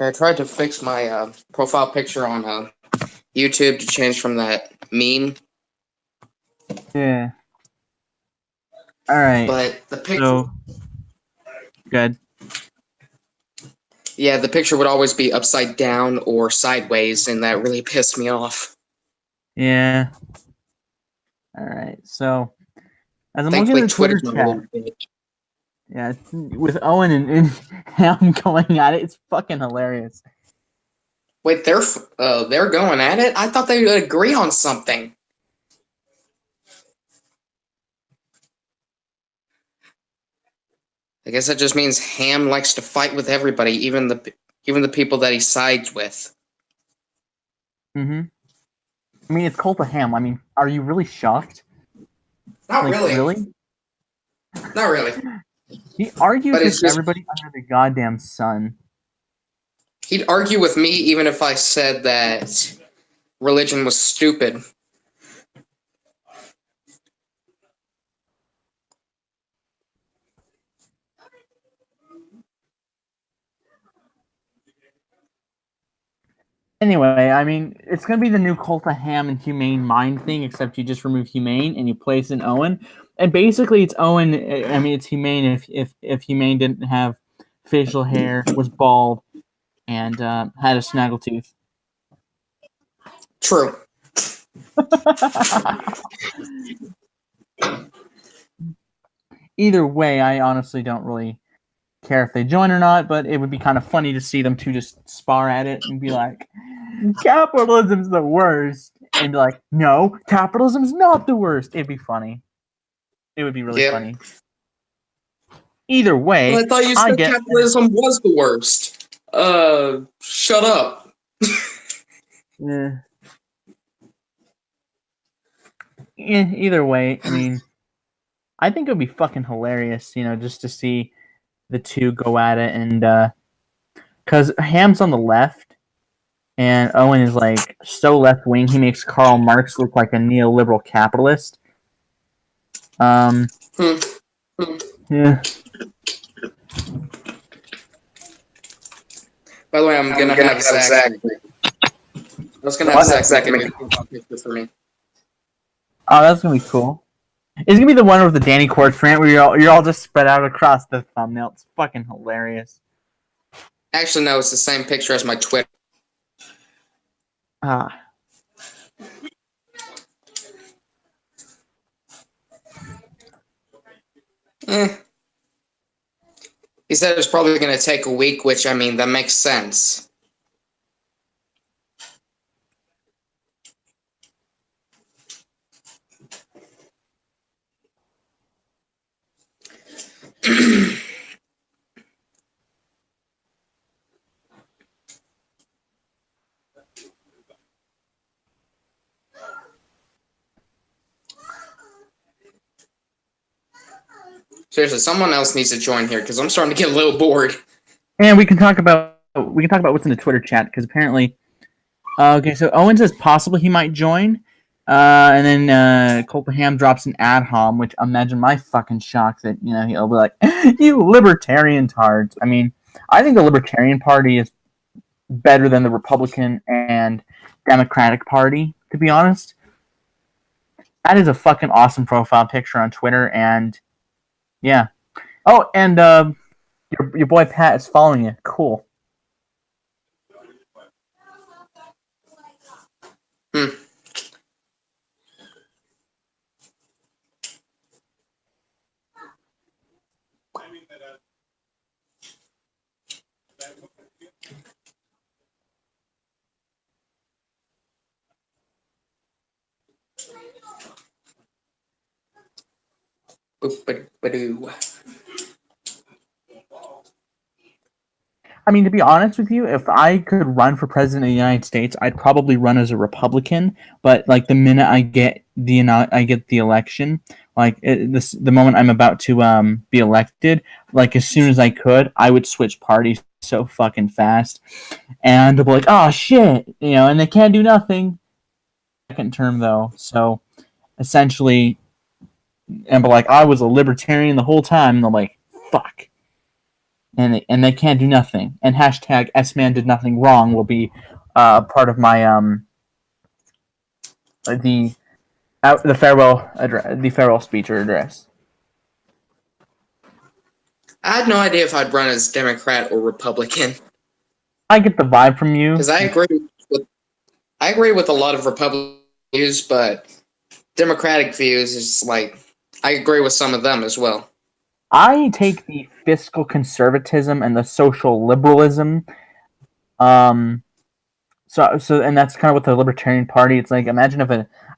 I tried to fix my profile picture on YouTube to change from that meme. Yeah. All right. But the picture. So, good. Yeah, the picture would always be upside down or sideways, and that really pissed me off. Yeah. All right. So, as I'm Thankfully, looking at the Twitter chat, yeah, with Owen and Ham going at it, it's fucking hilarious. Wait, they're going at it? I thought they would agree on something. I guess that just means Ham likes to fight with everybody, even the people that he sides with. Mm-hmm. I mean, it's CultofHam. I mean, are you really shocked? Not really. Really? Not really. He argues with everybody under the goddamn sun. He'd argue with me even if I said that religion was stupid. Anyway, I mean, it's going to be the new CultofHam and Humane Mind thing, except you just remove Humane and you place in Owen. And basically, it's Owen. I mean, it's Humane if Humane didn't have facial hair, was bald, and had a snaggletooth. True. Either way, I honestly don't really care if they join or not, but it would be kind of funny to see them two just spar at it and be like, capitalism's the worst. And be like, no, capitalism's not the worst. It'd be funny. It would be really funny. Either way, well, I thought you said capitalism was the worst. Shut up. Yeah. Either way, I mean, I think it would be fucking hilarious, just to see the two go at it, and because Ham's on the left, and Owen is like so left wing, he makes Karl Marx look like a neoliberal capitalist. Yeah. By the way, I'm gonna have Zack. I was gonna have Zack make a picture for me. Oh, that's gonna be cool. It's gonna be the one with the Danny Quartz rant where you're all just spread out across the thumbnail. It's fucking hilarious. Actually, no, it's the same picture as my Twitter. He said it was probably going to take a week, which, I mean, that makes sense. Seriously, someone else needs to join here because I'm starting to get a little bored. And we can talk about what's in the Twitter chat because apparently, okay, so Owen says possibly he might join, and then CultofHam drops an ad hom, which imagine my fucking shock that he'll be like, "You libertarian tards." I mean, I think the Libertarian Party is better than the Republican and Democratic Party, to be honest. That is a fucking awesome profile picture on Twitter, and yeah. Oh, and your boy Pat is following you. Cool. I mean, to be honest with you, if I could run for president of the United States, I'd probably run as a Republican. But like the minute I get the election, like the moment I'm about to be elected, like as soon as I could, I would switch parties so fucking fast, and they'll be like, "Oh shit," and they can't do nothing. Second term though, so essentially, and but like I was a libertarian the whole time, and they're like, "Fuck." and they can't do nothing. And hashtag S-Man did nothing wrong will be part of my the farewell speech or address. I had no idea if I'd run as Democrat or Republican. I get the vibe from you because I agree with a lot of Republican views, but Democratic views is like I agree with some of them as well. I take the fiscal conservatism and the social liberalism. And that's kind of what the Libertarian Party. It's like imagine if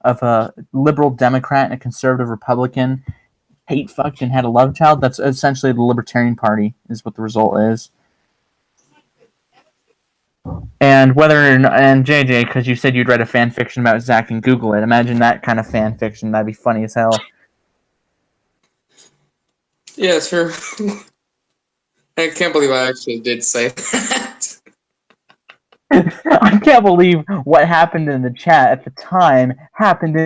a liberal Democrat and a conservative Republican hate fucked and had a love child. That's essentially the Libertarian Party is what the result is. And JJ, because you said you'd read a fan fiction about Zack and Google it. Imagine that kind of fan fiction. That'd be funny as hell. Yeah, sure. I can't believe I actually did say that. I can't believe what happened in the chat at the time happened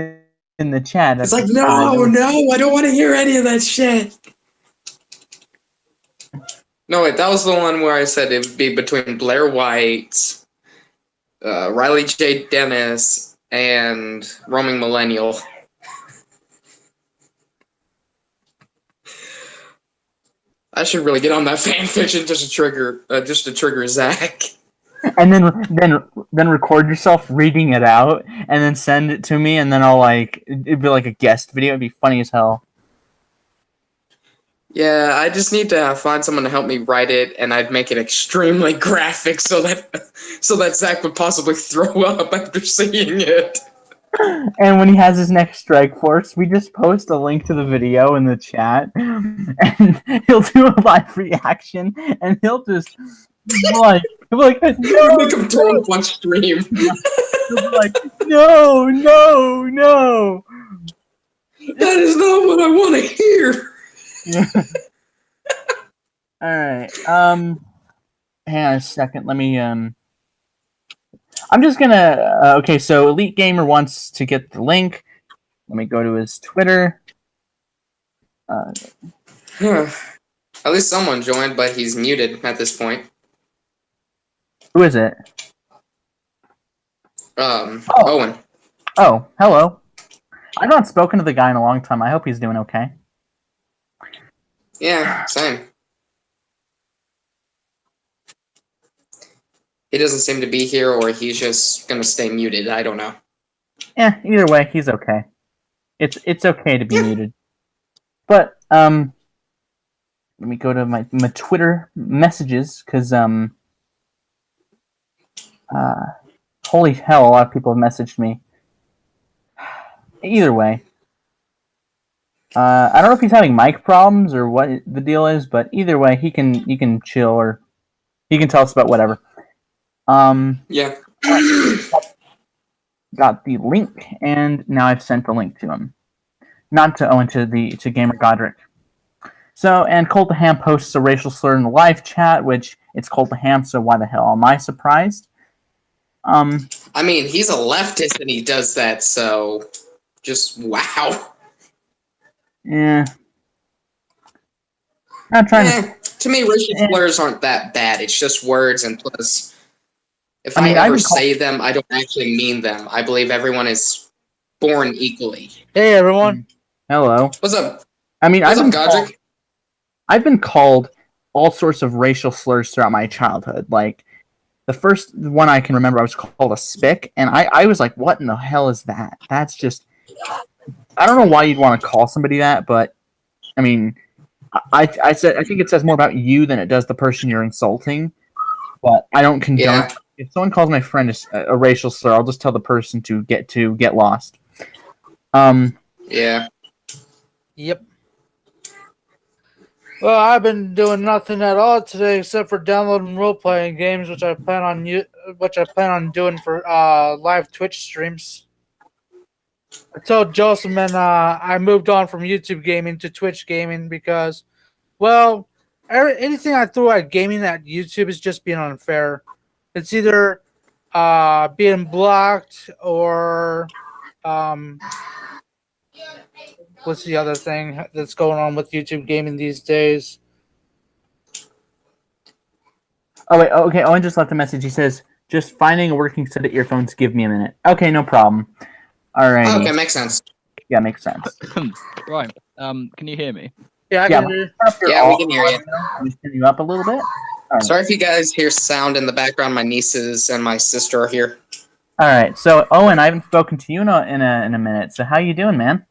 in the chat. It's like, no, I don't want to hear any of that shit. No, wait, that was the one where I said it would be between Blair White, Riley J. Dennis, and Roaming Millennial. I should really get on that fan fiction just to trigger Zach. And then record yourself reading it out, and then send it to me, and then it'd be like a guest video. It'd be funny as hell. Yeah, I just need to find someone to help me write it, and I'd make it extremely graphic so that Zach would possibly throw up after seeing it. And when he has his next strike force, we just post a link to the video in the chat, and he'll do a live reaction, and he'll just he'll be like, no, make him throw up on stream. He'll be like, no. That is not what I want to hear. All right. Hang on a second. Let me. I'm just gonna. Okay, so Elite Gamer wants to get the link. Let me go to his Twitter. At least someone joined, but he's muted at this point. Who is it? Owen. Oh, hello. I've not spoken to the guy in a long time. I hope he's doing okay. Yeah, same. He doesn't seem to be here, or he's just gonna stay muted. I don't know. Yeah, either way, he's okay. It's okay to be muted. But let me go to my Twitter messages because holy hell, a lot of people have messaged me. Either way. I don't know if he's having mic problems or what the deal is, but either way, you can chill or he can tell us about whatever. Yeah. Got the link, and now I've sent the link to him. Not to Owen, to Gamer Godric. So, and CultofHam posts a racial slur in the live chat, which it's CultofHam, so why the hell am I surprised? I mean, he's a leftist and he does that, so just wow. Yeah. I'm trying to me, racial slurs aren't that bad. It's just words, and plus, if I ever say them, I don't actually mean them. I believe everyone is born equally. Hey, everyone. Hello. What's up? What's up, Godric? I've been called all sorts of racial slurs throughout my childhood. Like, the first one I can remember, I was called a spick, and I was like, what in the hell is that? That's just... I don't know why you'd want to call somebody that, but, I mean, I think it says more about you than it does the person you're insulting, but I don't condone... Yeah. If someone calls my friend a racial slur, I'll just tell the person to get lost. Yeah. Yep. Well, I've been doing nothing at all today except for downloading role-playing games, which I plan on doing for live Twitch streams. I told Joseph, and I moved on from YouTube gaming to Twitch gaming because, well, anything I throw at gaming at YouTube is just being unfair. It's either being blocked or what's the other thing that's going on with YouTube gaming these days? Oh wait, okay. Owen just left a message. He says, "Just finding a working set of earphones. Give me a minute." Okay, no problem. All right. Okay, makes sense. Yeah, makes sense. Right. Can you hear me? Yeah, I Yeah, can hear. Yeah, we can hear you. Let me turn you up a little bit. All right. Sorry if you guys hear sound in the background. My nieces and my sister are here. All right. So Owen, I haven't spoken to you in a minute. So how you doing, man?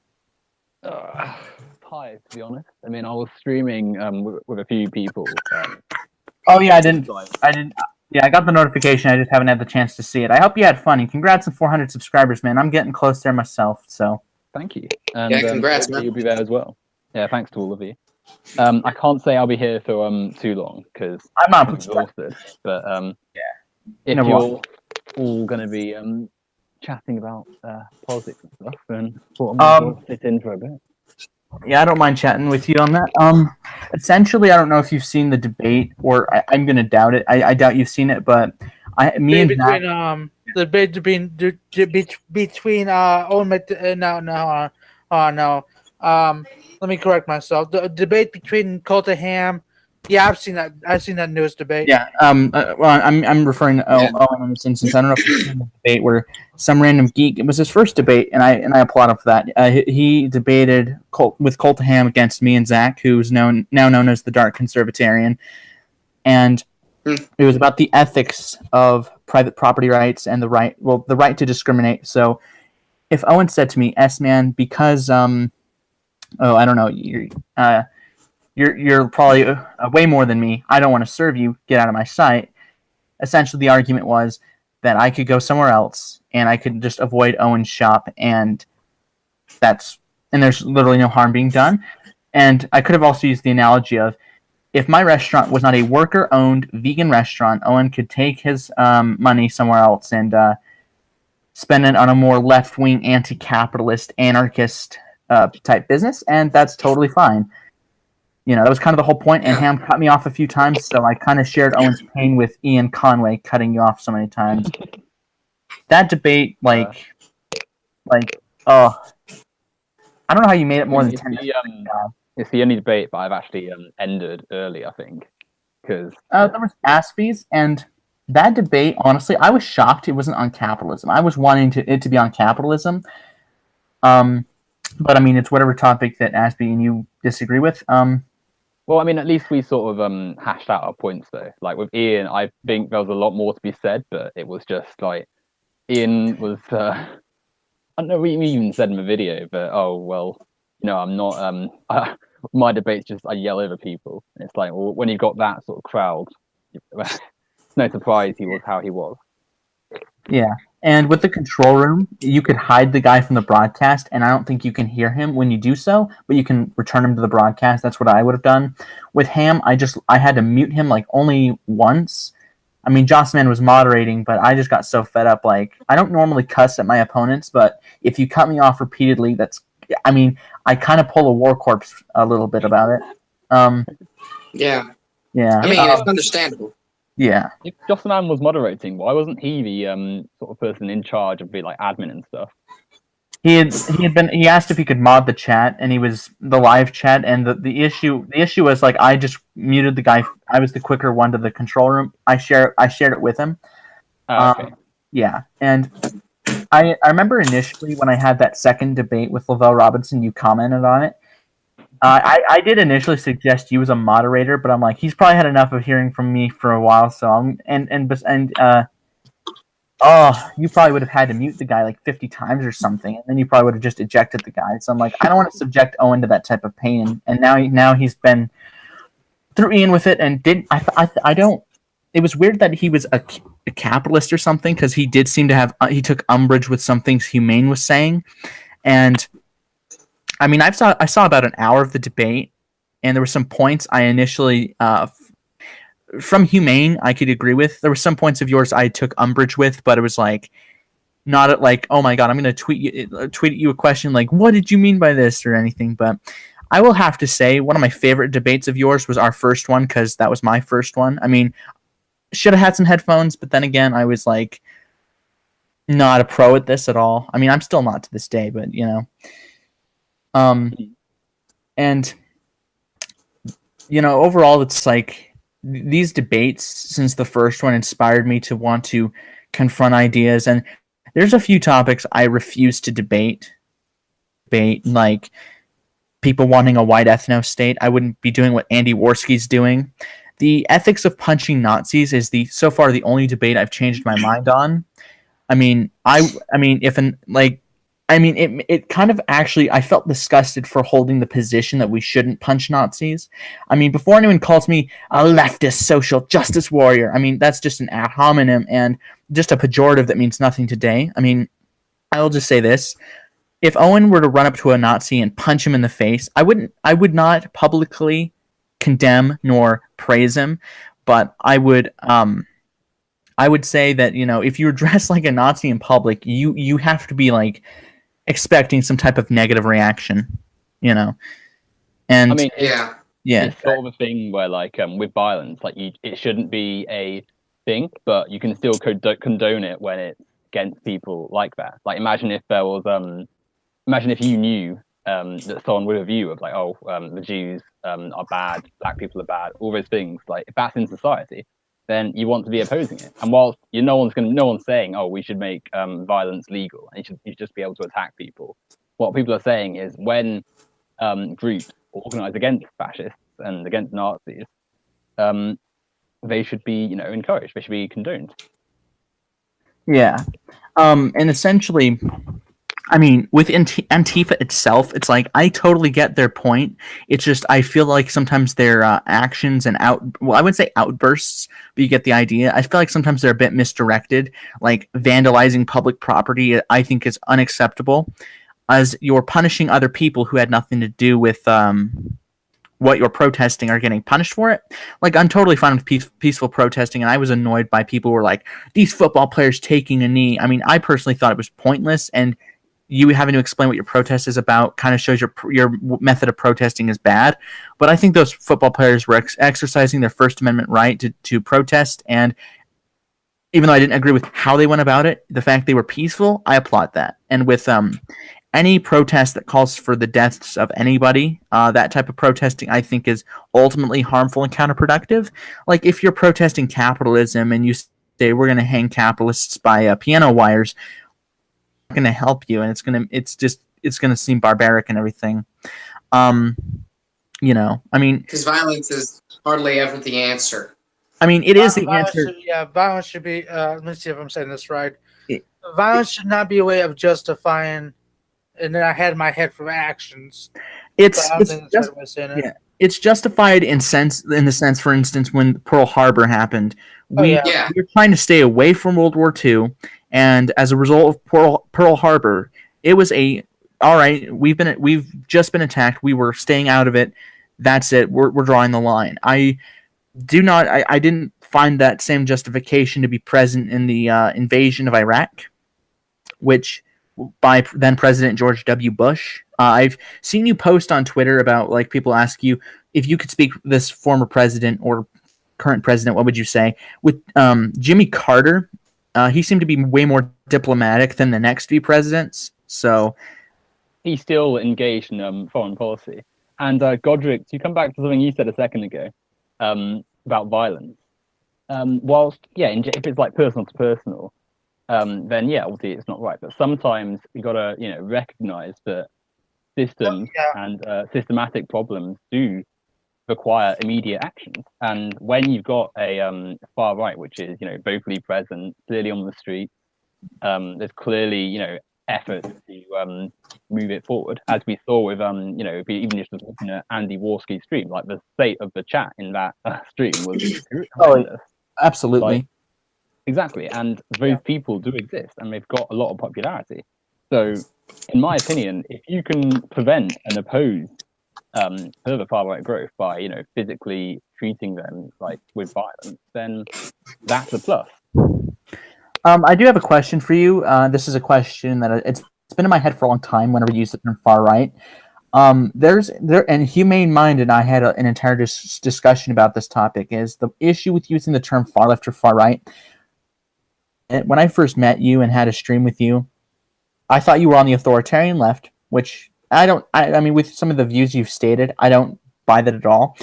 Tired, to be honest. I mean, I was streaming with a few people. Oh yeah, I didn't. Yeah, I got the notification. I just haven't had the chance to see it. I hope you had fun. And congrats on 400 subscribers, man. I'm getting close there myself. So Thank you. And, Yeah, congrats, man. You'll be there as well. Yeah, thanks to all of you. I can't say I'll be here for too long because I'm not exhausted. But Yeah. if Never you're all going to be chatting about politics and stuff, then I thought I might as well sit in for a bit. Yeah, I don't mind chatting with you on that. Essentially, I don't know if you've seen the debate, or I'm going to doubt it. I doubt you've seen it, but Between the debate between Owen let me correct myself. The debate between CultofHam. Yeah, I've seen that. I've seen that news debate. Yeah. Well, I'm referring to Owen in this instance. I don't know if you've seen the debate where some random geek. It was his first debate, and I applaud him for that. He debated with CultofHam against me and Zack, who's now known as the Dark Conservatarian, and it was about the ethics of private property rights and the right to discriminate. So, if Owen said to me, "S-man, because I don't know, you're probably way more than me. I don't want to serve you. Get out of my sight." Essentially, the argument was that I could go somewhere else and I could just avoid Owen's shop, and there's literally no harm being done. And I could have also used the analogy of if my restaurant was not a worker-owned vegan restaurant, Owen could take his money somewhere else and spend it on a more left-wing, anti-capitalist, anarchist type business, and that's totally fine. You know, that was kind of the whole point, and Ham cut me off a few times, so I kind of shared Owen's pain with Ian Conway cutting you off so many times. That debate, I don't know how you made it more than 10 minutes. It's the only debate that I've actually ended early, I think. Because there was Aspie's, and that debate, honestly, I was shocked it wasn't on capitalism. I was wanting it to be on capitalism. But I mean, it's whatever topic that Aspie and you disagree with. Well, I mean, at least we sort of hashed out our points, though. Like with Ian, I think there was a lot more to be said, but it was just like Ian was. I don't know. We even said in the video, but I'm not. My debate's just I yell over people. And it's like, well, when you've got that sort of crowd, it's no surprise he was how he was. Yeah. And with the control room, you could hide the guy from the broadcast, and I don't think you can hear him when you do so, but you can return him to the broadcast. That's what I would have done. With Ham, I had to mute him like only once. I mean, Jossman was moderating, but I just got so fed up. Like, I don't normally cuss at my opponents, but if you cut me off repeatedly, I kind of pull a war corpse a little bit about it. Yeah. Yeah. I mean, it's understandable. Yeah. If Jossman was moderating, why wasn't he the sort of person in charge of the admin and stuff? He asked if he could mod the chat, and he was the live chat, and the issue was like I just muted the guy. I was the quicker one to the control room. I shared it with him. Okay. Yeah, and I remember initially when I had that second debate with Lavelle Robinson, you commented on it. I did initially suggest you as a moderator, but I'm like, he's probably had enough of hearing from me for a while, so you probably would have had to mute the guy like 50 times or something, and then you probably would have just ejected the guy. So I'm like, I don't want to subject Owen to that type of pain, and now he's been through Ian with it, and I don't. It was weird that he was a capitalist or something, because he did seem to have he took umbrage with some things Humane was saying, and. I mean, I saw about an hour of the debate, and there were some points I initially, from Humane, I could agree with. There were some points of yours I took umbrage with, but it was like, not at like, oh my god, I'm going to tweet at you a question like, what did you mean by this or anything. But I will have to say, one of my favorite debates of yours was our first one, because that was my first one. I mean, should have had some headphones, but then again, I was like, not a pro at this at all. I mean, I'm still not to this day, but you know. And, you know, overall, it's like, these debates since the first one inspired me to want to confront ideas, and there's a few topics I refuse to debate, like people wanting a white ethno state. I wouldn't be doing what Andy Worski's doing. The ethics of punching Nazis is so far the only debate I've changed my mind on. It kind of actually, I felt disgusted for holding the position that we shouldn't punch Nazis. I mean, before anyone calls me a leftist social justice warrior, I mean, that's just an ad hominem and just a pejorative that means nothing today. I mean, I will just say this. If Owen were to run up to a Nazi and punch him in the face, I would not publicly condemn nor praise him, but I would say that, if you're dressed like a Nazi in public, you have to be like expecting some type of negative reaction, And I mean, yeah, it's sort of a thing where, like, with violence, like it shouldn't be a thing, but you can still condone it when it's against people like that. Like, imagine if there was, imagine if you knew that someone with a view of like, the Jews are bad, black people are bad, all those things. Like, if that's in society, then you want to be opposing it. And whilst no one's saying, we should make violence legal and you should just be able to attack people. What people are saying is when groups organize against fascists and against Nazis, they should be, encouraged. They should be condoned. Yeah, and essentially, I mean, with Antifa itself, it's like, I totally get their point. It's just, I feel like sometimes their actions and I wouldn't say outbursts, but you get the idea. I feel like sometimes they're a bit misdirected. Like, vandalizing public property, I think, is unacceptable, as you're punishing other people who had nothing to do with what you're protesting are getting punished for it. Like, I'm totally fine with peaceful protesting, and I was annoyed by people who were like, these football players taking a knee. I mean, I personally thought it was pointless, and you having to explain what your protest is about kind of shows your method of protesting is bad. But I think those football players were exercising their First Amendment right to protest, and even though I didn't agree with how they went about it, the fact they were peaceful, I applaud that. And with any protest that calls for the deaths of anybody, that type of protesting, I think, is ultimately harmful and counterproductive. Like, if you're protesting capitalism and you say we're going to hang capitalists by piano wires, going to help you, and it's going to seem barbaric and everything. I mean, because violence is hardly ever the answer. I mean, it is the answer. Violence should be. Let me see if I'm saying this right. Violence should not be a way of justifying. And then I had my head from actions. It's justified in the sense, for instance, when Pearl Harbor happened, we were trying to stay away from World War II. And as a result of Pearl Harbor, it was all right. We've just been attacked. We were staying out of it. That's it. We're drawing the line. I didn't find that same justification to be present in the invasion of Iraq, which by then President George W. Bush. I've seen you post on Twitter about, like, people ask you if you could speak this former president or current president, what would you say? With Jimmy Carter. He seemed to be way more diplomatic than the next few presidents. So he's still engaged in foreign policy. And Godric, to come back to something you said a second ago about violence, whilst if it's like personal to personal, then obviously it's not right. But sometimes you gotta recognize that systems and systematic problems do require immediate actions. And when you've got a far right, which is vocally present, clearly on the street, there's clearly effort to move it forward, as we saw with even just looking at Andy Worski's stream. Like, the state of the chat in that stream was horrendous. Absolutely. Like, exactly, and those people do exist, and they've got a lot of popularity. So, in my opinion, if you can prevent and oppose further far right growth by physically treating them like with violence, then that's a plus. I do have a question for you. This is a question that it's been in my head for a long time whenever you use the term far right. And Humane Mind and I had an entire discussion about this topic. Is the issue with using the term far left or far right? When I first met you and had a stream with you, I thought you were on the authoritarian left, which I mean, with some of the views you've stated, I don't buy that at all.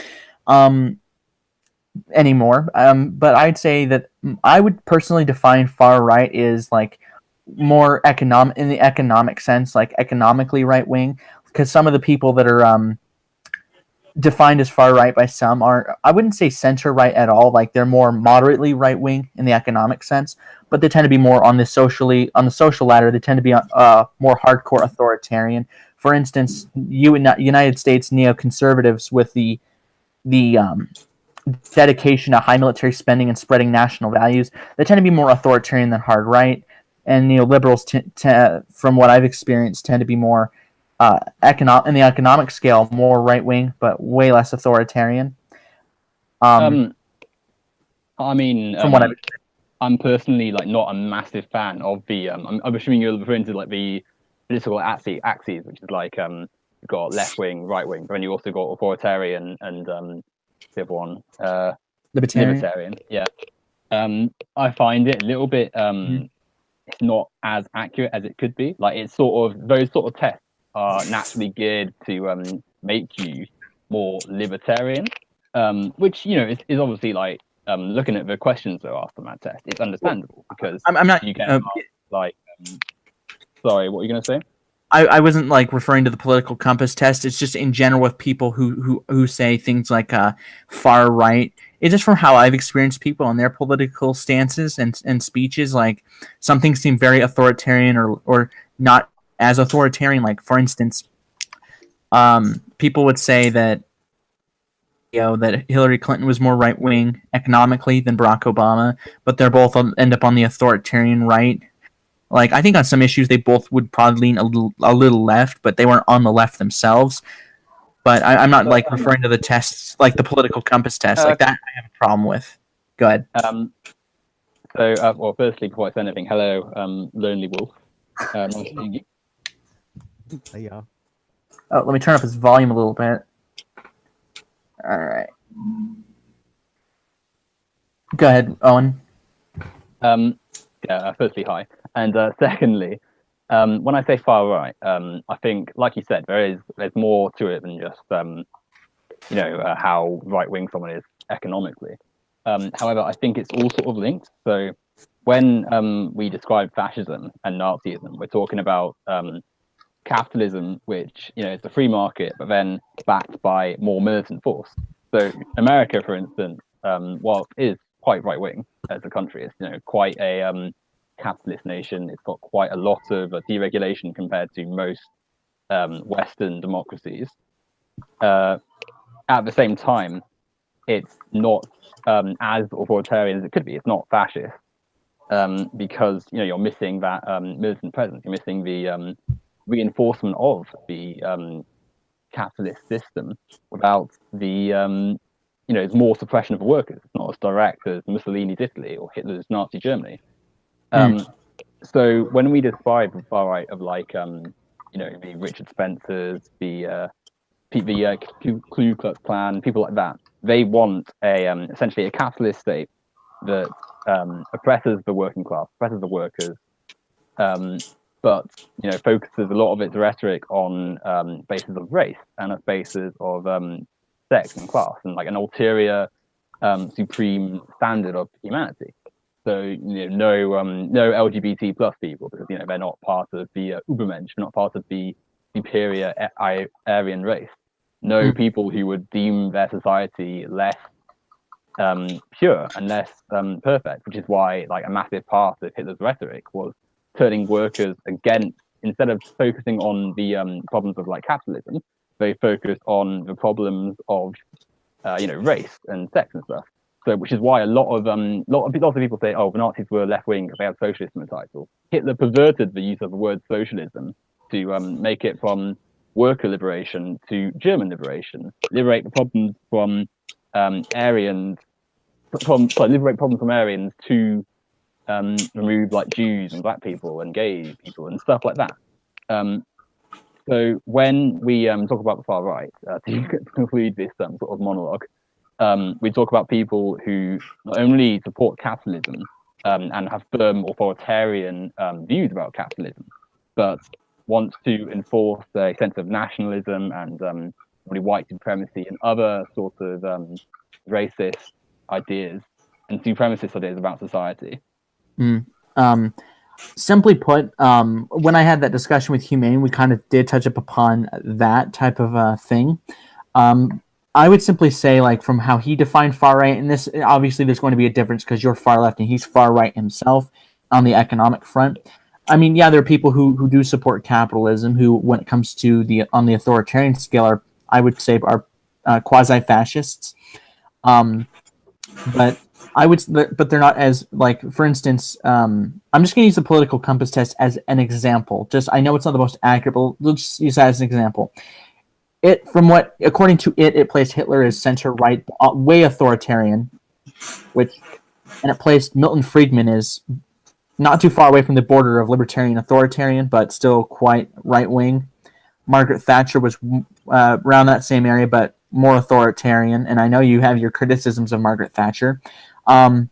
anymore. But I'd say that I would personally define far right is like more economic in the economic sense, like economically right wing, because some of the people that are defined as far right by some are, I wouldn't say center right at all. Like they're more moderately right wing in the economic sense, but they tend to be more on the social ladder. They tend to be more hardcore authoritarian. For instance, United States neoconservatives with the dedication to high military spending and spreading national values, they tend to be more authoritarian than hard right. And neoliberals, from what I've experienced, tend to be more in the economic scale, more right wing, but way less authoritarian. I mean, from what I've I'm personally like not a massive fan of the. I'm assuming you're referring to like the political axes, which is like you've got left wing, right wing, but then you also got authoritarian and the other one, libertarian. Yeah. I find it a little bit it's not as accurate as it could be. Like it's sort of those sort of tests are naturally geared to make you more libertarian, which is obviously like looking at the questions that are asked on that test. It's understandable because I'm not. You get asked, like, sorry, what were you gonna say? I wasn't like referring to the political compass test. It's just in general with people who say things like far right. It's just from how I've experienced people and their political stances and speeches. Like some things seem very authoritarian or not as authoritarian. Like for instance, people would say that that Hillary Clinton was more right wing economically than Barack Obama, but they're both end up on the authoritarian right. Like I think on some issues they both would probably lean a little left, but they weren't on the left themselves. But I'm not like referring to the tests, like the political compass test, like that. I have a problem with. Go ahead. So, well, firstly, before I say anything, hello, Lonely Wolf. Nice to meet you. Hey, yeah. Oh, let me turn up his volume a little bit. All right. Go ahead, Owen. Yeah. Firstly, hi, and secondly, when I say far right, I think, like you said, there's more to it than just how right wing someone is economically. However, I think it's all sort of linked. So when we describe fascism and Nazism, we're talking about capitalism, which is the free market, but then backed by more militant force. So America, for instance, while is quite right wing as a country, it's quite a capitalist nation. It's got quite a lot of deregulation compared to most Western democracies. At the same time, it's not as authoritarian as it could be. It's not fascist because you're missing that militant presence. You're missing the reinforcement of the capitalist system without the it's more suppression of the workers. It's not as direct as Mussolini's Italy or Hitler's Nazi Germany. So when we describe the far right of like the Richard Spencers, the Ku Klux Klan, people like that, they want a essentially a capitalist state that oppresses the working class, oppresses the workers, but focuses a lot of its rhetoric on basis of race and a basis of sex and class and like an ulterior supreme standard of humanity. So no LGBT plus people because they're not part of the Ubermensch, not part of the superior Aryan race. No people who would deem their society less pure and less perfect, which is why like a massive part of Hitler's rhetoric was turning workers against, instead of focusing on the problems of like capitalism, they focused on the problems of race and sex and stuff. So, which is why a lot of people say, oh, the Nazis were left wing because they had socialism in the title. Hitler perverted the use of the word socialism to make it from worker liberation to German liberation, liberate the problems from Aryans, liberate problems from Aryans to remove like Jews and black people and gay people and stuff like that. So when we talk about the far right, to conclude this sort of monologue, we talk about people who not only support capitalism and have firm authoritarian views about capitalism, but want to enforce a sense of nationalism and white supremacy and other sorts of racist ideas and supremacist ideas about society. Simply put, when I had that discussion with Humane, we kind of did touch up upon that type of thing. I would simply say, like, from how he defined far right, and this obviously there's going to be a difference because you're far left and he's far right himself on the economic front. I mean, yeah, there are people who do support capitalism who, when it comes to on the authoritarian scale, I would say are quasi-fascists. But they're not as, like, for instance, I'm just going to use the political compass test as an example. I know it's not the most accurate, but let's just use that as an example. According to it placed Hitler as center-right, way authoritarian, and it placed Milton Friedman as not too far away from the border of libertarian authoritarian, but still quite right-wing. Margaret Thatcher was around that same area, but more authoritarian, and I know you have your criticisms of Margaret Thatcher. And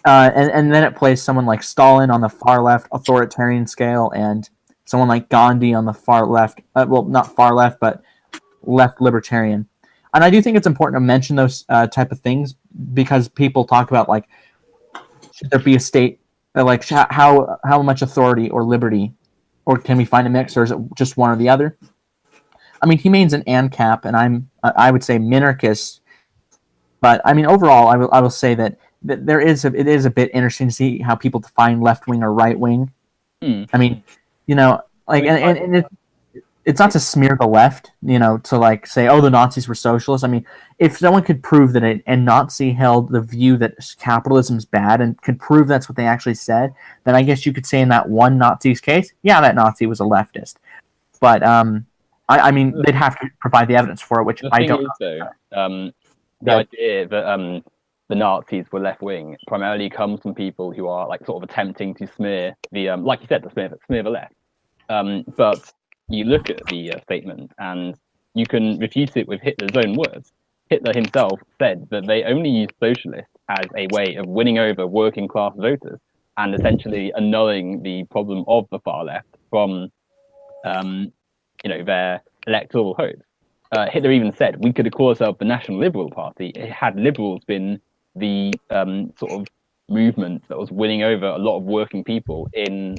then it placed someone like Stalin on the far left authoritarian scale, and someone like Gandhi on the far left, well, not far left, but left libertarian. And I do think it's important to mention those type of things because people talk about, like, should there be a state, like how much authority or liberty, or can we find a mix, or is it just one or the other? I mean, Humane's an ANCAP, and I would say minarchist. But I mean, overall, I will say that it is a bit interesting to see how people define left wing or right wing. I mean, you know, like, and it's not to smear the left, you know, to, like, say, oh, the Nazis were socialists. I mean, if someone could prove that a Nazi held the view that capitalism's bad and could prove that's what they actually said, then I guess you could say in that one Nazi's case, yeah, that Nazi was a leftist. But I mean, they'd have to provide the evidence for it, which I don't know. The idea that the Nazis were left wing primarily comes from people who are, like, sort of attempting to smear the, like you said, smear the left. But you look at the statement and you can refute it with Hitler's own words. Hitler himself said that they only used socialists as a way of winning over working class voters and essentially annulling the problem of the far left from, their electoral hopes. Hitler even said we could have called ourselves the National Liberal Party had liberals been the sort of movement that was winning over a lot of working people in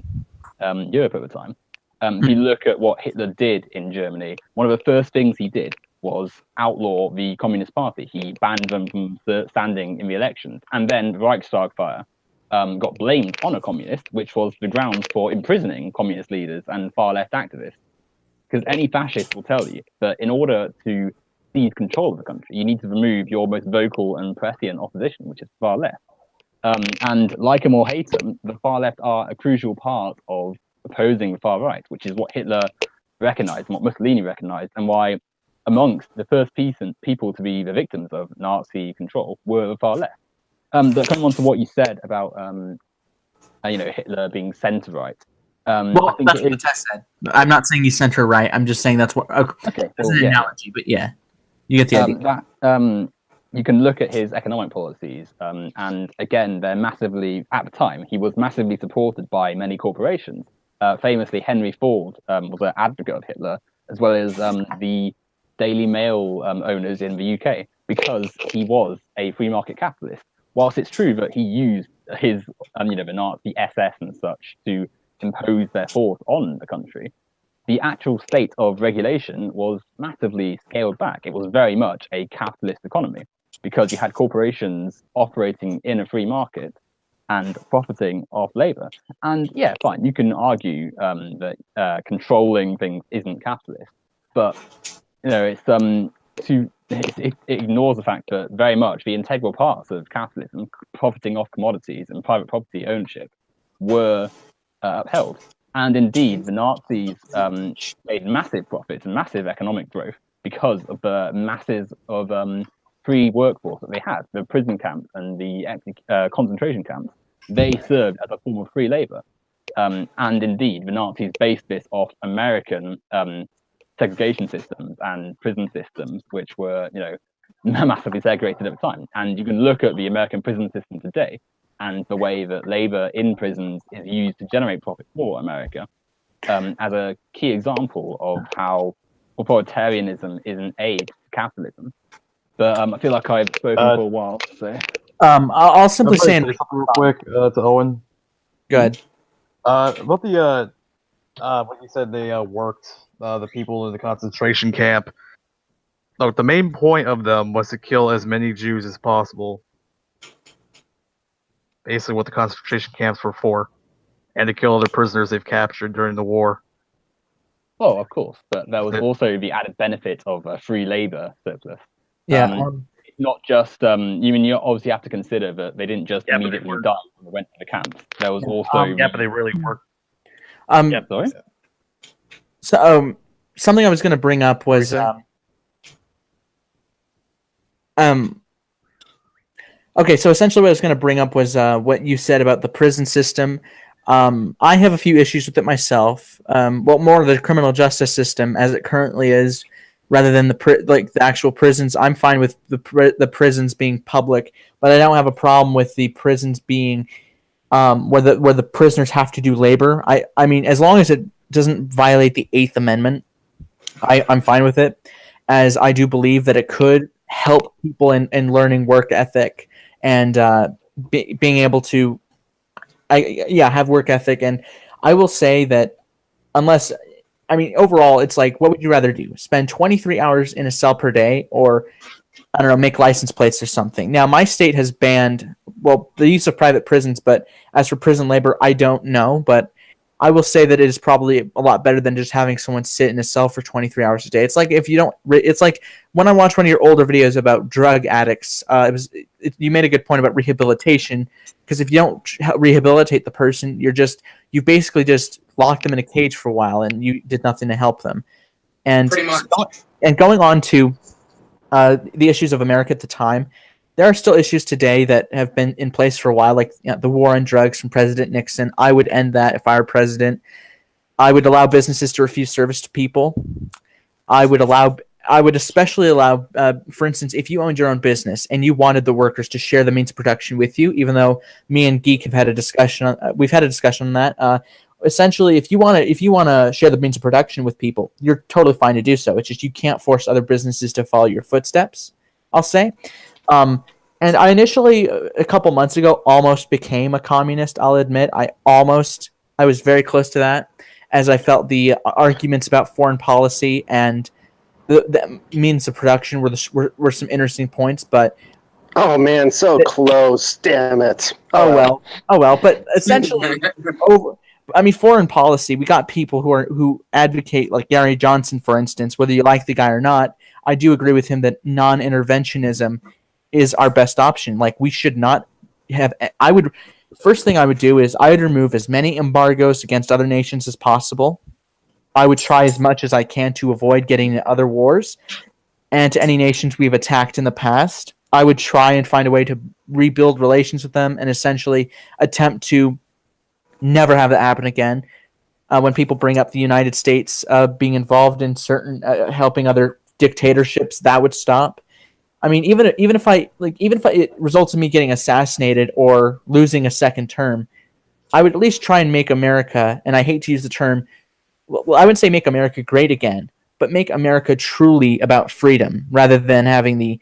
Europe at the time. If you look at what Hitler did in Germany, one of the first things he did was outlaw the Communist Party. He banned them from standing in the elections. And then the Reichstag fire got blamed on a communist, which was the grounds for imprisoning communist leaders and far-left activists. Because any fascist will tell you that in order to seize control of the country, you need to remove your most vocal and prescient opposition, which is far left. And like him or hate him, the far left are a crucial part of opposing the far right, which is what Hitler recognized and what Mussolini recognized, and why amongst the first people to be the victims of Nazi control were the far left. But coming on to what you said about Hitler being centre right. Well, I think that's what the test said. I'm not saying he's center right. I'm just saying that's what. Okay, that's an analogy, but yeah, you get the idea. You can look at his economic policies, and again, they're massively, at the time, he was massively supported by many corporations. Famously, Henry Ford was an advocate of Hitler, as well as the Daily Mail owners in the UK, because he was a free market capitalist. Whilst it's true that he used his, the Nazi SS and such to impose their force on the country, the actual state of regulation was massively scaled back. It was very much a capitalist economy because you had corporations operating in a free market and profiting off labor. And yeah, fine, you can argue that controlling things isn't capitalist, but it ignores the fact that very much the integral parts of capitalism, profiting off commodities and private property ownership, were upheld. And indeed, the Nazis made massive profits and massive economic growth because of the masses of free workforce that they had. The prison camps and the concentration camps, they served as a form of free labor. And indeed, the Nazis based this off American segregation systems and prison systems, which were, massively segregated at the time. And you can look at the American prison system today and the way that labor in prisons is used to generate profit for America as a key example of how authoritarianism is an aid to capitalism. But I feel like I've spoken for a while, so. I'll simply say something real quick to Owen. Good. About the what you said they worked the people in the concentration camp. Look, the main point of them was to kill as many Jews as possible. Basically, what the concentration camps were for, and to kill other prisoners they've captured during the war. Oh, of course, but there was also the added benefit of free labor surplus. Yeah. Not just you obviously have to consider that they didn't just immediately die when they went to the camps. There was also but they really worked. sorry. So something I was going to bring up was okay, so essentially what I was going to bring up was what you said about the prison system. I have a few issues with it myself. Well, more the criminal justice system as it currently is, rather than the actual prisons. I'm fine with the prisons being public, but I don't have a problem with the prisons being where the prisoners have to do labor. I mean, as long as it doesn't violate the 8th Amendment, I'm fine with it, as I do believe that it could help people in learning work ethic and being able to have work ethic. And I will say that overall, it's like, what would you rather do? Spend 23 hours in a cell per day, or, I don't know, make license plates or something? Now, my state has banned, the use of private prisons, but as for prison labor, I don't know. But I will say that it is probably a lot better than just having someone sit in a cell for 23 hours a day. It's like it's like when I watched one of your older videos about drug addicts, you made a good point about rehabilitation, because if you don't rehabilitate the person, you've basically just locked them in a cage for a while and you did nothing to help them. And Pretty much. And going on to the issues of America at the time, there are still issues today that have been in place for a while, like the war on drugs from President Nixon. I would end that if I were president. I would allow businesses to refuse service to people. I would especially allow, for instance, if you owned your own business and you wanted the workers to share the means of production with you, even though me and Geek have had a discussion we've had a discussion on that. Essentially, if you want to share the means of production with people, you're totally fine to do so. It's just you can't force other businesses to follow your footsteps, I'll say. And I initially, a couple months ago, almost became a communist, I'll admit. I was very close to that, as I felt the arguments about foreign policy and the means of production were some interesting points, but... Oh, man, so close, damn it. Oh, well, but essentially... foreign policy, we got people who advocate, like Gary Johnson, for instance, whether you like the guy or not. I do agree with him that non-interventionism is our best option. Like, we should not have... First thing I would do is I would remove as many embargoes against other nations as possible. I would try as much as I can to avoid getting into other wars. And to any nations we've attacked in the past, I would try and find a way to rebuild relations with them and essentially attempt to never have that happen again. When people bring up the United States being involved in certain helping other dictatorships, that would stop. I mean, even if it results in me getting assassinated or losing a second term, I would at least try and make America, and I hate to use the term, well, I wouldn't say make America great again, but make America truly about freedom, rather than having the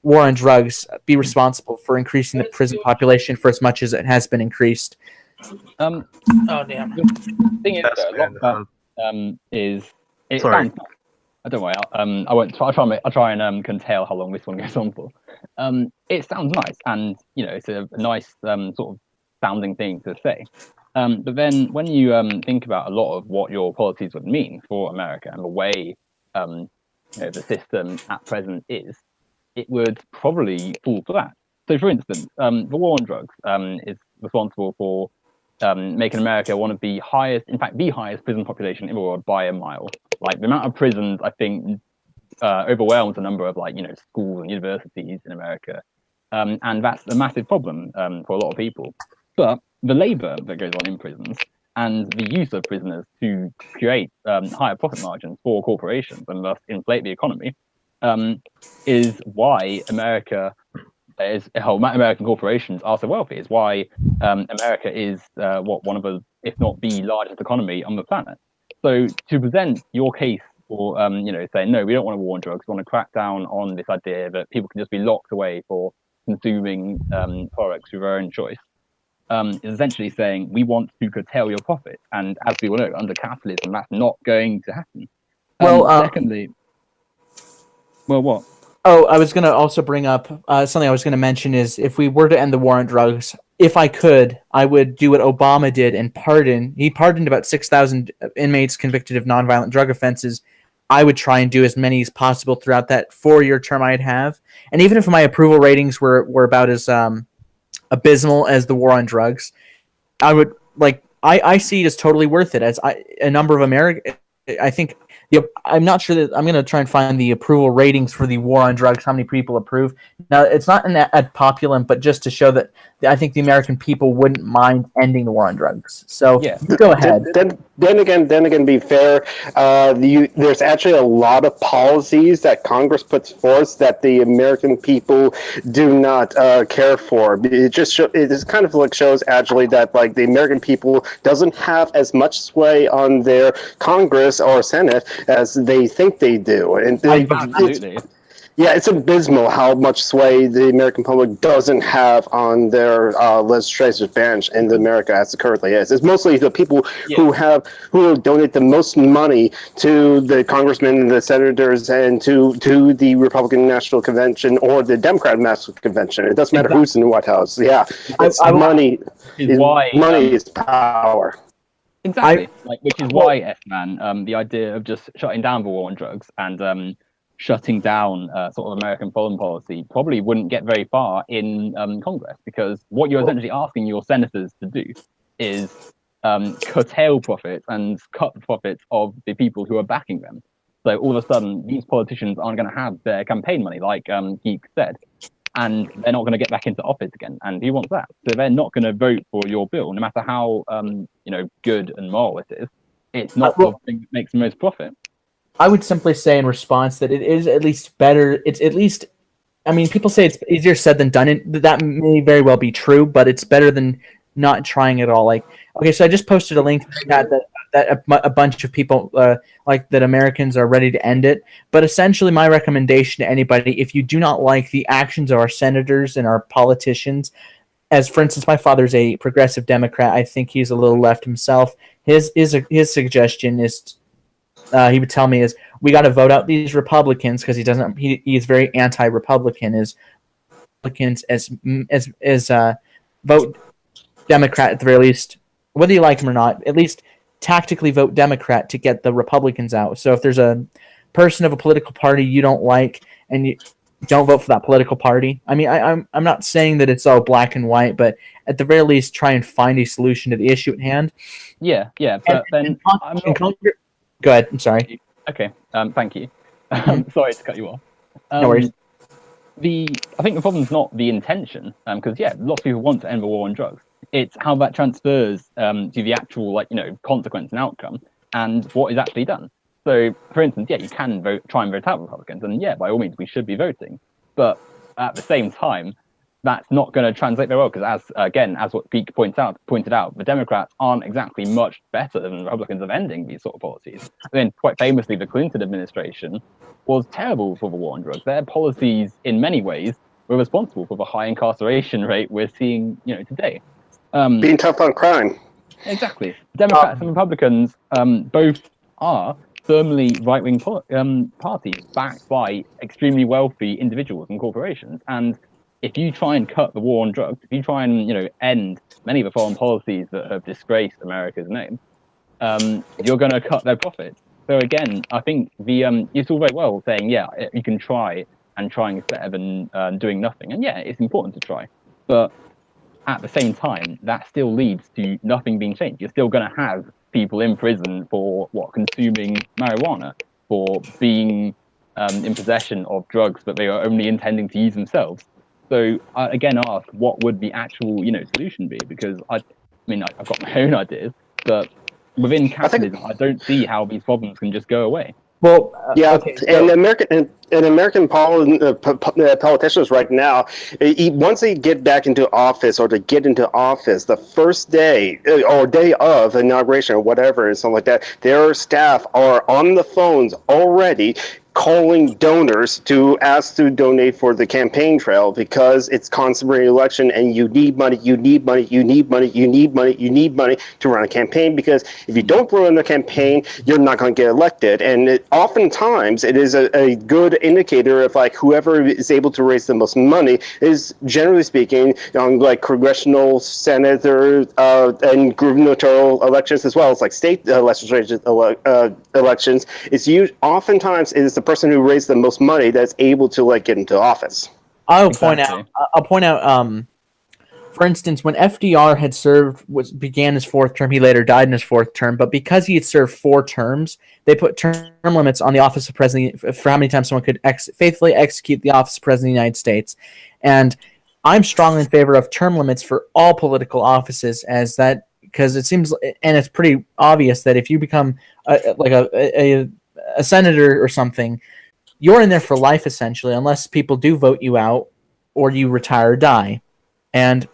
war on drugs be responsible for increasing the prison population for as much as it has been increased. Oh, damn. The thing is, though, a lot of that is... Sorry. Don't worry. I won't. I'll try and curtail how long this one goes on for. It sounds nice, and it's a nice sort of sounding thing to say. But then when you think about a lot of what your policies would mean for America and the way the system at present is, it would probably fall flat. So, for instance, the war on drugs is responsible for making America one of the highest, in fact, the highest prison population in the world by a mile. Like, the amount of prisons, I think, overwhelms the number of schools and universities in America, and that's a massive problem for a lot of people. But the labor that goes on in prisons and the use of prisoners to create higher profit margins for corporations and thus inflate the economy is why American corporations are so wealthy. Is why America is one of the, if not the largest economy on the planet. So to present your case for saying no, we don't want a war on drugs. We want to crack down on this idea that people can just be locked away for consuming products through their own choice. Is essentially saying we want to curtail your profits, and as we all know, under capitalism, that's not going to happen. Secondly, what? Oh, I was going to also bring up something I was going to mention is if we were to end the war on drugs, if I could, I would do what Obama did and pardon. He pardoned about 6,000 inmates convicted of nonviolent drug offenses. I would try and do as many as possible throughout that 4-year term I'd have. And even if my approval ratings were about as abysmal as the war on drugs, I would I see it as totally worth it. As a number of Americans, I think. I'm not sure that I'm going to try and find the approval ratings for the war on drugs, how many people approve. Now, it's not an ad populum, but just to show that I think the American people wouldn't mind ending the war on drugs. So go ahead. Then again, be fair. There's actually a lot of policies that Congress puts forth that the American people do not care for. It just it kind of like shows actually that like the American people doesn't have as much sway on their Congress or Senate as they think they do. And Absolutely. It's abysmal how much sway the American public doesn't have on their legislative bench in America as it currently is. It's mostly the people who donate the most money to the congressmen and the senators and to the Republican National Convention or the Democratic National Convention. It doesn't matter who's in the White House. Yeah, money is power. Exactly, which is why, F-Man, the idea of just shutting down the war on drugs and shutting down sort of American foreign policy probably wouldn't get very far in Congress, because what you're essentially asking your senators to do is curtail profits and cut the profits of the people who are backing them. So all of a sudden, these politicians aren't going to have their campaign money, like Geek said, and they're not going to get back into office again. And who wants that? So they're not going to vote for your bill, no matter how good and moral it is. It's not the thing that makes the most profit. I would simply say in response that it is at least better. It's at least, I mean, people say it's easier said than done. And that may very well be true, but it's better than not trying at all. Like, okay, so I just posted a link that a bunch of people that Americans are ready to end it. But essentially, my recommendation to anybody, if you do not like the actions of our senators and our politicians, as for instance, my father's a progressive Democrat. I think he's a little left himself. His suggestion is, he would tell me, is we got to vote out these Republicans because he is very anti-Republican. Is Republicans as vote Democrat at the very least, whether you like him or not, at least tactically vote Democrat to get the Republicans out. So if there's a person of a political party you don't like and you don't vote for that political party. I mean, I'm not saying that it's all black and white, but at the very least, try and find a solution to the issue at hand. Yeah, but then go ahead. I'm sorry. Okay. Thank you. Sorry to cut you off. No worries. I think the problem's not the intention, because lots of people want to end the war on drugs. It's how that transfers to the actual consequence and outcome, and what is actually done. So, for instance, you can try and vote out Republicans, and by all means, we should be voting. But at the same time, that's not going to translate very well, because as what Geek pointed out, the Democrats aren't exactly much better than the Republicans of ending these sort of policies. I mean, quite famously, the Clinton administration was terrible for the war on drugs. Their policies, in many ways, were responsible for the high incarceration rate we're seeing, today. Being tough on crime. Exactly. Democrats and Republicans both are firmly right-wing parties backed by extremely wealthy individuals and corporations. And if you try and cut the war on drugs, if you try and end many of the foreign policies that have disgraced America's name, you're going to cut their profits. So again, I think it's all very well saying you can try, and trying is better than doing nothing. And it's important to try, but at the same time, that still leads to nothing being changed. You're still going to have people in prison for consuming marijuana, for being in possession of drugs that they are only intending to use themselves. So I again ask, what would the actual solution be? Because I've got my own ideas, but within capitalism, I don't see how these problems can just go away. Well, Yeah, okay, so, and American politicians right now, once they get back into office or to get into office, the first day or day of inauguration or whatever and something like that, their staff are on the phones already calling donors to ask to donate for the campaign trail because it's constant election and you need money to run a campaign, because if you don't run a campaign, you're not going to get elected. And oftentimes it is a good indicator of like whoever is able to raise the most money is, generally speaking, on like congressional, senator, and gubernatorial elections, as well as like state legislative elections. Oftentimes it is the person who raised the most money that's able to like get into office. I'll point out. For instance, when FDR began his fourth term, he later died in his fourth term. But because he had served 4 terms, they put term limits on the office of president for how many times someone could faithfully execute the office of president of the United States. And I'm strongly in favor of term limits for all political offices, because it seems, and it's pretty obvious that if you become a senator or something, you're in there for life essentially, unless people do vote you out or you retire or die. And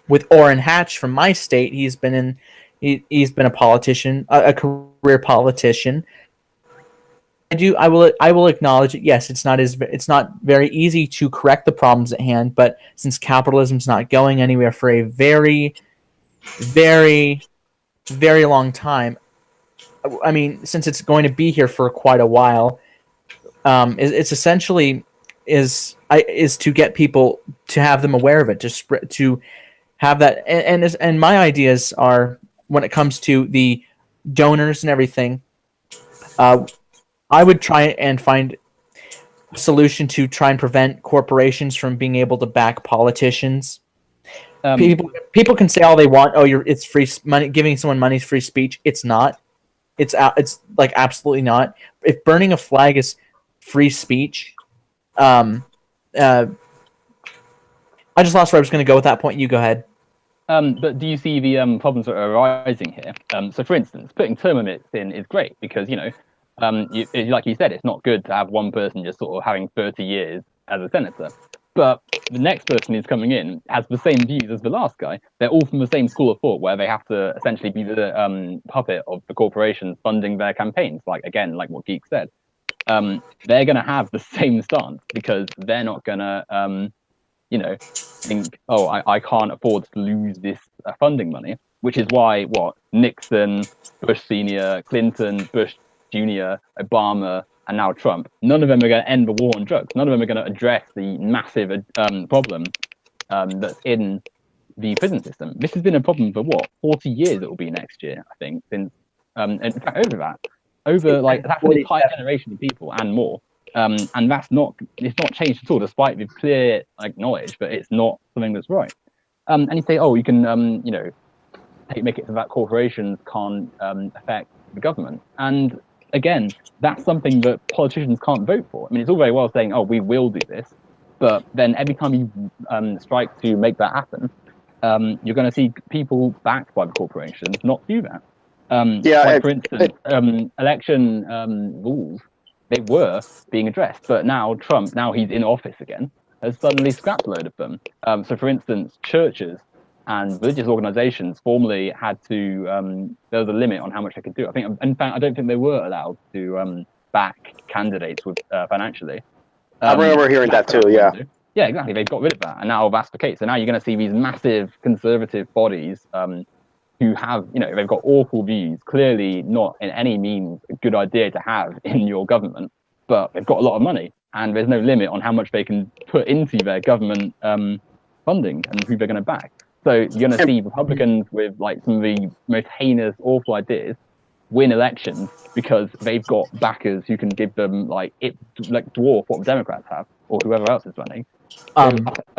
with Orrin Hatch from my state, he's been a politician, a career politician. I will acknowledge it. Yes, it's not very easy to correct the problems at hand, but since capitalism's not going anywhere for a very, very, very long time, I mean, since it's going to be here for quite a while, it's essentially is to get people to have them aware of it, to have that, and my ideas are, when it comes to the donors and everything, I would try and find a solution to try and prevent corporations from being able to back politicians. People can say all they want. Oh, it's free money. Giving someone money is free speech. It's not. It's like absolutely not. If burning a flag is free speech, I just lost where I was going to go with that point. You go ahead. But do you see the problems that are arising here? So, for instance, putting term limits in is great because, like you said, it's not good to have one person just sort of having 30 years as a senator. But the next person who's coming in has the same views as the last guy. They're all from the same school of thought, where they have to essentially be the puppet of the corporations funding their campaigns. Like what Geek said, they're going to have the same stance because they're not going to, think, oh, I can't afford to lose this funding money. Which is why Nixon, Bush Senior, Clinton, Bush Jr., Obama, and now Trump, none of them are going to end the war on drugs. None of them are going to address the massive problem that's in the prison system. This has been a problem for 40 years it will be next year, I think, since in fact that's an entire generation of people and more. And it's not changed at all, despite the clear knowledge, but it's not something that's right. And you say, oh, you can make it so that corporations can't affect the government. And again, that's something that politicians can't vote for. I mean, it's all very well saying, oh, we will do this, but then every time you strike to make that happen, you're going to see people backed by the corporations not do that. For instance, election rules, they were being addressed, but now Trump, now he's in office again, has suddenly scrapped a load of them. So, for instance, churches and religious organizations formerly had to, there was a limit on how much they could do. I think, in fact, I don't think they were allowed to back candidates with financially. I remember hearing that too, yeah. Yeah, exactly. They've got rid of that, and now that's the case. So now you're going to see these massive conservative bodies who have, they've got awful views, clearly not in any means a good idea to have in your government, but they've got a lot of money, and there's no limit on how much they can put into their government funding and who they're going to back. So you're going to see Republicans with some of the most heinous, awful ideas win elections because they've got backers who can give them dwarf what the Democrats have or whoever else is running. I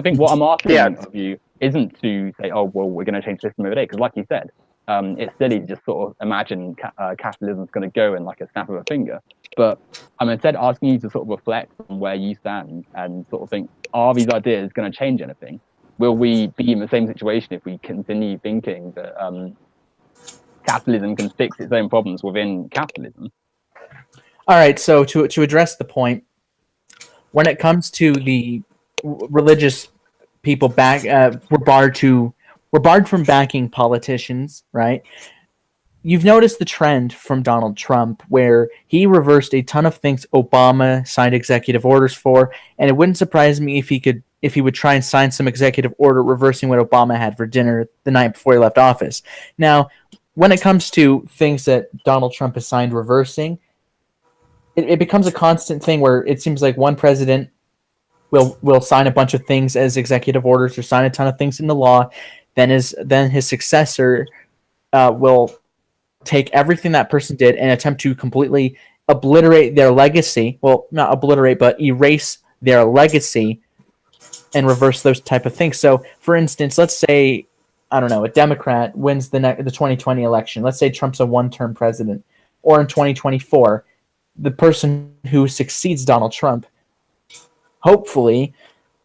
think what I'm asking of you isn't to say, oh, well, we're going to change the system over there, because like you said, it's silly to just sort of imagine capitalism's going to go in like a snap of a finger. But I'm instead asking you to sort of reflect on where you stand and sort of think, are these ideas going to change anything? Will we be in the same situation if we continue thinking that capitalism can fix its own problems within capitalism? All right, so to address the point, when it comes to the religious people we're barred from backing politicians, right? You've noticed the trend from Donald Trump where he reversed a ton of things Obama signed executive orders for, and it wouldn't surprise me if he would try and sign some executive order reversing what Obama had for dinner the night before he left office. Now, when it comes to things that Donald Trump has signed reversing, it becomes a constant thing where it seems like one president will sign a bunch of things as executive orders or sign a ton of things into law, then his successor will take everything that person did and attempt to completely obliterate their legacy. Well, not obliterate, but erase their legacy and reverse those type of things. So, for instance, let's say, I don't know, a Democrat wins the 2020 election. Let's say Trump's a one-term president. Or in 2024, the person who succeeds Donald Trump hopefully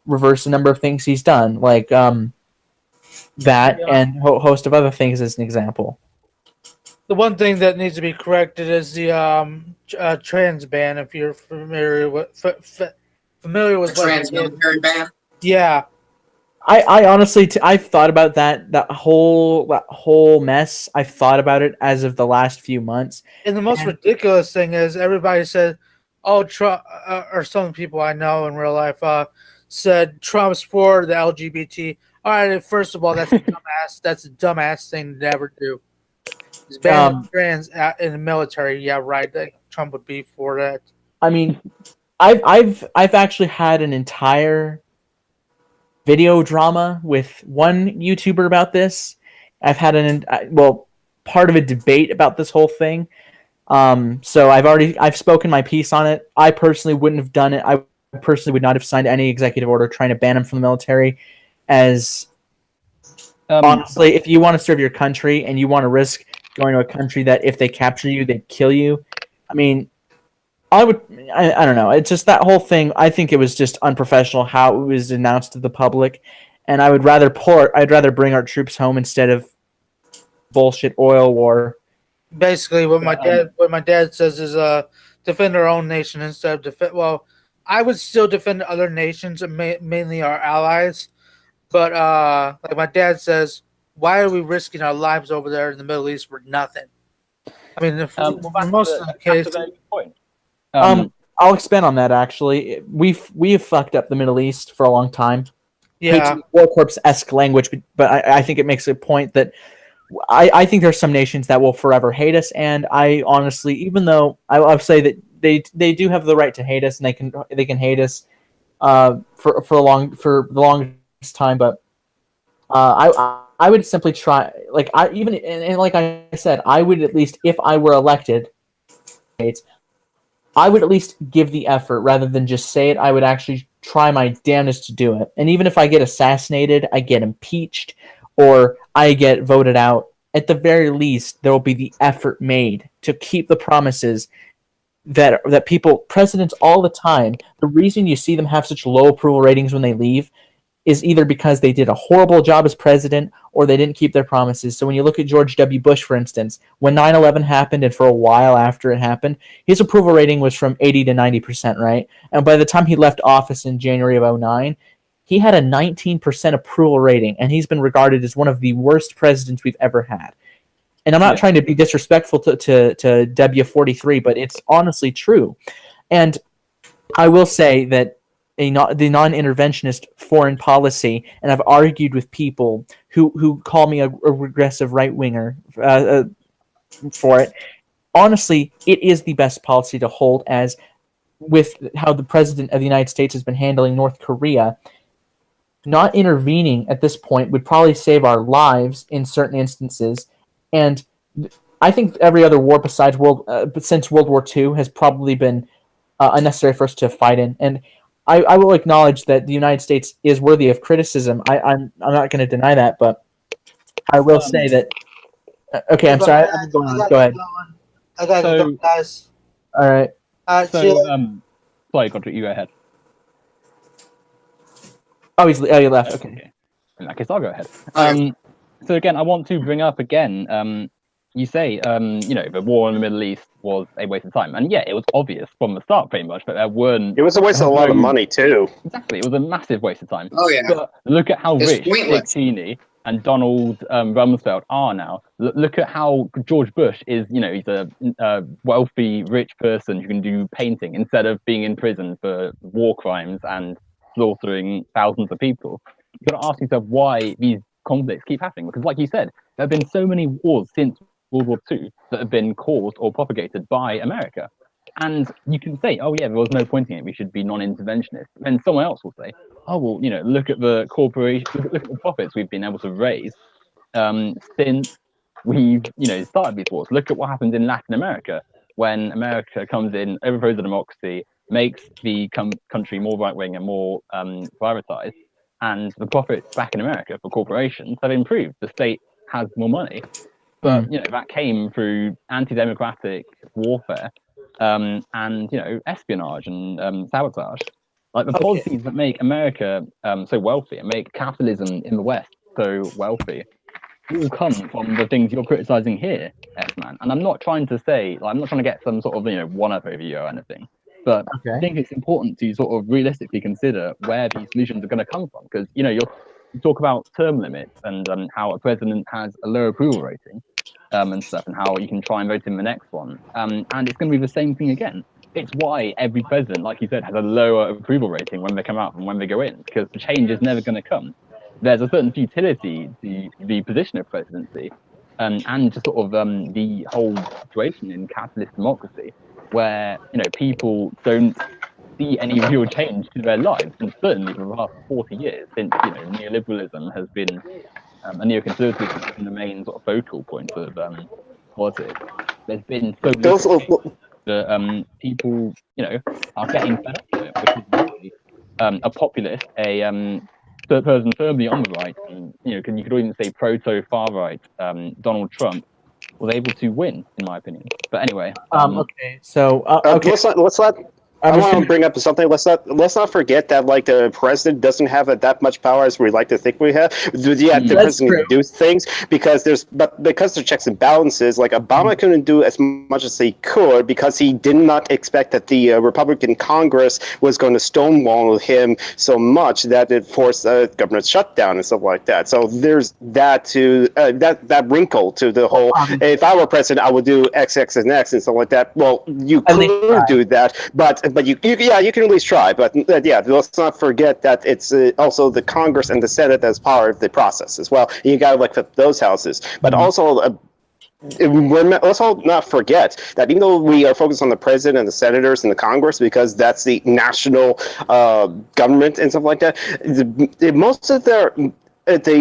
reverse a number of things he's done, like that and a host of other things as an example. The one thing that needs to be corrected is the trans ban. If you're familiar with The trans military ban. Yeah, I honestly, I've thought about that whole mess. I've thought about it as of the last few months. and the most ridiculous thing is everybody said, "Oh, Trump," or some people I know in real life said Trump's for the LGBT. All right, first of all, that's a dumbass. That's a dumbass thing to never do. He's banning trans in the military. Yeah, right. Trump would be for that. I mean, I've actually had an entire video drama with one YouTuber about this. I've had part of a debate about this whole thing. So I've spoken my piece on it. I personally wouldn't have done it. I personally would not have signed any executive order trying to ban him from the military. As honestly, if you want to serve your country and you want to risk going to a country that if they capture you, they'd kill you. I mean, I don't know. It's just that whole thing. I think it was just unprofessional how it was announced to the public, and I'd rather bring our troops home instead of bullshit oil war. Basically, what my dad says is defend our own nation instead of defend. Well, I would still defend other nations, mainly our allies. But like my dad says, why are we risking our lives over there in the Middle East for nothing? I mean, most of the case. I'll expand on that. Actually, we've fucked up the Middle East for a long time. Yeah, War Corps-esque language, but I think it makes a point that I think there's some nations that will forever hate us, and I honestly, even though I'll say that they do have the right to hate us, and they can hate us for the longest time, but I would simply try, like like I said, I would at least, if I were elected, I would at least give the effort rather than just say it. I would actually try my damnedest to do it. And even if I get assassinated, I get impeached, or I get voted out, at the very least, there will be the effort made to keep the promises that presidents all the time, the reason you see them have such low approval ratings when they leave is either because they did a horrible job as president or they didn't keep their promises. So when you look at George W. Bush, for instance, when 9/11 happened and for a while after it happened, his approval rating was from 80 to 90%, right? And by the time he left office in January of 2009, he had a 19% approval rating, and he's been regarded as one of the worst presidents we've ever had. And I'm not trying to be disrespectful to W43, but it's honestly true. And I will say that the non-interventionist foreign policy, and I've argued with people who call me a regressive right-winger for it. Honestly, it is the best policy to hold, as with how the president of the United States has been handling North Korea. Not intervening at this point would probably save our lives in certain instances, and I think every other war besides since World War II has probably been unnecessary for us to fight in. And I will acknowledge that the United States is worthy of criticism. I'm not going to deny that, but I will say that. Okay, I'm sorry. I'm going on. Go ahead. I got to go, guys. All right. Sorry, Godric, you go ahead. Oh, he left. Okay. In that case, I'll go ahead. So again, I want to bring up again you say, the war in the Middle East was a waste of time, and yeah, it was obvious from the start, pretty much, that there weren't. It was a waste of a lot of money too. Exactly, it was a massive waste of time. Oh yeah. But look at how It's rich Dick pointless. Cheney and Donald Rumsfeld are now. Look at how George Bush is. He's a wealthy, rich person who can do painting instead of being in prison for war crimes and slaughtering thousands of people. You've got to ask yourself why these conflicts keep happening, because, like you said, there have been so many wars since World War II that have been caused or propagated by America. And you can say, oh yeah, there was no point in it, we should be non-interventionist. Then someone else will say, oh well, look at the corporation, look at the profits we've been able to raise since we've started these wars. Look at what happened in Latin America when America comes in, overthrows the democracy, makes the country more right-wing and more privatized, and the profits back in America for corporations have improved. The state has more money. But that came through anti-democratic warfare and espionage and sabotage. Like the policies that make America so wealthy and make capitalism in the West so wealthy all come from the things you're criticizing here, S-Man. And I'm not trying to say, I'm not trying to get some sort of one-up over you or anything. But I think it's important to sort of realistically consider where these solutions are going to come from, because you talk about term limits and how a president has a low approval rating. And stuff, and how you can try and vote in the next one. And it's going to be the same thing again. It's why every president, like you said, has a lower approval rating when they come out and when they go in, because the change is never going to come. There's a certain futility to the position of presidency, and just sort of the whole situation in capitalist democracy, where people don't see any real change to their lives, and certainly for the past 40 years, since neoliberalism has been and neoconservatism has been the main sort of focal point of politics. There's been so little that people, are getting fed up with it, which is why a populist, a third person firmly on the right, and you could even say proto-far right, Donald Trump, was able to win, in my opinion. But anyway. I want to bring up something. Let's not forget that the president doesn't have that much power as we like to think we have. Yeah, the president can do things because there's checks and balances. Like Obama couldn't do as much as he could because he did not expect that the Republican Congress was going to stonewall him so much that it forced a government shutdown and stuff like that. So there's that to that wrinkle to the whole. If I were president, I would do X, X, and X and stuff like that. Well, you could do that, but you can at least try. But let's not forget that it's also the Congress and the Senate that's part of the process as well. You got to flip those houses. But also, let's all not forget that even though we are focused on the president and the senators and the Congress, because that's the national government and stuff like that, most of the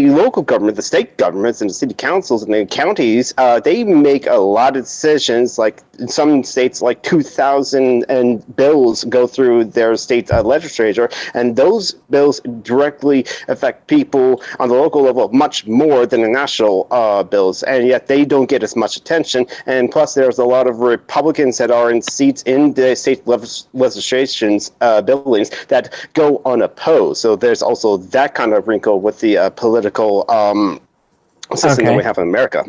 local government, the state governments, and the city councils and the counties, they make a lot of decisions. Like in some states, 2,000 bills go through their state legislature, and those bills directly affect people on the local level much more than the national bills, and yet they don't get as much attention. And plus, there's a lot of Republicans that are in seats in the state legislations buildings that go unopposed. So there's also that kind of wrinkle with the political system that we have in America.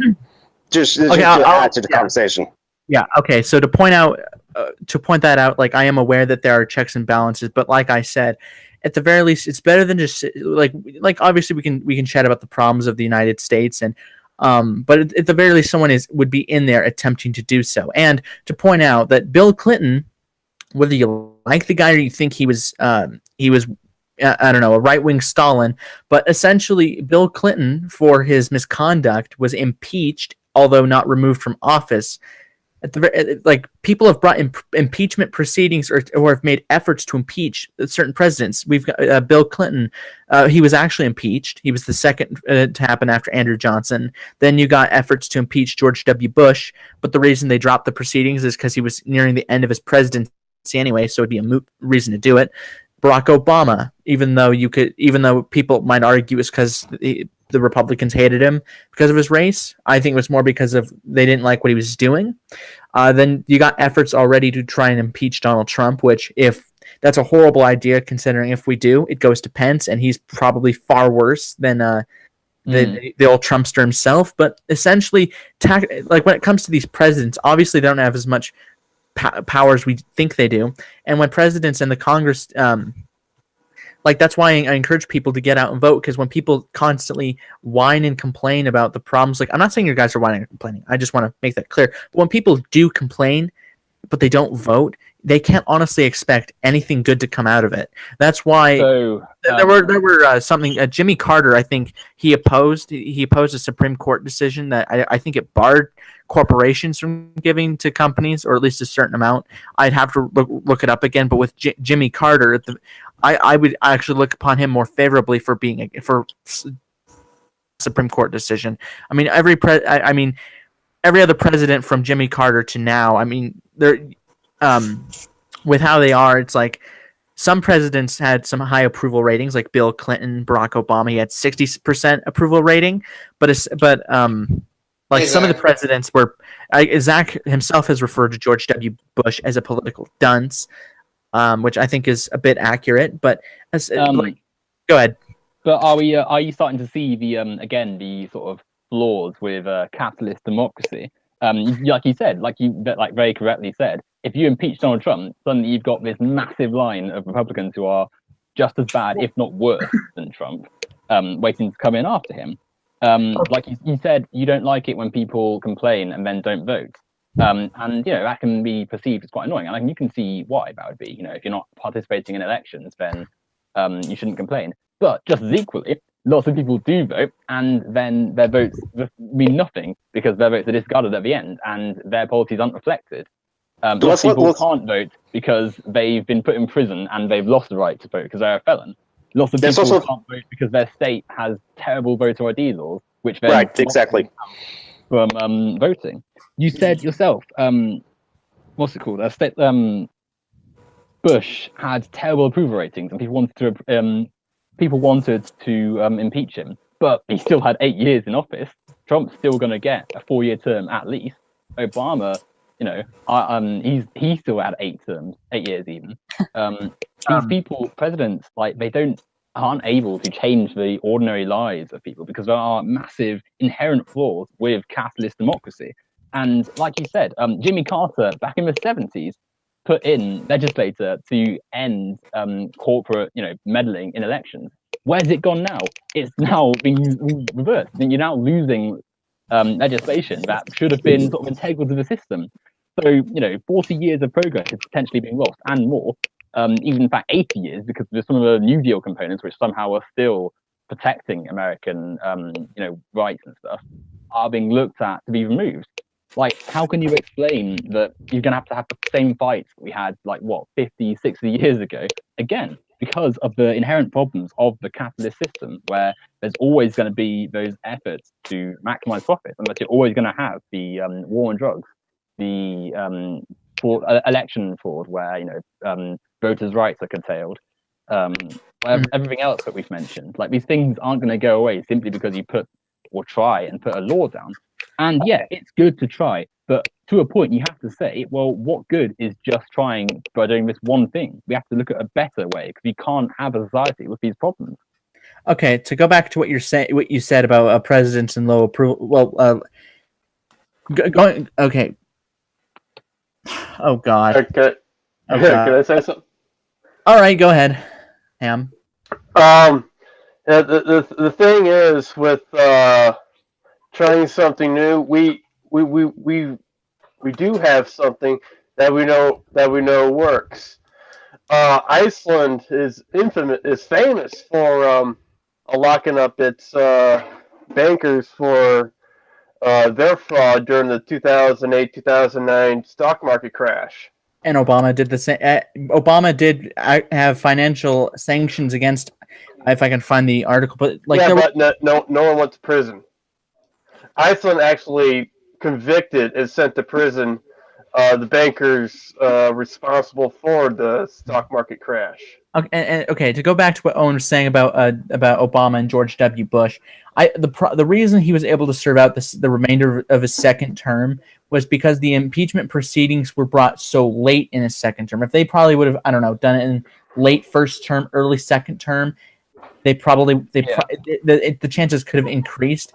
Just to add to the conversation. Yeah. Okay. So to point that out, I am aware that there are checks and balances, but like I said, at the very least, it's better than just obviously we can chat about the problems of the United States, and but at the very least, someone would be in there attempting to do so. And to point out that Bill Clinton, whether you like the guy or you think he was I don't know, a right-wing Stalin, but essentially Bill Clinton, for his misconduct, was impeached, although not removed from office. People have brought impeachment proceedings or have made efforts to impeach certain presidents. We've got Bill Clinton. He was actually impeached. He was the second to happen after Andrew Johnson. Then you got efforts to impeach George W. Bush, but the reason they dropped the proceedings is because he was nearing the end of his presidency anyway, so it'd be a moot reason to do it. Barack Obama, even though people might argue it's because the Republicans hated him because of his race, I think it was more because they didn't like what he was doing. Then you got efforts already to try and impeach Donald Trump, which if that's a horrible idea, considering if we do, it goes to Pence, and he's probably far worse than the old Trumpster himself. But essentially, like when it comes to these presidents, obviously they don't have as much power as we think they do. And when presidents and the Congress, like that's why I encourage people to get out and vote, because when people constantly whine and complain about the problems, like I'm not saying you guys are whining and complaining, I just want to make that clear. But when people do complain, but they don't vote, they can't honestly expect anything good to come out of it. That's why there were something. Jimmy Carter, I think he opposed a Supreme Court decision that I think it barred corporations from giving to companies, or at least a certain amount. I'd have to look it up again. But with Jimmy Carter, I would actually look upon him more favorably for being for Supreme Court decision. I mean, every other president from Jimmy Carter to now, I mean, they're with how they are, it's like some presidents had some high approval ratings, like Bill Clinton, Barack Obama. He had 60% approval rating, like some of the presidents were. Zach himself has referred to George W. Bush as a political dunce, which I think is a bit accurate. But go ahead. But are you starting to see the sort of flaws with capitalist democracy? Like you said, like very correctly said, if you impeach Donald Trump, suddenly you've got this massive line of Republicans who are just as bad, if not worse, than Trump, waiting to come in after him. Like you said, you don't like it when people complain and then don't vote. And that can be perceived as quite annoying. And you can see why that would be. If you're not participating in elections, then you shouldn't complain. But just as equally, lots of people do vote, and then their votes mean nothing because their votes are discarded at the end, and their policies aren't reflected. Lots of people can't vote because they've been put in prison and they've lost the right to vote because they're a felon. Lots of people can't vote because their state has terrible voter ID laws, which then exactly from voting. You said yourself, what's it called? Bush had terrible approval ratings, and people wanted to impeach him, but he still had 8 years in office. Trump's still going to get a 4-year term at least. Obama, he still had 8 years even. These people, presidents, they aren't able to change the ordinary lives of people because there are massive inherent flaws with capitalist democracy. And like you said, Jimmy Carter back in the 70s put in legislator to end corporate, meddling in elections. Where's it gone now? It's now being reversed. You're now losing legislation that should have been sort of integral to the system. So, 40 years of progress is potentially being lost, and more. Even in fact 80 years, because there's some of the New Deal components which somehow are still protecting American rights and stuff are being looked at to be removed. How can you explain that you're going to have the same fights we had 50, 60 years ago again, because of the inherent problems of the capitalist system, where there's always going to be those efforts to maximize profits, and that you're always going to have the war on drugs, the election fraud, where voters' rights are curtailed, everything else that we've mentioned. These things aren't going to go away simply because you try and put a law down. And yeah, it's good to try, but to a point you have to say, well, what good is just trying by doing this one thing? We have to look at a better way, because we can't have a society with these problems. Okay, to go back to what you said about presidents and low approval. Well, okay. Oh God. Okay. Oh, God. Can I say something? All right, go ahead, Ham. The thing is with trying something new, we do have something that we know works. Iceland is famous for locking up its bankers for their fraud during the 2008-2009 stock market crash. And Obama did the same. Obama did have financial sanctions against, if I can find the article, but no one went to prison. Iceland actually convicted and sent to prison the bankers responsible for the stock market crash. Okay, to go back to what Owen was saying about Obama and George W. Bush, the reason he was able to serve out the remainder of his second term was because the impeachment proceedings were brought so late in his second term. If they probably would have, done it in late first term, early second term, the chances could have increased.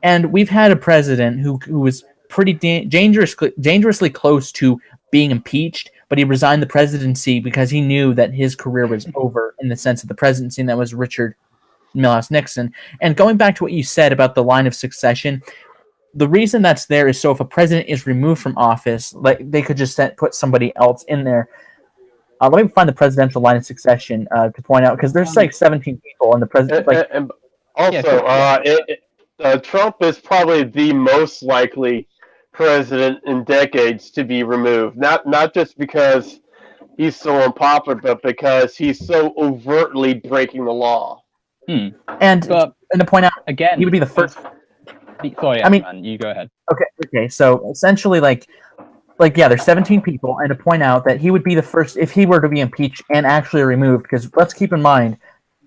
And we've had a president who was pretty dangerously close to being impeached, but he resigned the presidency because he knew that his career was over in the sense of the presidency, and that was Richard Milhouse Nixon. And going back to what you said about the line of succession, the reason that's there is so if a president is removed from office, like they could just put somebody else in there. Let me find the presidential line of succession to point out, because there's like 17 people in the president. And also, Trump is probably the most likely president in decades to be removed. Not just because he's so unpopular, but because he's so overtly breaking the law. And to point out again, he would be the first. Sorry, man, you go ahead. Okay. So essentially, there's 17 people, and to point out that he would be the first if he were to be impeached and actually removed. Because let's keep in mind,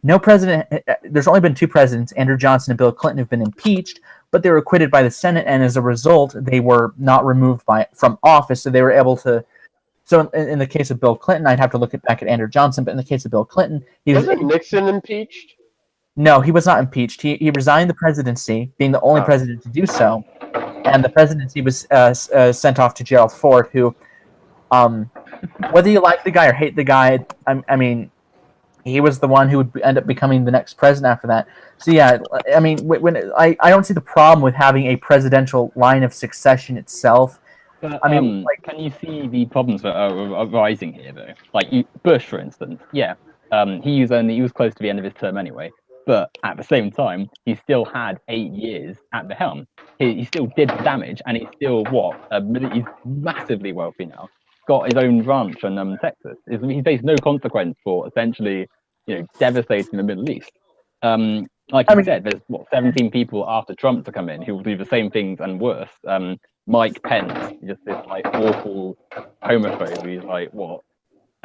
no president. There's only been two presidents, Andrew Johnson and Bill Clinton, have been impeached, but they were acquitted by the Senate, and as a result, they were not removed from office. So they were able to. So in the case of Bill Clinton, I'd have to look back at Andrew Johnson, but in the case of Bill Clinton, wasn't Nixon impeached? No, he was not impeached. He resigned the presidency, being the only president to do so, and the presidency was sent off to Gerald Ford, who, whether you like the guy or hate the guy, I mean, he was the one who would end up becoming the next president after that. So yeah, I mean, I don't see the problem with having a presidential line of succession itself. But, can you see the problems that are arising here, though? Like Bush, for instance. Yeah, he was close to the end of his term anyway. But at the same time, he still had 8 years at the helm. He still did damage, and he's still he's massively wealthy now. Got his own ranch in Texas. He faced no consequence for essentially, devastating the Middle East. Like you said, there's 17 people after Trump to come in who will do the same things and worse. Mike Pence, just this awful homophobe. He's like, what?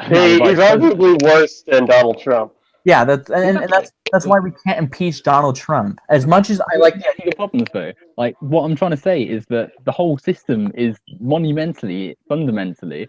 He's arguably worse than Donald Trump. Yeah, that's why we can't impeach Donald Trump. As much as I like the problems, though, like what I'm trying to say is that the whole system is fundamentally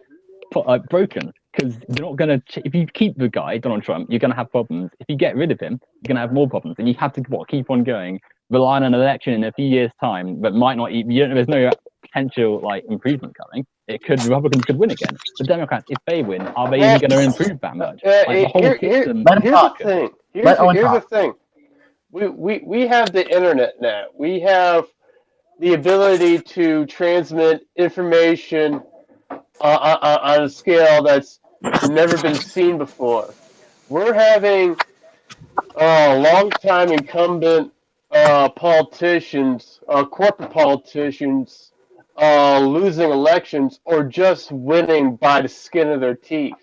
broken. Because you're not gonna, if you keep the guy Donald Trump, you're gonna have problems. If you get rid of him, you're gonna have more problems, and you have to keep on going, rely on an election in a few years' time, but might not. There's no potential improvement coming. Republicans could win again. The Democrats, if they win, are they even going to improve that much? Here's the thing. We have the internet now. We have the ability to transmit information on a scale that's never been seen before. We're having long-time incumbent politicians, corporate politicians, losing elections or just winning by the skin of their teeth.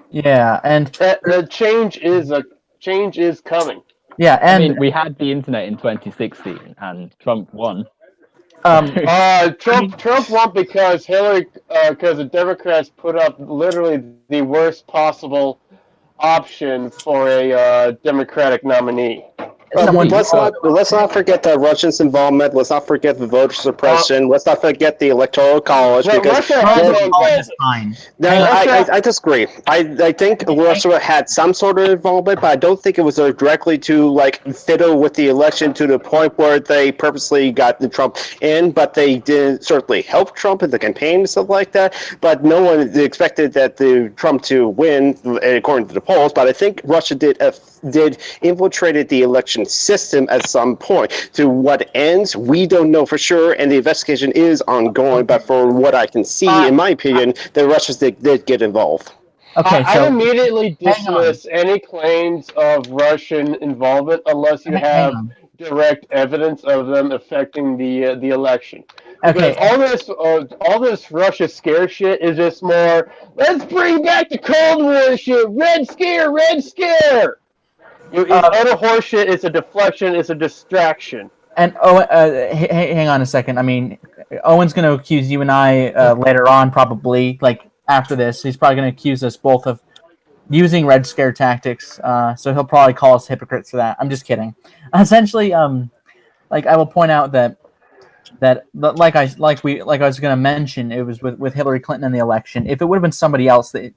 Yeah, and the change is coming. Yeah, and we had the internet in 2016, and Trump won. Trump won because the Democrats put up literally the worst possible option for a Democratic nominee. Let's not forget the Russians' involvement. Let's not forget the voter suppression. Let's not forget the Electoral College. Because I disagree. I think Russia had some sort of involvement, but I don't think it was directly to fiddle with the election to the point where they purposely got the Trump in. But they did certainly help Trump in the campaign and stuff like that. But no one expected Trump to win, according to the polls. But I think Russia did infiltrated the election system at some point. To what ends, we don't know for sure, and the investigation is ongoing. But for what I can see, in my opinion, the Russians did get involved. Okay, I immediately dismiss any claims of Russian involvement unless you have direct evidence of them affecting the election. Okay. All this Russia scare shit is just more. Let's bring back the Cold War shit. Red Scare, Red Scare. It's utter horseshit. It's a deflection. It's a distraction. And hang on a second. I mean, Owen's going to accuse you and I later on, probably after this. He's probably going to accuse us both of using Red Scare tactics. So he'll probably call us hypocrites for that. I'm just kidding. Essentially, I will point out that like I was going to mention, it was with Hillary Clinton in the election. If it would have been somebody else, that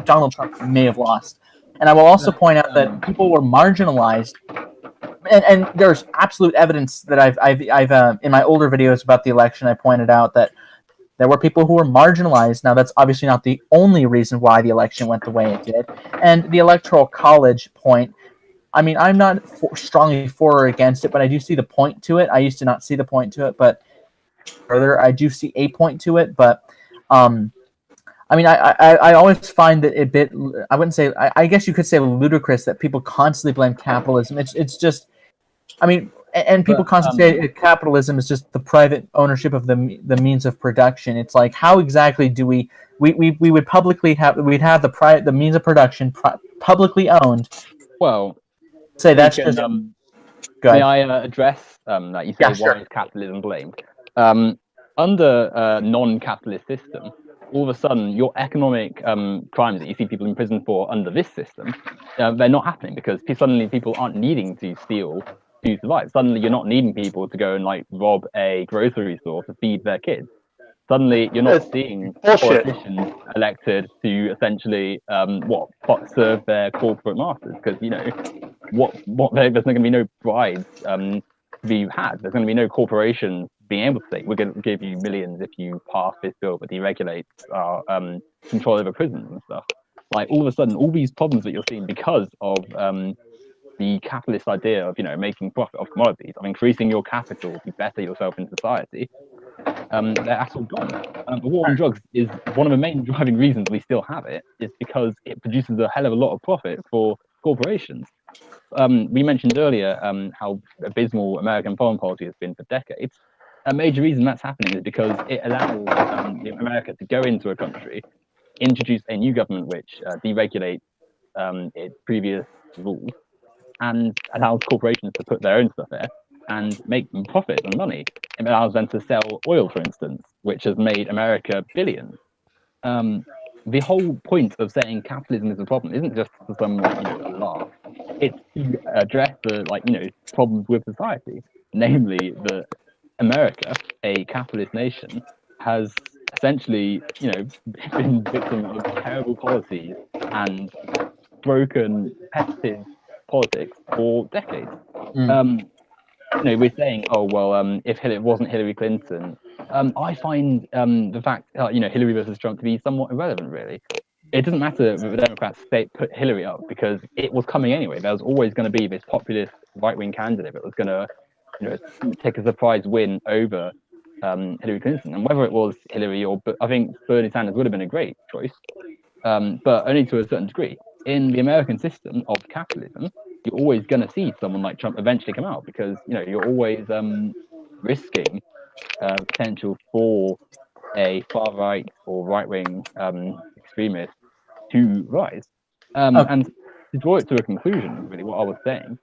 Donald Trump may have lost. And I will also point out that people were marginalized, and there's absolute evidence that I've in my older videos about the election, I pointed out that there were people who were marginalized. Now, that's obviously not the only reason why the election went the way it did. And the Electoral College point, I mean, I'm not strongly for or against it, but I do see the point to it. I used to not see the point to it, but further, I do see a point to it. But I mean, I always find it a bit, I wouldn't say, I guess you could say ludicrous that people constantly blame capitalism. It's just, I mean, and people constantly say capitalism is just the private ownership of the means of production. It's like, how exactly do we would publicly have, we'd have the means of production publicly owned. Well, say that's just. May I address that you say, why is capitalism blamed? Under a non-capitalist system, all of a sudden, your economic crimes that you see people in prison for under this system, they're not happening because suddenly people aren't needing to steal to survive. Suddenly, you're not needing people to go and like rob a grocery store to feed their kids. Suddenly, you're not seeing politicians elected to essentially serve their corporate masters, because you know there's not going to be no bribes to be had. There's going to be no corporations being able to say, we're going to give you millions if you pass this bill that deregulates our control over prisons and stuff. Like, all of a sudden, all these problems that you're seeing because of the capitalist idea of, you know, making profit off commodities, of increasing your capital to better yourself in society, they're all gone. The war on drugs is one of the main driving reasons we still have it, is because it produces a hell of a lot of profit for corporations. We mentioned earlier how abysmal American foreign policy has been for decades. A major reason that's happening is because it allows America to go into a country, introduce a new government which deregulates its previous rules, and allows corporations to put their own stuff there and make them profit and money. It allows them to sell oil, for instance, which has made America billions. The whole point of saying capitalism is a problem isn't just for some a laugh. It's to address the problems with society, namely that America, a capitalist nation, has essentially been victim of terrible policies and broken competitive politics for decades. We're saying, oh well, if it wasn't Hillary Clinton, I find the fact Hillary versus Trump to be somewhat irrelevant, really. It doesn't matter that the Democrats put Hillary up, because it was coming anyway. There was always going to be this populist right-wing candidate that was going to take a surprise win over Hillary Clinton. And whether it was Hillary or, I think Bernie Sanders would have been a great choice, but only to a certain degree. In the American system of capitalism, you're always going to see someone like Trump eventually come out, because you're always risking potential for a far right or right wing extremist to rise. And to draw it to a conclusion, really, what I was saying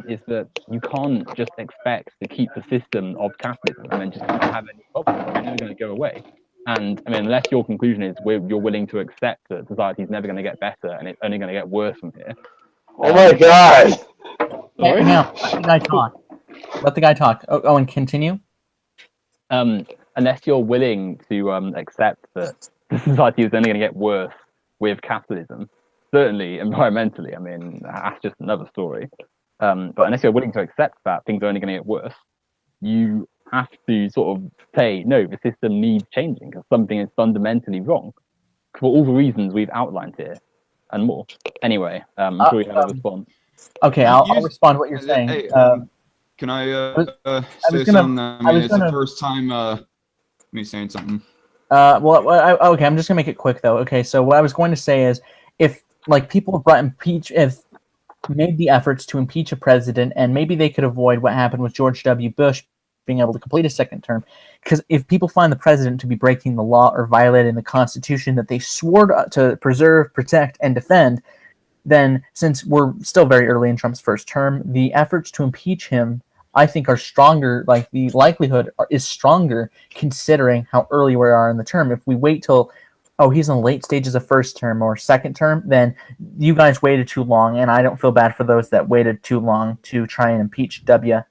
is that you can't just expect to keep the system of capitalism and then just not have any problems. They're never going to go away. And I mean, unless your conclusion is you're willing to accept that society is never going to get better and it's only going to get worse from here. Oh my God! Sorry? No, let the guy talk. Let the guy talk. Owen, continue. Unless you're willing to accept that the society is only going to get worse with capitalism, certainly environmentally, I mean, that's just another story. But unless you're willing to accept that things are only going to get worse, you have to sort of say, no, the system needs changing because something is fundamentally wrong for all the reasons we've outlined here and more. Anyway, I'm sure you have a response. Okay, I'll respond to what you're saying. Hey, can I say something? I mean, it's the first time me saying something. Okay, I'm just gonna make it quick though. Okay, so what I was going to say is, if people made the efforts to impeach a president, and maybe they could avoid what happened with George W. Bush being able to complete a second term, because if people find the president to be breaking the law or violating the Constitution that they swore to preserve, protect, and defend, then since we're still very early in Trump's first term, the efforts to impeach him, I think, are stronger. Like, the likelihood is stronger considering how early we are in the term. If we wait till, he's in the late stages of first term or second term, then you guys waited too long, and I don't feel bad for those that waited too long to try and impeach W.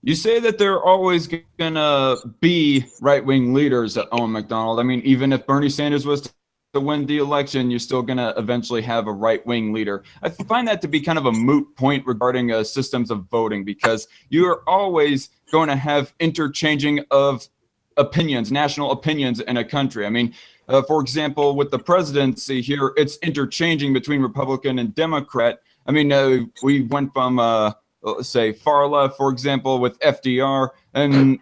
You say that there are always going to be right-wing leaders at Owen Macdonald. I mean, even if Bernie Sanders was win the election, you're still going to eventually have a right-wing leader. I find that to be kind of a moot point regarding systems of voting, because you are always going to have interchanging of opinions, national opinions in a country. I mean, for example, with the presidency here, it's interchanging between Republican and Democrat. I mean, we went from, let's say, far left, for example, with FDR, and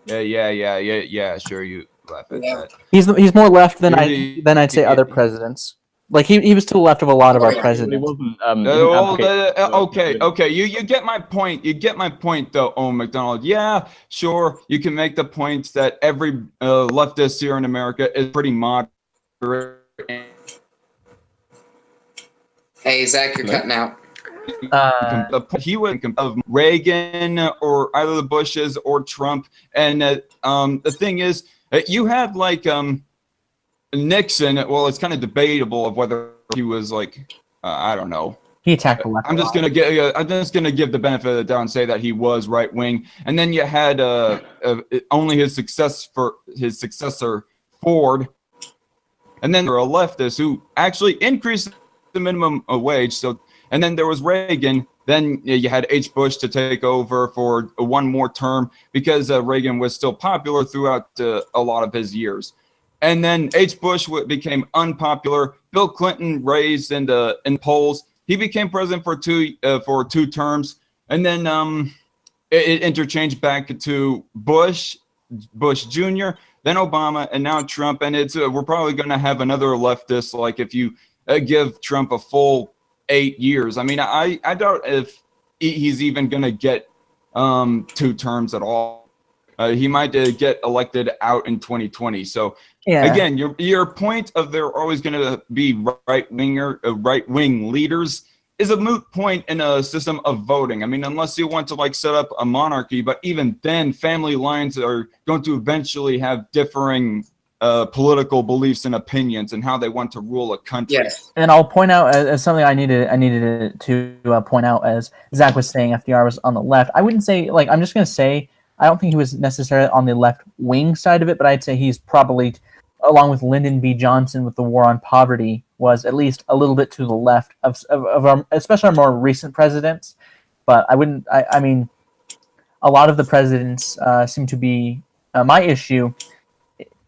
yeah, sure, you laugh at that. He's more left than I'd say other presidents. Like he was to the left of a lot of our presidents. Okay. You get my point. You get my point, though, Owen Macdonald. Yeah, sure. You can make the point that every leftist here in America is pretty moderate. Hey, Zach, you're cutting out. He would of Reagan or either the Bushes or Trump, and the thing is, you had like Nixon. Well, it's kind of debatable of whether he was like I don't know. He attacked the left. I'm just gonna give the benefit of the doubt and say that he was right wing, and then you had only his successor Ford, and then there were leftists who actually increased the minimum wage. So. And then there was Reagan. Then you had H. Bush to take over for one more term because Reagan was still popular throughout a lot of his years. And then H. Bush became unpopular. Bill Clinton raised in polls. He became president for two terms. And then it interchanged back to Bush Jr., then Obama, and now Trump. And we're probably going to have another leftist, like if you give Trump a full 8 years. I mean, I doubt if he's even going to get 2 terms at all. He might get elected out in 2020. So again, your point of there are always going to be right-wing leaders is a moot point in a system of voting. I mean, unless you want to like set up a monarchy, but even then, family lines are going to eventually have differing political beliefs and opinions and how they want to rule a country. Yes. And I'll point out as something I needed to point out, as Zach was saying, FDR was on the left. I wouldn't say, like, I'm just going to say, I don't think he was necessarily on the left wing side of it, but I'd say he's probably, along with Lyndon B. Johnson with the war on poverty, was at least a little bit to the left of our, especially our more recent presidents. But I mean, a lot of the presidents seem to be my issue.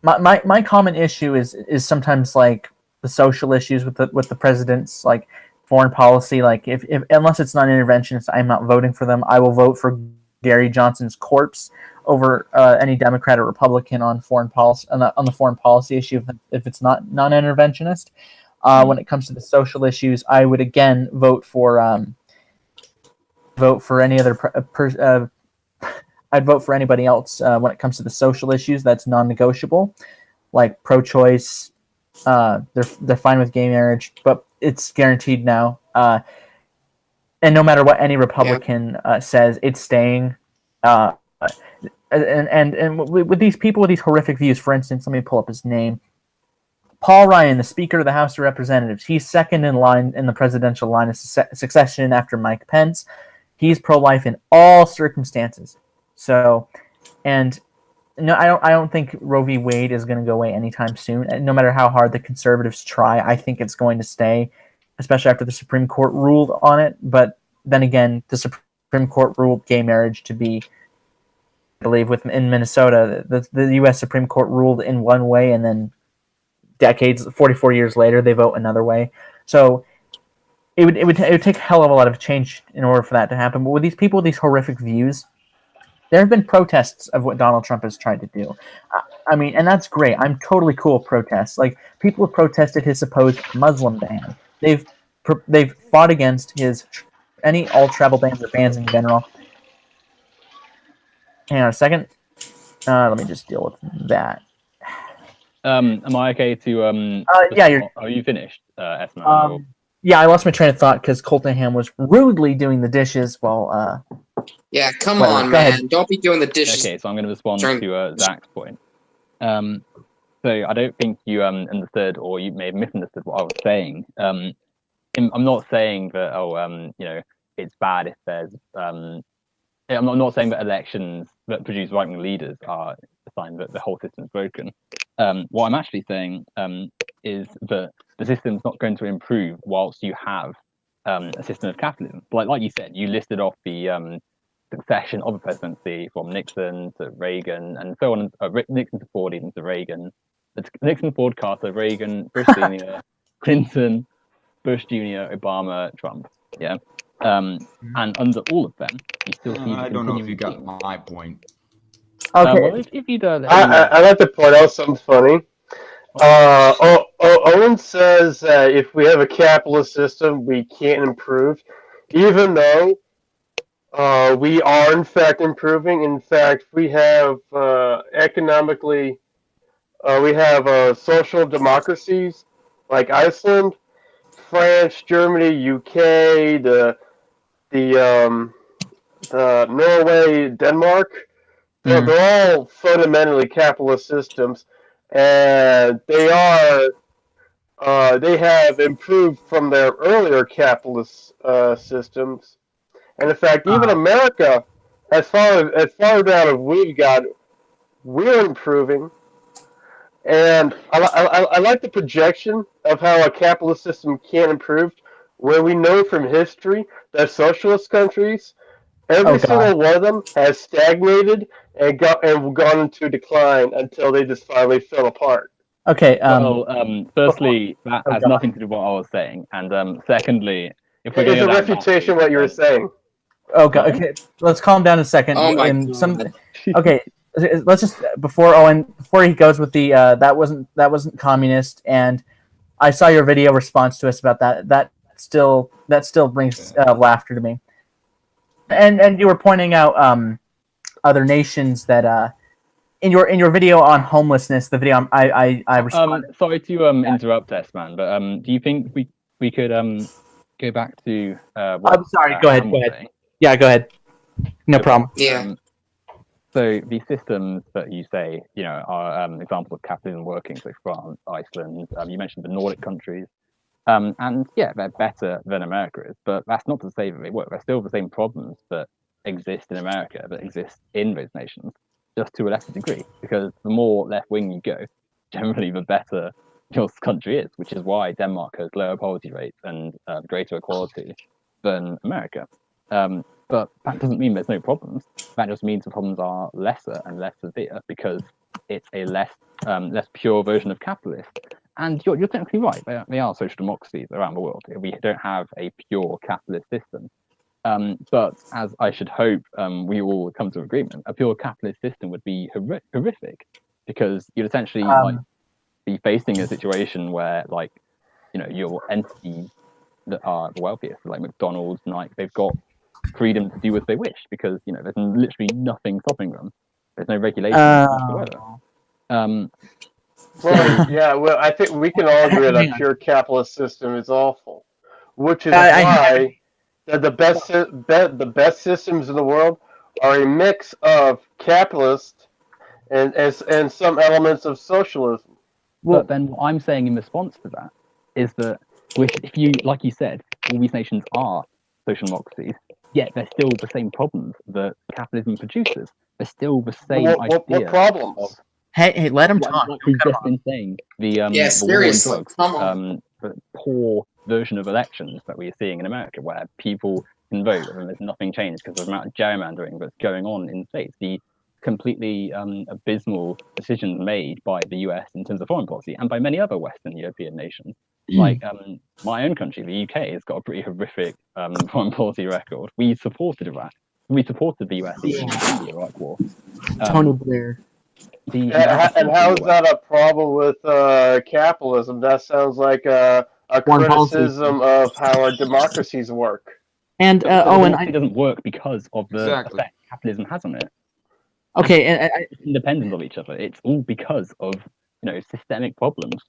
My common issue is sometimes like the social issues with the presidents, like foreign policy. Like if unless it's non-interventionist, I'm not voting for them. I will vote for Gary Johnson's corpse over any Democrat or Republican on foreign policy on the foreign policy issue if it's not non-interventionist. When it comes to the social issues, I would again vote for any other I'd vote for anybody else when it comes to the social issues. That's non-negotiable, like pro-choice. They're fine with gay marriage, but it's guaranteed now. And no matter what any Republican says, it's staying. And with these people with these horrific views, for instance, let me pull up his name. Paul Ryan, the Speaker of the House of Representatives. He's second in line in the presidential line of succession after Mike Pence. He's pro-life in all circumstances. So, and no, I don't think Roe v. Wade is going to go away anytime soon. And no matter how hard the conservatives try, I think it's going to stay, especially after the Supreme Court ruled on it. But then again, the Supreme Court ruled gay marriage to be, I believe, in Minnesota, the U.S. Supreme Court ruled in one way, and then 44 years later, they vote another way. So it would take a hell of a lot of change in order for that to happen. But with these people with these horrific views, there have been protests of what Donald Trump has tried to do. I mean, and that's great. I'm totally cool with protests. Like, people have protested his supposed Muslim ban. They've fought against all travel bans or bans in general. Hang on a second. Let me just deal with that. Am I okay to yeah, are you finished, Esma? Yeah, I lost my train of thought because CultofHam was rudely doing the dishes while yeah, come on, man. Don't be doing the dishes. Okay, so I'm going to respond to Zach's point. So I don't think you understood, or you may have misunderstood what I was saying. I'm not saying that it's bad if there's I'm not saying that elections that produce right-wing leaders are a sign that the whole system's broken. What I'm actually saying is that the system's not going to improve whilst you have a system of capitalism. Like you said, you listed off the succession of a presidency from Nixon to Reagan and so on. Nixon to Ford, even to Reagan. It's Nixon, Ford, Carter, Reagan, Bush Senior, Clinton, Bush Jr., Obama, Trump. Yeah. And under all of them, you still see. I don't know if you got my point. Okay. Well, if you don't, I like to point out something funny. Owen says that if we have a capitalist system, we can't improve, even though we are in fact improving. In fact, we have economically, we have social democracies like Iceland, France, Germany, UK, the Norway, Denmark. They're all fundamentally capitalist systems, and they have improved from their earlier capitalist systems. And in fact, even America, as far down as we've got, we're improving. And I like the projection of how a capitalist system can improve, where we know from history that socialist countries, every single one of them has stagnated and gone into decline until they just finally fell apart. Okay. Firstly, that has nothing to do with what I was saying, and secondly, if we're It's a refutation what you were saying. Okay. Let's calm down a second. Oh my God. Okay. Let's just before he goes with the that wasn't communist, and I saw your video response to us about that. That still brings laughter to me. And you were pointing out other nations that in your video on homelessness, the video I responded. Sorry to interrupt, S-Man, but do you think we could go back to what I'm sorry. Go ahead. saying? Yeah, go ahead. No problem. Yeah. So the systems that you say, are examples of capitalism working. So France, Iceland. You mentioned the Nordic countries. And yeah, they're better than America is, but that's not to say that they work. They're still the same problems that exist in America that exist in those nations, just to a lesser degree. Because the more left wing you go, generally the better your country is, which is why Denmark has lower poverty rates and greater equality than America. But that doesn't mean there's no problems. That just means the problems are lesser and less severe because it's a less pure version of capitalist. And you're technically right. They are social democracies around the world. We don't have a pure capitalist system. But as I should hope we all come to agreement, a pure capitalist system would be horrific because you'd essentially be facing a situation where, your entities that are the wealthiest, like McDonald's, Nike, they've got freedom to do as they wish because there's literally nothing stopping them. There's no regulation whatsoever. Well, I think we can all agree that a pure capitalist system is awful, which is why the best systems in the world are a mix of capitalist and some elements of socialism. But then what I'm saying in response to that is that if you, like you said, all these nations are social democracies, yet they're still the same problems that capitalism produces. They're still the same idea. What problems? Hey, let him talk. Like we've just been saying, the seriously, war on drugs, the poor version of elections that we're seeing in America, where people can vote and there's nothing changed because of the amount of gerrymandering that's going on in states. The completely abysmal decisions made by the US in terms of foreign policy and by many other Western European nations. Like my own country, the UK, has got a pretty horrific foreign policy record. We supported Iraq. We supported the US in the Iraq War. Tony Blair. And how is that a problem with capitalism? That sounds like a criticism of how our democracies work. And Owen, it doesn't work because of the effect capitalism has on it. Okay, and independent of each other. It's all because of systemic problems.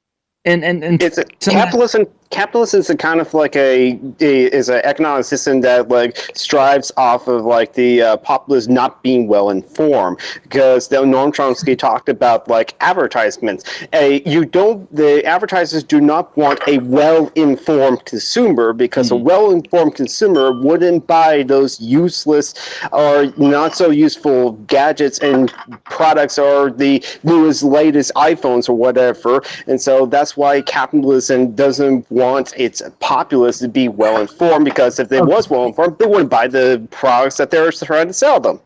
And it's capitalism Capitalism is a kind of like is an economic system that like strives off of like the populace not being well informed, because Noam Chomsky talked about like advertisements. The advertisers do not want a well informed consumer, because a well informed consumer wouldn't buy those useless or not so useful gadgets and products or the newest latest iPhones or whatever. And so that's why capitalism doesn't want its populace to be well informed, because if they was well informed, they wouldn't buy the products that they're trying to sell them.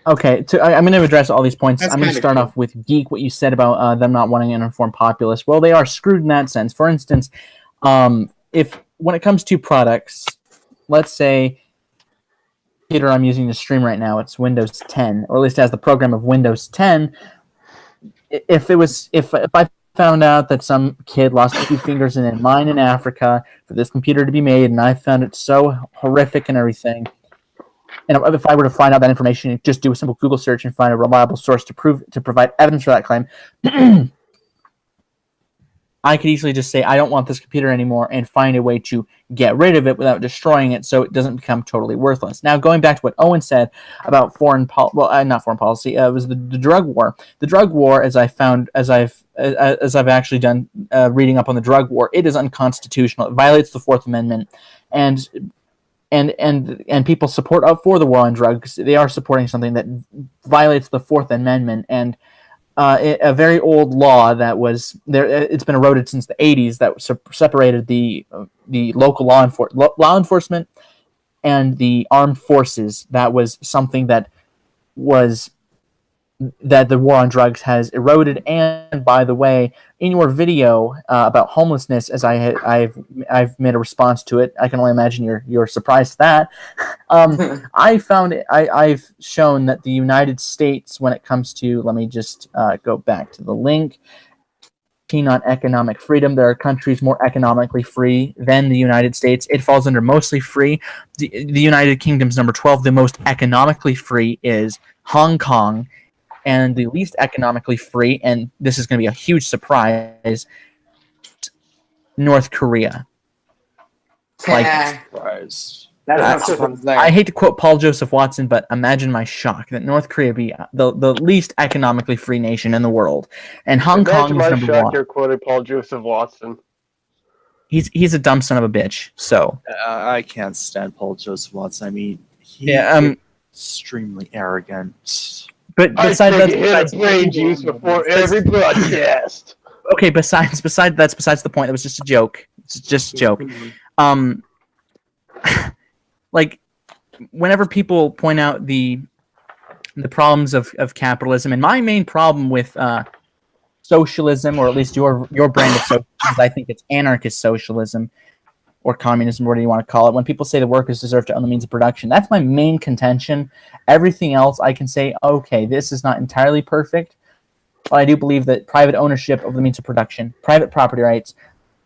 Okay, I'm going to address all these points. That's I'm going to start off with Geek, what you said about them not wanting an informed populace. Well, they are screwed in that sense. For instance, if when it comes to products, let's say computer I'm using to stream right now, it's Windows 10, or at least has the program of Windows 10. If I found out that some kid lost a few fingers in a mine in Africa for this computer to be made, and I found it so horrific and everything, and if I were to find out that information, just do a simple Google search and find a reliable source to provide evidence for that claim, I could easily just say, I don't want this computer anymore, and find a way to get rid of it without destroying it so it doesn't become totally worthless. Now, going back to what Owen said about not foreign policy, it was the drug war. The drug war, as I've actually done reading up on the drug war, it is unconstitutional. It violates the Fourth Amendment, and people support up for the war on drugs. They are supporting something that violates the Fourth Amendment, and a very old law that was there. It's been eroded since the 80s. That separated the local law enforcement and the armed forces. That was something that the war on drugs has eroded. And by the way, in your video about homelessness, as I've made a response to it, I can only imagine you're surprised at that. I've shown that the United States, when it comes to, let me just go back to the link, on economic freedom, there are countries more economically free than the United States. It falls under mostly free. The United Kingdom's number 12. The most economically free is Hong Kong. And the least economically free, and this is going to be a huge surprise, North Korea. I hate to quote Paul Joseph Watson, but imagine my shock that North Korea be the least economically free nation in the world, and Hong Kong is number one. You're quoting Paul Joseph Watson. He's a dumb son of a bitch. So I can't stand Paul Joseph Watson. I mean, he's extremely arrogant. But besides that, brain juice before every broadcast. Okay, besides the point. That was just a joke. It's just a joke. Like, whenever people point out the problems of capitalism, and my main problem with socialism, or at least your brand of socialism, I think it's anarchist socialism, or communism, whatever you want to call it. When people say the workers deserve to own the means of production, that's my main contention. Everything else, I can say, okay, this is not entirely perfect, but I do believe that private ownership of the means of production, private property rights,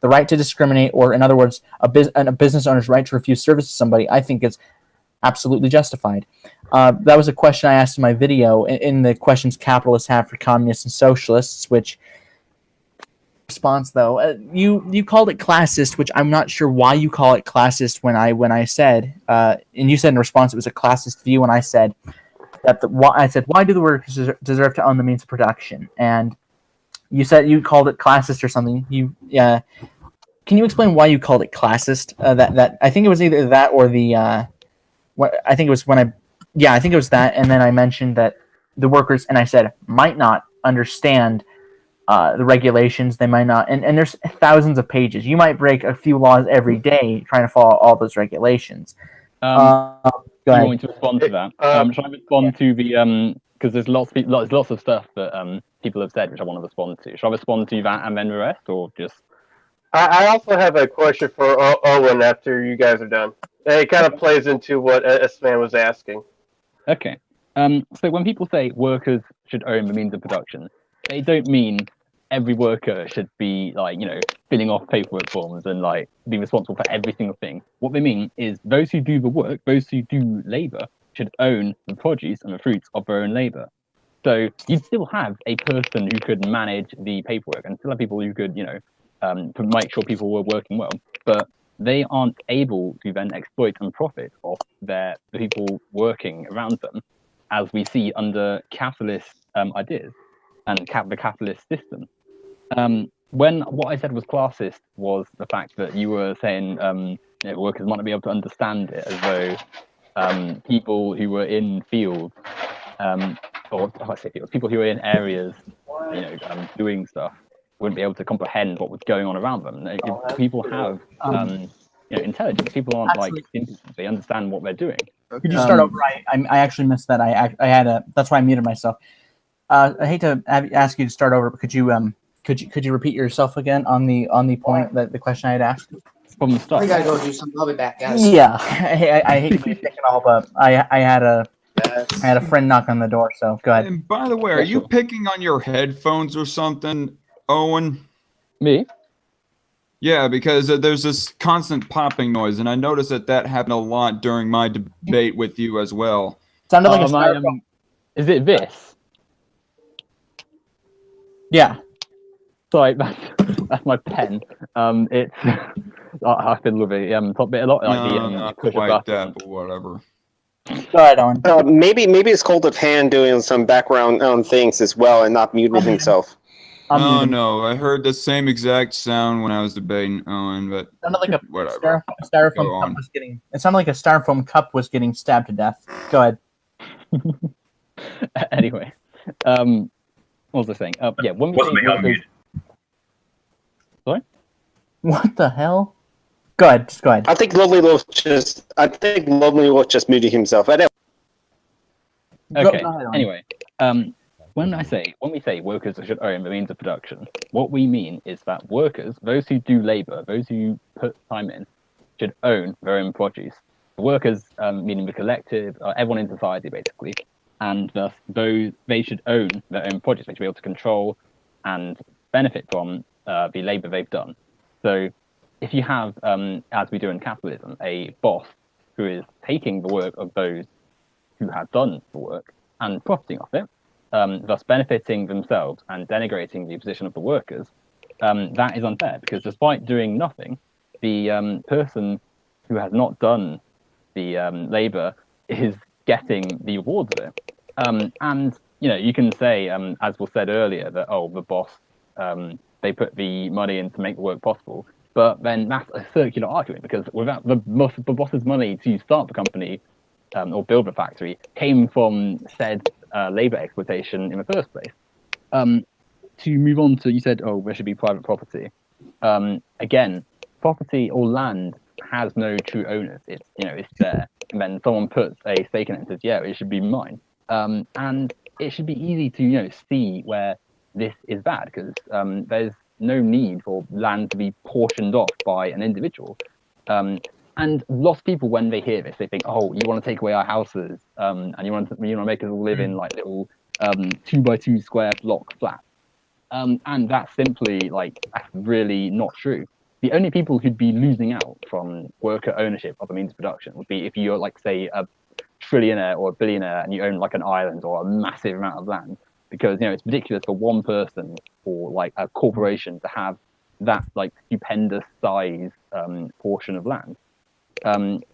the right to discriminate, or in other words, a business owner's right to refuse service to somebody, I think is absolutely justified. That was a question I asked in my video, in the questions capitalists have for communists and socialists, which... response though, you called it classist, which I'm not sure why you call it classist when I said, and you said in response it was a classist view when I said that why do the workers deserve to own the means of production, and you said you called it classist or something. Can you explain why you called it classist? That I think it was either that or the I think it was I think it was that, and then I mentioned that the workers, and I said, might not understand the regulations. They might not, and there's thousands of pages. You might break a few laws every day trying to follow all those regulations. Do you want me to respond to that? Shall I respond to the because there's lots of stuff that people have said which I want to respond to. Shall I respond to that and then the rest, or just? I also have a question for Owen after you guys are done. It kind of plays into what S-Man was asking. Okay. So when people say workers should own the means of production, they don't mean every worker should be filling off paperwork forms and be responsible for every single thing. What they mean is those who do the work, those who do labor, should own the produce and the fruits of their own labor. So you'd still have a person who could manage the paperwork, and still have people who could, to make sure people were working well, but they aren't able to then exploit and profit off the people working around them, as we see under capitalist ideas and the capitalist system. When what I said was classist was the fact that you were saying workers might not be able to understand it, as though people who were in fields, or I say fields, people who were in areas, doing stuff, wouldn't be able to comprehend what was going on around them. People have intelligence. People aren't like impotent. They understand what they're doing. Could you start over? I actually missed that. I had a. That's why I muted myself. I hate to ask you to start over, but could you repeat yourself again on the point that the question I had asked? From the start. We gotta go do something. I'll be back, guys. Yeah, I hate to be taking all, but I had a friend knock on the door. So go ahead. And by the way, are you picking on your headphones or something, Owen? Me? Yeah, because there's this constant popping noise, and I noticed that happened a lot during my debate with you as well. Sounded like a styrofoam. Is it this? Yeah. Sorry, that's my pen. It's I've been loving it. Top bit a lot. Like not quite that, but whatever. Go ahead, Owen. Maybe it's CultofHam doing some background things as well and not muting himself. No, I heard the same exact sound when I was debating Owen, but sounded like whatever. Styrofoam cup was getting. It sounded like a styrofoam cup was getting stabbed to death. Go ahead. Anyway, what was I saying? Yeah, when we say sorry, what the hell? Go ahead. Just go ahead. I think Lovely Wolf just muted himself. Okay. Go ahead, anyway, when we say workers should own the means of production, what we mean is that workers, those who do labor, those who put time in, should own their own produce. The workers, meaning the collective, everyone in society basically, and thus they should own their own produce. They should be able to control and benefit from the labor they've done. So if you have, as we do in capitalism, a boss who is taking the work of those who have done the work and profiting off it, thus benefiting themselves and denigrating the position of the workers, that is unfair, because despite doing nothing, the person who has not done the labor is getting the rewards of it. And you can say, as was said earlier, that the boss, they put the money in to make the work possible, but then that's a circular argument, because without the boss's money to start the company or build the factory came from said labor exploitation in the first place. To move on to, you said, there should be private property. Again, property or land has no true owners. It's there, and then someone puts a stake in it and says, yeah, it should be mine. And it should be easy to see where this is bad, because there's no need for land to be portioned off by an individual. And lots of people, when they hear this, they think, "Oh, you want to take away our houses, and you want to make us all live in like little 2x2 square block flats." And that's simply that's really not true. The only people who'd be losing out from worker ownership of the means of production would be if you're say a trillionaire or a billionaire and you own an island or a massive amount of land, because it's ridiculous for one person or a corporation to have that stupendous size portion of land.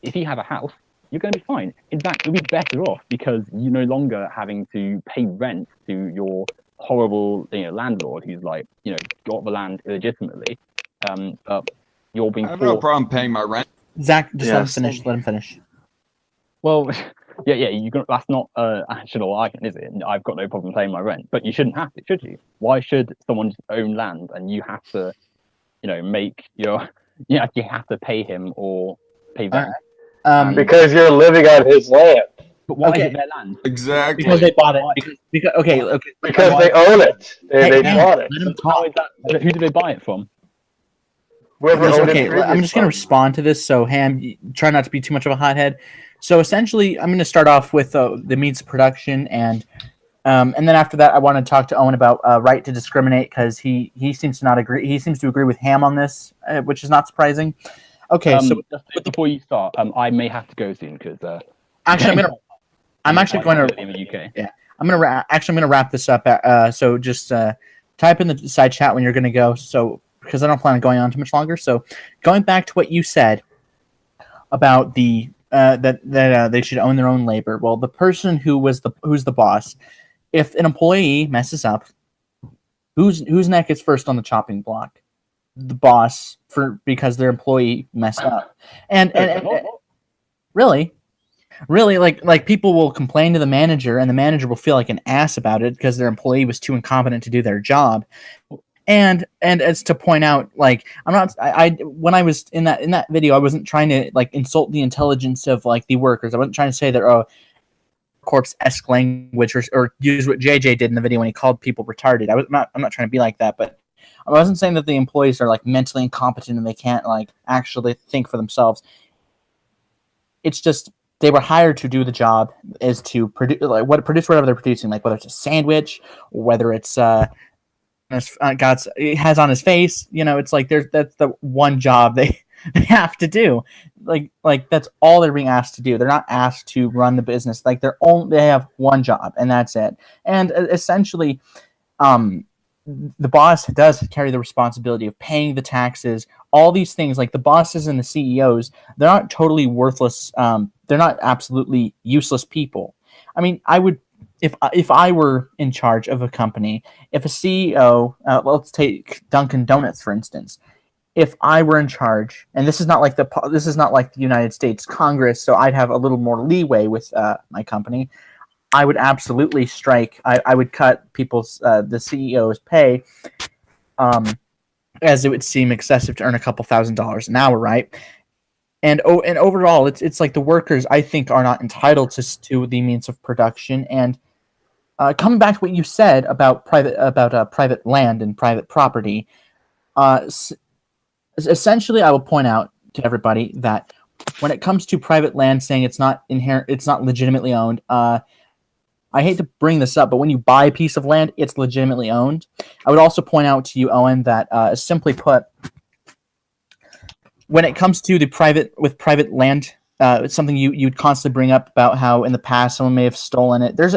If you have a house, you're going to be fine. In fact, you'll be better off, because you're no longer having to pay rent to your horrible landlord who's got the land illegitimately. But you're being I have no problem paying my rent. Zach, just let him finish. Well, yeah. That's not an actual argument, is it? I've got no problem paying my rent, but you shouldn't have to, should you? Why should someone just own land and you have to, make your, you have to pay him or pay them? Because you're living on his land. But why is it their land? Exactly. Because they bought it. Because they own it. They bought it. Who did they buy it from? Okay, I'm just going to respond to this. So, Ham, try not to be too much of a hothead. So, essentially, I'm going to start off with the means of production, and then after that, I want to talk to Owen about right to discriminate, because he seems to not agree. He seems to agree with Ham on this, which is not surprising. Okay, so before you start, I may have to go soon, because actually, I'm actually going to in the UK. Yeah, I'm going to wrap this up. So just type in the side chat when you're going to go. So because I don't plan on going on too much longer. So, going back to what you said about the that they should own their own labor. Well, the person who's the boss, if an employee messes up, whose neck is first on the chopping block? The boss, because their employee messed up, and really, like people will complain to the manager, and the manager will feel like an ass about it because their employee was too incompetent to do their job. And as to point out, like when I was in that video, I wasn't trying to like insult the intelligence of like the workers. I wasn't trying to say that corpse-esque language or use what JJ did in the video when he called people retarded. I'm not trying to be like that, but I wasn't saying that the employees are like mentally incompetent and they can't like actually think for themselves. It's just they were hired to do the job, is to produce whatever they're producing, like whether it's a sandwich or whether it's it has on his face, it's like that's the one job they have to do. Like that's all they're being asked to do. They're not asked to run the business. Like they have one job and that's it. And essentially, the boss does carry the responsibility of paying the taxes, all these things. Like the bosses and the CEOs, they're not totally worthless. They're not absolutely useless people. I mean, I would. If I were in charge of a company, if a CEO, let's take Dunkin' Donuts for instance, if I were in charge, and this is not like the United States Congress, so I'd have a little more leeway with my company, I would absolutely strike. I would cut the CEO's pay, as it would seem excessive to earn a couple $1,000s an hour, right? And overall, it's like the workers, I think, are not entitled to the means of production. And coming back to what you said about private land and private property, essentially, I will point out to everybody that when it comes to private land, saying it's not legitimately owned. I hate to bring this up, but when you buy a piece of land, it's legitimately owned. I would also point out to you, Owen, that simply put, when it comes to private land, it's something you'd constantly bring up about how in the past someone may have stolen it. There's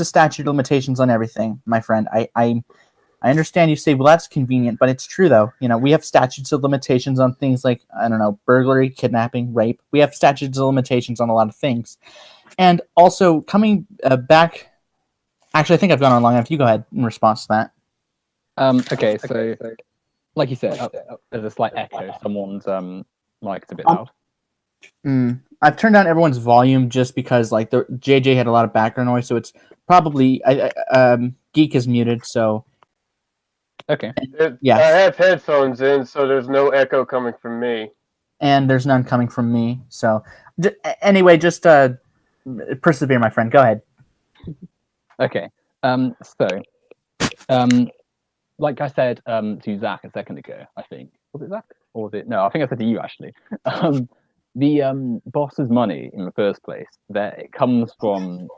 a statute of limitations on everything, my friend. I understand you say, well, that's convenient, but it's true though. We have statutes of limitations on things like, I don't know, burglary, kidnapping, rape. We have statutes of limitations on a lot of things. And also coming back, actually, I think I've gone on long enough. You go ahead in response to that. Okay, so like you said, there's a slight echo. Someone's mic's a bit loud. I've turned down everyone's volume just because like the JJ had a lot of background noise, so it's probably Geek is muted. So okay, yeah, I have headphones in, so there's no echo coming from me, and there's none coming from me. So anyway, just persevere, my friend. Go ahead. Okay. Like I said to Zack a second ago, I think. Was it Zack? Or was it? No, I think I said to you, actually. The boss's money, in the first place, it comes from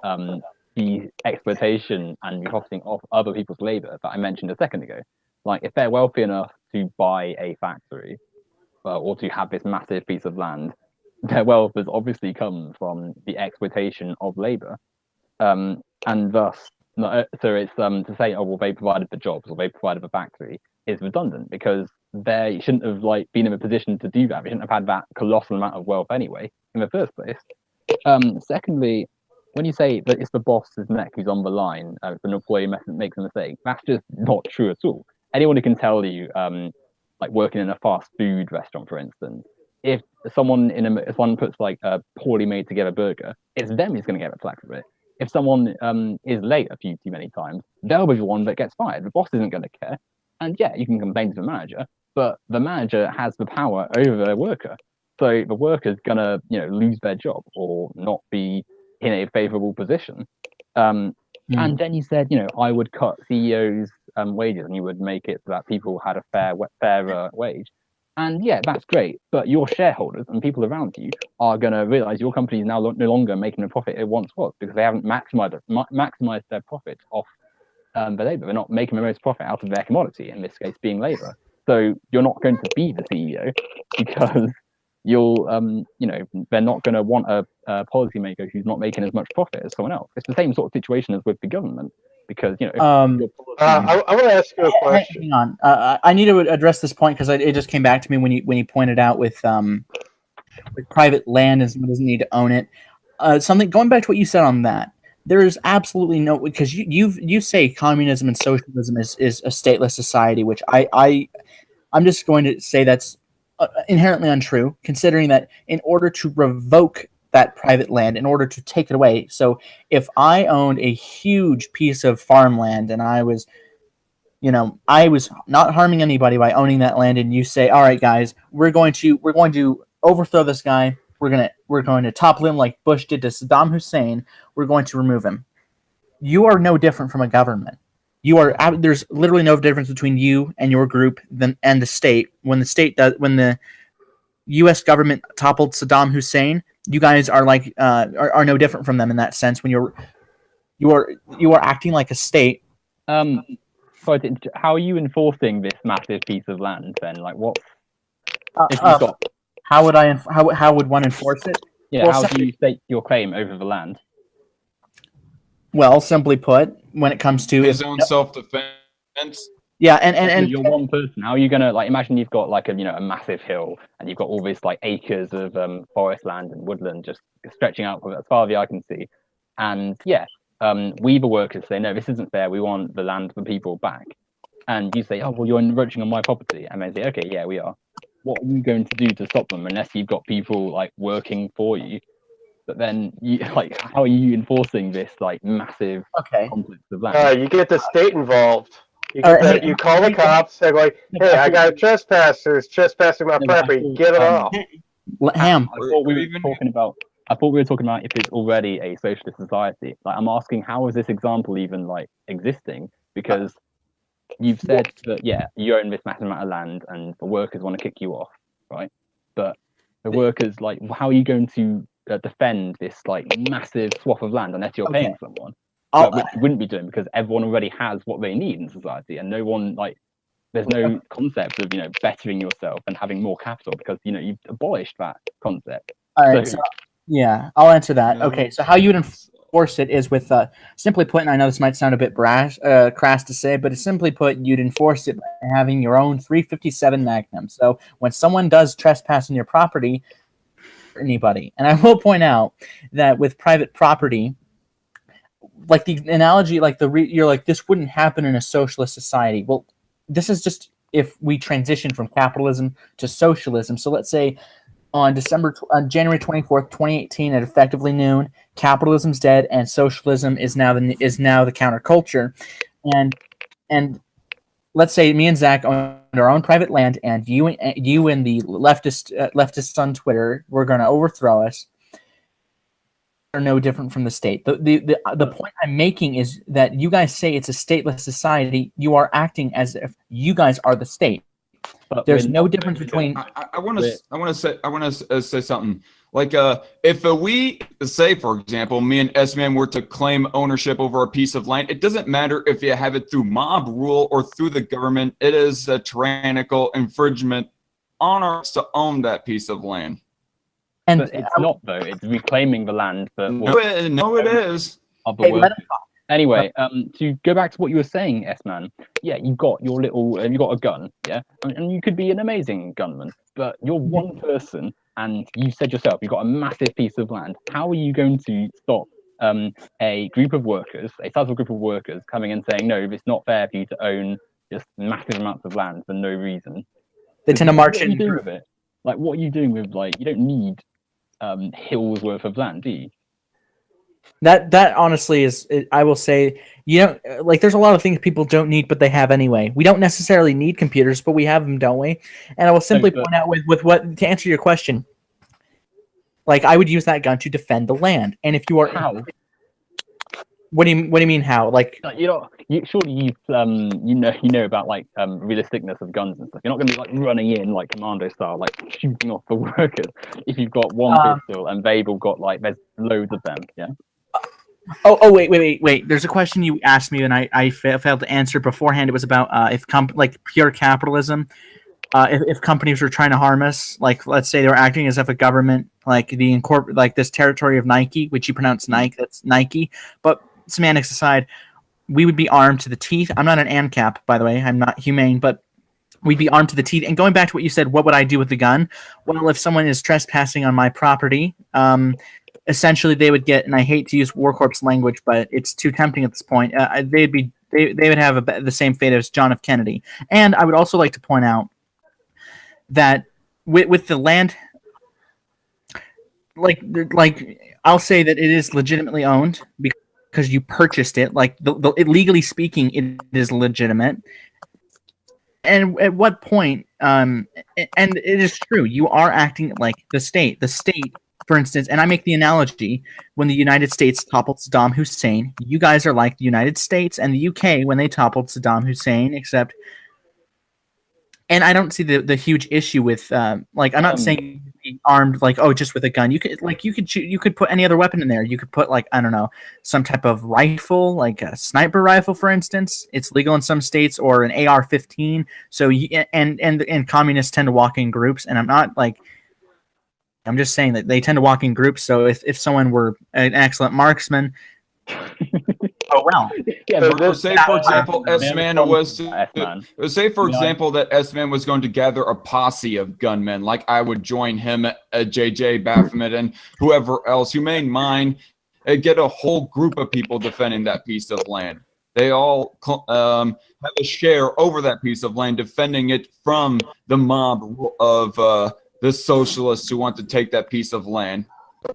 the exploitation and the profiting of other people's labor that I mentioned a second ago. Like, if they're wealthy enough to buy a factory or to have this massive piece of land, their wealth has obviously come from the exploitation of labor. And thus, so it's to say, oh well, they provided the jobs or they provided the factory is redundant, because they shouldn't have been in a position to do that. They shouldn't have had that colossal amount of wealth anyway in the first place. Secondly, when you say that it's the boss's neck who's on the line if an employee makes a mistake, that's just not true at all. Anyone who can tell you, like working in a fast food restaurant, for instance, if someone puts like a poorly made together burger, it's them who's going to get the flack for it. If someone is late a few too many times, they'll be the one that gets fired. The boss isn't going to care. And yeah, you can complain to the manager, but the manager has the power over their worker. So the worker's going to lose their job or not be in a favorable position. And then you said, I would cut CEOs' wages and you would make it so that people had a fairer wage. And yeah, that's great. But your shareholders and people around you are going to realize your company is now no longer making the profit it once was, because they haven't maximized their profits off their labor. They're not making the most profit out of their commodity, in this case being labor. So you're not going to be the CEO because they're not going to want a policymaker who's not making as much profit as someone else. It's the same sort of situation as with the government. because you know. I want to ask you a question. Hang on, I need to address this point because it just came back to me when you pointed out with private land and someone doesn't need to own it. Something going back to what you said on that. There is absolutely no, because you say communism and socialism is a stateless society, which I'm just going to say that's inherently untrue, considering that in order to revoke that private land, in order to take it away. So if I owned a huge piece of farmland and I was not harming anybody by owning that land, and you say, all right, guys, we're going to overthrow this guy. We're going to topple him like Bush did to Saddam Hussein. We're going to remove him. You are no different from a government. There's literally no difference between you and your group and the state. When the U.S. government toppled Saddam Hussein, you guys are like are no different from them in that sense. When you are acting like a state. So how are you enforcing this massive piece of land then? Like what? If you've got... How would one enforce it? Yeah, well, how do you state your claim over the land? Well, simply put, when it comes to his own self-defense. Yeah, and you're one person. How are you gonna imagine you've got like a massive hill and you've got all these like acres of forest land and woodland just stretching out as far as the eye can see, and Weaver workers say no, this isn't fair. We want the land for people back, and you say, oh well, you're encroaching on my property, and they say, okay, yeah, we are. What are you going to do to stop them unless you've got people like working for you? But then how are you enforcing this like massive complex of land? You get the state involved. You call the cops. They're like, hey, I got trespassers trespassing my property. Get it off. Ham. I thought we were talking about if it's already a socialist society. Like I'm asking, how is this example even like existing? Because you've said that you own this massive amount of land and the workers want to kick you off, right? But the workers, how are you going to defend this like massive swath of land unless you're paying someone? Which you wouldn't be doing because everyone already has what they need in society, and no one there's no concept of bettering yourself and having more capital because you've abolished that concept. All right, I'll answer that. Okay, so how you would enforce it is with simply put, and I know this might sound a bit crass to say, but it's simply put, you'd enforce it by having your own 357 Magnum. So when someone does trespass on your property, anybody, and I will point out that with private property, like the analogy, you're like, this wouldn't happen in a socialist society. Well, this is just if we transition from capitalism to socialism. So let's say on January 24th, 2018, at effectively noon, capitalism's dead and socialism is now the counterculture, and let's say me and Zach own our own private land, and you and the leftists on Twitter, we're going to overthrow us. Are no different from the state. The point I'm making is that you guys say it's a stateless society. You are acting as if you guys are the state. But there's no difference between. I want to say something. Like if we say, for example, me and S-Man were to claim ownership over a piece of land, it doesn't matter if you have it through mob rule or through the government. It is a tyrannical infringement on us to own that piece of land. And but it's not though. It's reclaiming the land for it is. Anyway, to go back to what you were saying, S-Man. Yeah, you've got a gun, yeah, and you could be an amazing gunman, but you're one person, and you said yourself you've got a massive piece of land. How are you going to stop a group of workers, a sizable group of workers, coming and saying, no, it's not fair for you to own just massive amounts of land for no reason? They tend to march in. What are you doing with it? Like, what are you doing with you don't need hills worth of land, do you? That honestly is, I will say, there's a lot of things people don't need, but they have anyway. We don't necessarily need computers, but we have them, don't we? And I will simply point out with what, to answer your question, I would use that gun to defend the land. And if you are how? What do you mean how? Surely you know about realisticness of guns and stuff. You're not going to be running in commando style, shooting off the workers if you've got one pistol and they've all got there's loads of them. Yeah. Oh wait. There's a question you asked me and I failed to answer beforehand. It was about if pure capitalism. If companies were trying to harm us, let's say they were acting as if a government, this territory of Nike, which you pronounce Nike, that's Nike. But semantics aside, we would be armed to the teeth. I'm not an ANCAP, by the way. I'm not humane, but we'd be armed to the teeth. And going back to what you said, what would I do with the gun? Well, if someone is trespassing on my property, essentially they would get, and I hate to use War Corps language, but it's too tempting at this point. They would have the same fate as John F. Kennedy. And I would also like to point out that with the land, like I'll say that it is legitimately owned because you purchased it. Like legally speaking, it is legitimate. And at what point? And it is true. You are acting like the state. The state, for instance, and I make the analogy when the United States toppled Saddam Hussein. You guys are like the United States and the UK when they toppled Saddam Hussein, except. And I don't see the huge issue with like I'm not saying be armed like just with a gun. You could put any other weapon in there. You could put like I don't know some type of rifle like a sniper rifle for instance. It's legal in some states or an AR-15. So and communists tend to walk in groups. And I'm just saying that they tend to walk in groups. So if someone were an excellent marksman. Oh well. Yeah, say for example, S-Man that S-Man was going to gather a posse of gunmen, like I would join him, JJ, Baphomet, and whoever else. Humane Mind, get a whole group of people defending that piece of land. They all have a share over that piece of land, defending it from the mob of the socialists who want to take that piece of land.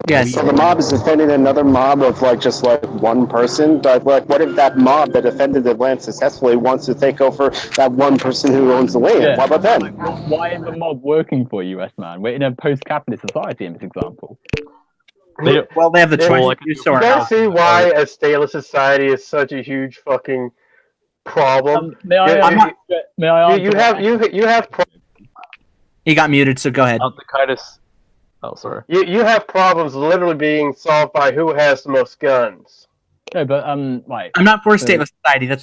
Yes. So the mob is defending another mob of just one person. But what if that mob that defended the land successfully wants to take over that one person who owns the land? Yeah. What about them? Why is the mob working for you, S-Man? We're in a post-capitalist society in this example. They have the choice to do so. You guys see why a stateless society is such a huge fucking problem? May I answer? You have. He got muted, so go ahead. Oh, sorry. You have problems literally being solved by who has the most guns. No, but right. I'm not for a stateless society. I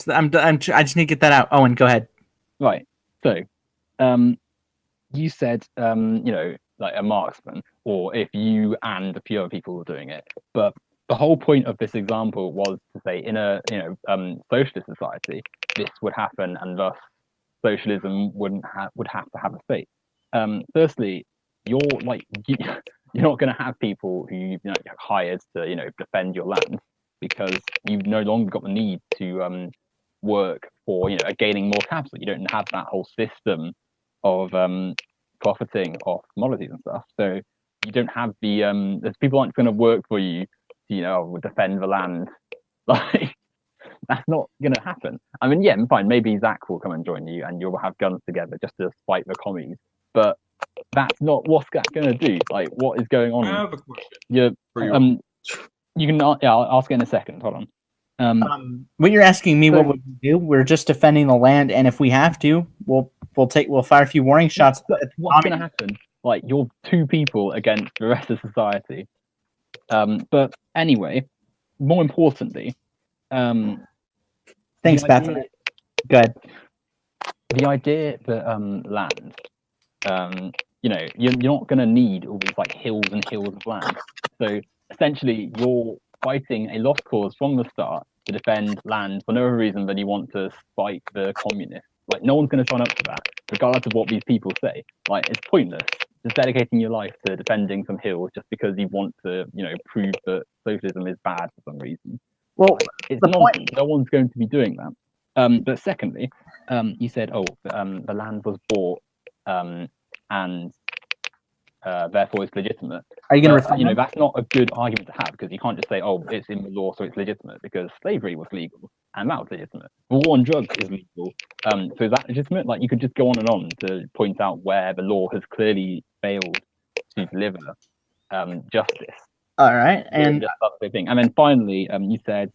just need to get that out. Owen, go ahead. Right. So, you said like a marksman, or if you and a few other people were doing it. But the whole point of this example was to say in a socialist society, this would happen, and thus socialism would have to have a state. Firstly. You're not going to have people who you've hired to defend your land because you've no longer got the need to work for gaining more capital. You don't have that whole system of profiting off commodities and stuff. So you don't have the people aren't going to work for you to defend the land. Like that's not going to happen. I mean, yeah, fine. Maybe Zach will come and join you, and you'll have guns together just to fight the commies. But that's not what's that going to do. Like, what is going on? I have a question. You can. I'll ask it in a second. Hold on. When you're asking me what would we do, we're just defending the land, and if we have to, we'll fire a few warning shots. What's going to happen? Like, you're two people against the rest of society. But anyway, more importantly, thanks, Baphomet. Good. The idea that land. You're not going to need all these hills and hills of land. So essentially, you're fighting a lost cause from the start to defend land for no other reason than you want to fight the communists. Like, no one's going to sign up for that, regardless of what these people say. Like, it's pointless. Just dedicating your life to defending some hills just because you want to, prove that socialism is bad for some reason. Well, it's nonsense. No one's going to be doing that. But secondly, you said, the land was bought. And therefore it's legitimate. Are you going to that's not a good argument to have because you can't just say, it's in the law, so it's legitimate because slavery was legal and that was legitimate. The war on drugs is legal, so is that legitimate? Like, you could just go on and on to point out where the law has clearly failed to deliver justice. All right, and just that's the thing. And then finally, you said,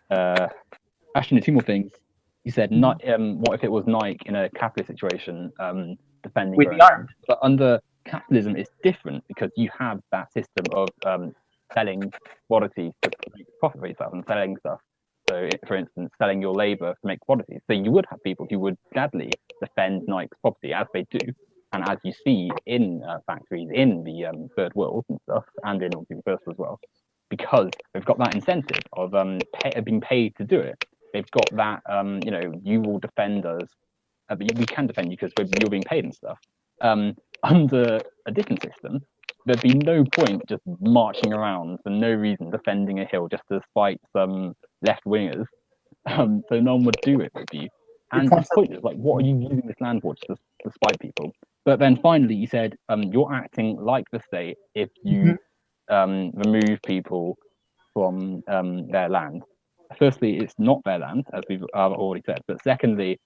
actually, two more things. You said, not what if it was Nike in a capitalist situation? Defending we'd be armed. But under capitalism, it's different because you have that system of selling commodities to make profit for yourself and selling stuff. So, for instance, selling your labor to make commodities. So you would have people who would gladly defend Nike's property, as they do, and as you see in factories in the third world and stuff, and in the first as well, because they've got that incentive of being paid to do it. they've got that, you will defend us, but we can defend you because you're being paid and stuff. Under a different system, there'd be no point just marching around for no reason, defending a hill just to spite some left-wingers. So no one would do it with you. And it's pointless. Like, what are you using this land for, just to spite people? But then finally, you said you're acting like the state if you remove people from their land. Firstly, it's not their land, as we've already said. But secondly,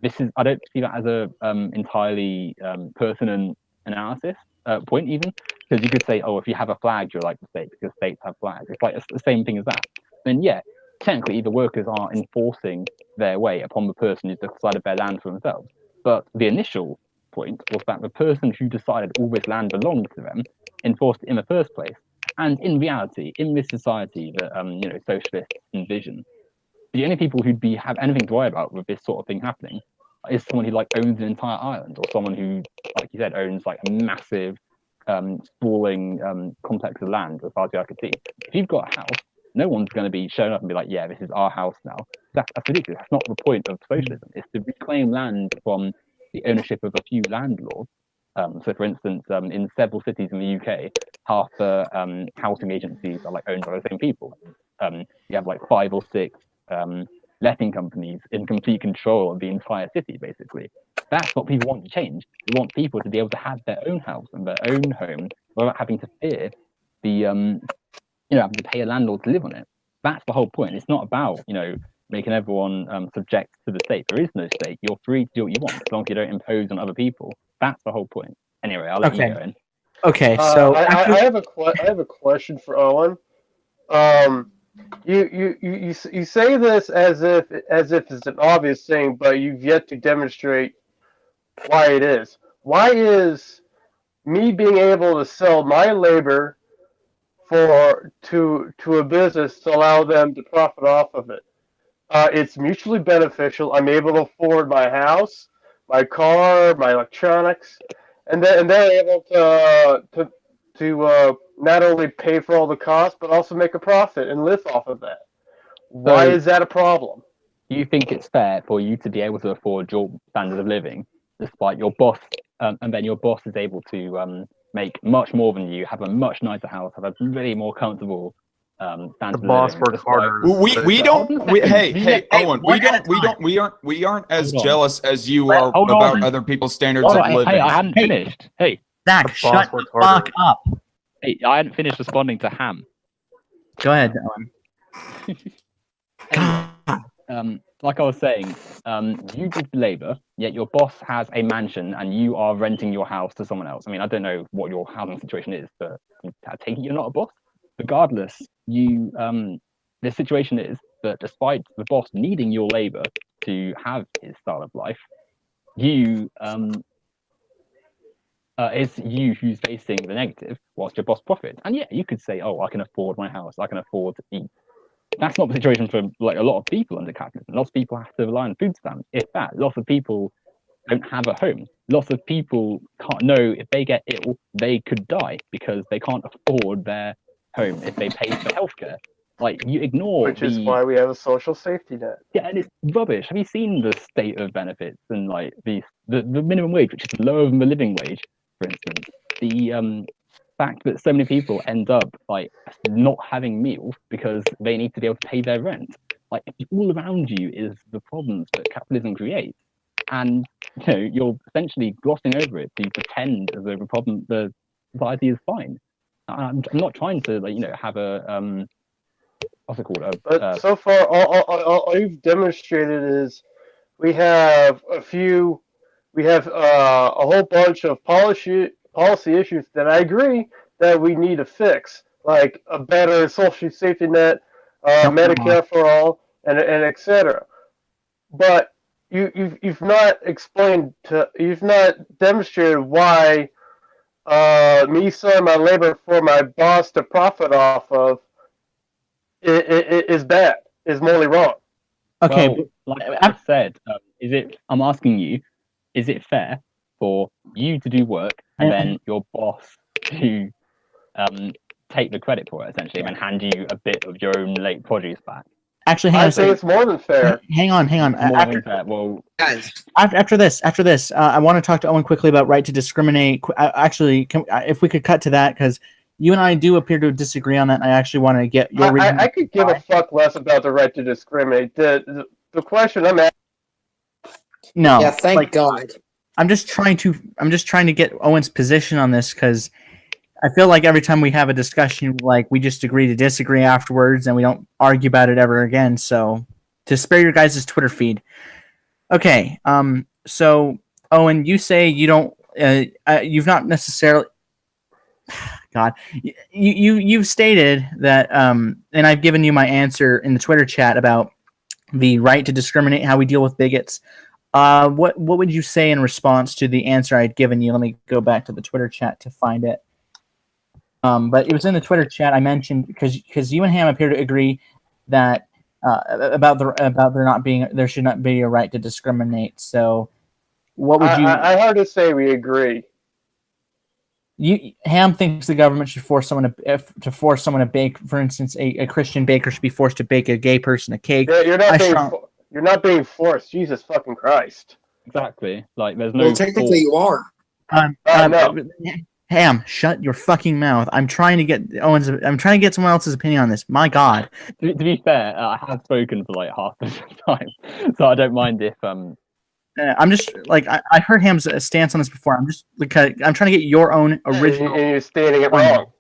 this is, I don't see that as a entirely pertinent analysis point, even, because you could say, oh, if you have a flag, you're like the state because states have flags. It's like it's the same thing as that. Then yeah, technically the workers are enforcing their way upon the person who's decided their land for themselves. But the initial point was that the person who decided all this land belonged to them enforced it in the first place. And in reality, in this society that socialists envision, the only people who'd have anything to worry about with this sort of thing happening is someone who like owns an entire island, or someone who, like you said, owns like a massive sprawling complex of land as far as I could see. If you've got a house, no one's going to be showing up and be like, yeah, this is our house now. That's ridiculous. That's not the point of socialism. It's to reclaim land from the ownership of a few landlords. So, for instance, in several cities in the UK, half the housing agencies are like owned by the same people. You have like 5 or 6 letting companies in complete control of the entire city, basically. That's what people want to change. We want people to be able to have their own house and their own home without having to fear the having to pay a landlord to live on it. That's the whole point. It's not about making everyone subject to the state. There is no state. You're free to do what you want as long as you don't impose on other people. That's the whole point. Anyway, I'll let you go in. Okay, so I have a question for Owen. You say this as if it's an obvious thing, but you've yet to demonstrate why it is. Why is me being able to sell my labor to a business to allow them to profit off of it? It's mutually beneficial. I'm able to afford my house, my car, my electronics, and they're able to not only pay for all the costs but also make a profit and live off of that. Why is that a problem? You think it's fair for you to be able to afford your standard of living, despite your boss, and then your boss is able to make much more than you, have a much nicer house, have a really more comfortable standard the boss of living. works harder. Owen, we aren't as jealous as you are about other people's standards of living. Hey, I hadn't finished. Hey, Zach, shut the fuck up. Hey, I hadn't finished responding to Ham. Go ahead, Owen. Like I was saying, you did labor, yet your boss has a mansion and you are renting your house to someone else. I mean, I don't know what your housing situation is, but I take it you're not a boss. Regardless, the situation is that despite the boss needing your labor to have his style of life, it's you who's facing the negative whilst your boss profits. And yeah, you could say, oh, I can afford my house, I can afford to eat. That's not the situation for like a lot of people under capitalism. Lots of people have to rely on food stamps. If that, lots of people don't have a home. Lots of people can't know if they get ill, they could die because they can't afford their home if they pay for healthcare. Like, you ignore which is why we have a social safety net. Yeah, and it's rubbish. Have you seen the state of benefits and like the minimum wage, which is lower than the living wage, for instance? The fact that so many people end up like not having meals because they need to be able to pay their rent. Like, all around you is the problems that capitalism creates, and you're essentially glossing over it to pretend as though the society is fine. I'm not trying to have a what's it called? But so far, all you've demonstrated is we have a whole bunch of policy issues that I agree that we need to fix, like a better social safety net, Medicare for all, and etc. But you've not demonstrated why me selling my labor for my boss to profit off of is bad, is morally wrong. Okay, well, like I said, I'm asking you, is it fair for you to do work and then your boss to take the credit for it, essentially, and hand you a bit of your own late produce back? Actually, hang on I a second. think it's more than fair. Hang on. More than fair. Well, Guys, After this, I want to talk to Owen quickly about right to discriminate. Actually, if we could cut to that, because you and I do appear to disagree on that, and I actually want to get your reason. I could give a fuck less about the right to discriminate. The question I'm asking. No. yeah, thank God. I'm just trying to get Owen's position on this, because I feel like every time we have a discussion, like, we just agree to disagree afterwards, and we don't argue about it ever again. So, to spare your guys' Twitter feed. Okay, so Owen, you say you don't, you've not necessarily, God, you've stated that, and I've given you my answer in the Twitter chat about the right to discriminate, how we deal with bigots. What would you say in response to the answer I'd given you? Let me go back to the Twitter chat to find it. But it was in the Twitter chat I mentioned, because you and Ham appear to agree that about there should not be a right to discriminate. So, what would you? I hard to say we agree. Ham thinks the government should force someone to bake. For instance, a Christian baker should be forced to bake a gay person a cake. Yeah, you're not being forced. Jesus fucking Christ. exactly. Like, there's no. Well, technically you are. No. Ham, shut your fucking mouth. I'm trying to get someone else's opinion on this. My God. To be fair, I have spoken for like half the time, so I don't mind if I'm just like I heard Ham's stance on this before. I'm trying to get your own original. And you're stating it wrong.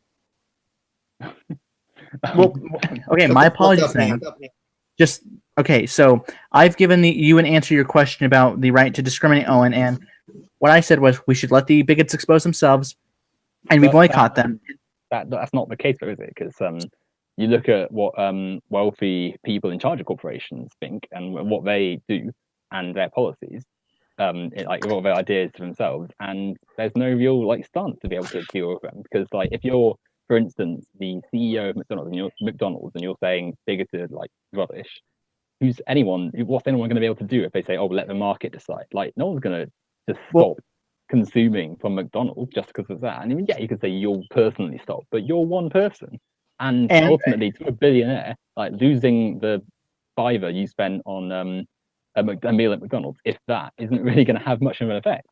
Well, okay, my apologies, Ham. Just okay. So I've given you an answer to your question about the right to discriminate, Owen, and what I said was we should let the bigots expose themselves, and we boycott them. That's not the case, though, is it? Because you look at what wealthy people in charge of corporations think and what they do and their policies, like what their ideas to themselves, and there's no real like stance to be able to deal with them. Because like if you're, for instance, the CEO of McDonald's and you're saying bigoted like rubbish, what's anyone going to be able to do if they say, oh, let the market decide? Like, no one's going to just stop consuming from McDonald's just because of that. And I mean, yeah, you could say you'll personally stop, but you're one person, and ultimately to a billionaire, like losing the $5 you spent on a meal at McDonald's, if that, isn't really going to have much of an effect.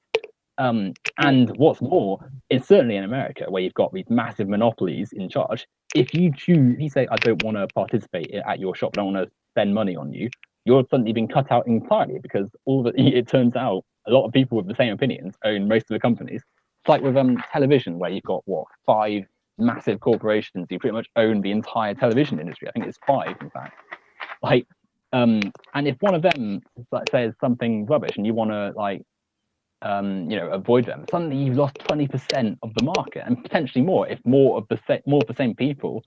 And what's more, it's certainly in America where you've got these massive monopolies in charge. If you say, I don't want to participate at your shop, I don't want to spend money on you, you're suddenly being cut out entirely, because it turns out a lot of people with the same opinions own most of the companies. It's like with television, where you've got 5 massive corporations who pretty much own the entire television industry. I think it's 5, in fact. Like, and if one of them says something rubbish and you want to avoid them, suddenly you've lost 20% of the market, and potentially more if more of the same people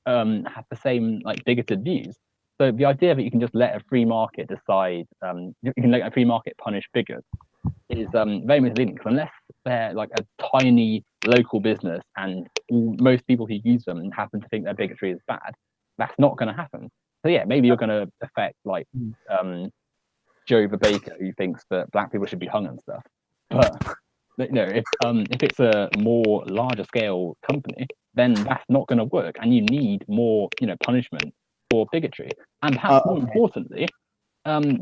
have the same like bigoted views. So the idea that you can just let a free market decide, you can let a free market punish bigots, is very misleading, because unless they're like a tiny local business and most people who use them happen to think their bigotry is bad, that's not going to happen. So yeah, maybe you're going to affect like Joe the baker who thinks that black people should be hung and stuff. But if it's a more larger scale company, then that's not going to work, and you need more punishment for bigotry. And perhaps more importantly,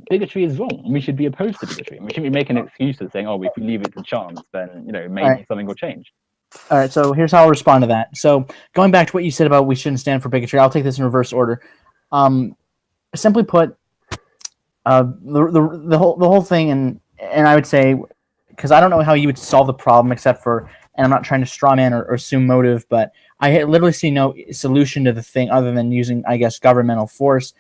bigotry is wrong. We should be opposed to bigotry, and we shouldn't be making excuses saying, "Oh, if we leave it to chance, then maybe something will change." All right, so here's how I'll respond to that. So going back to what you said about we shouldn't stand for bigotry, I'll take this in reverse order. Simply put, the whole thing, and I would say, because I don't know how you would solve the problem except for, and I'm not trying to straw man or assume motive, but I literally see no solution to the thing other than using, I guess, governmental force,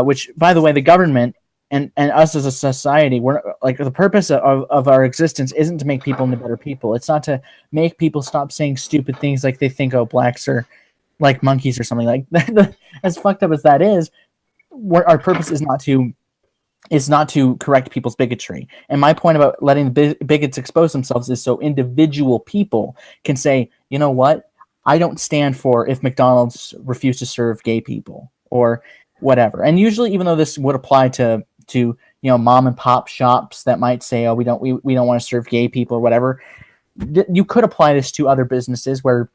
which, by the way, the government and us as a society, we're like, the purpose of our existence isn't to make people into better people. It's not to make people stop saying stupid things like they think, oh, blacks are like monkeys or something like that. As fucked up as that is, our purpose is not to correct people's bigotry. And my point about letting the bigots expose themselves is so individual people can say, you know what, I don't stand for if McDonald's refused to serve gay people or whatever. And usually, even though this would apply to mom and pop shops that might say, oh, we don't want to serve gay people or whatever, you could apply this to other businesses where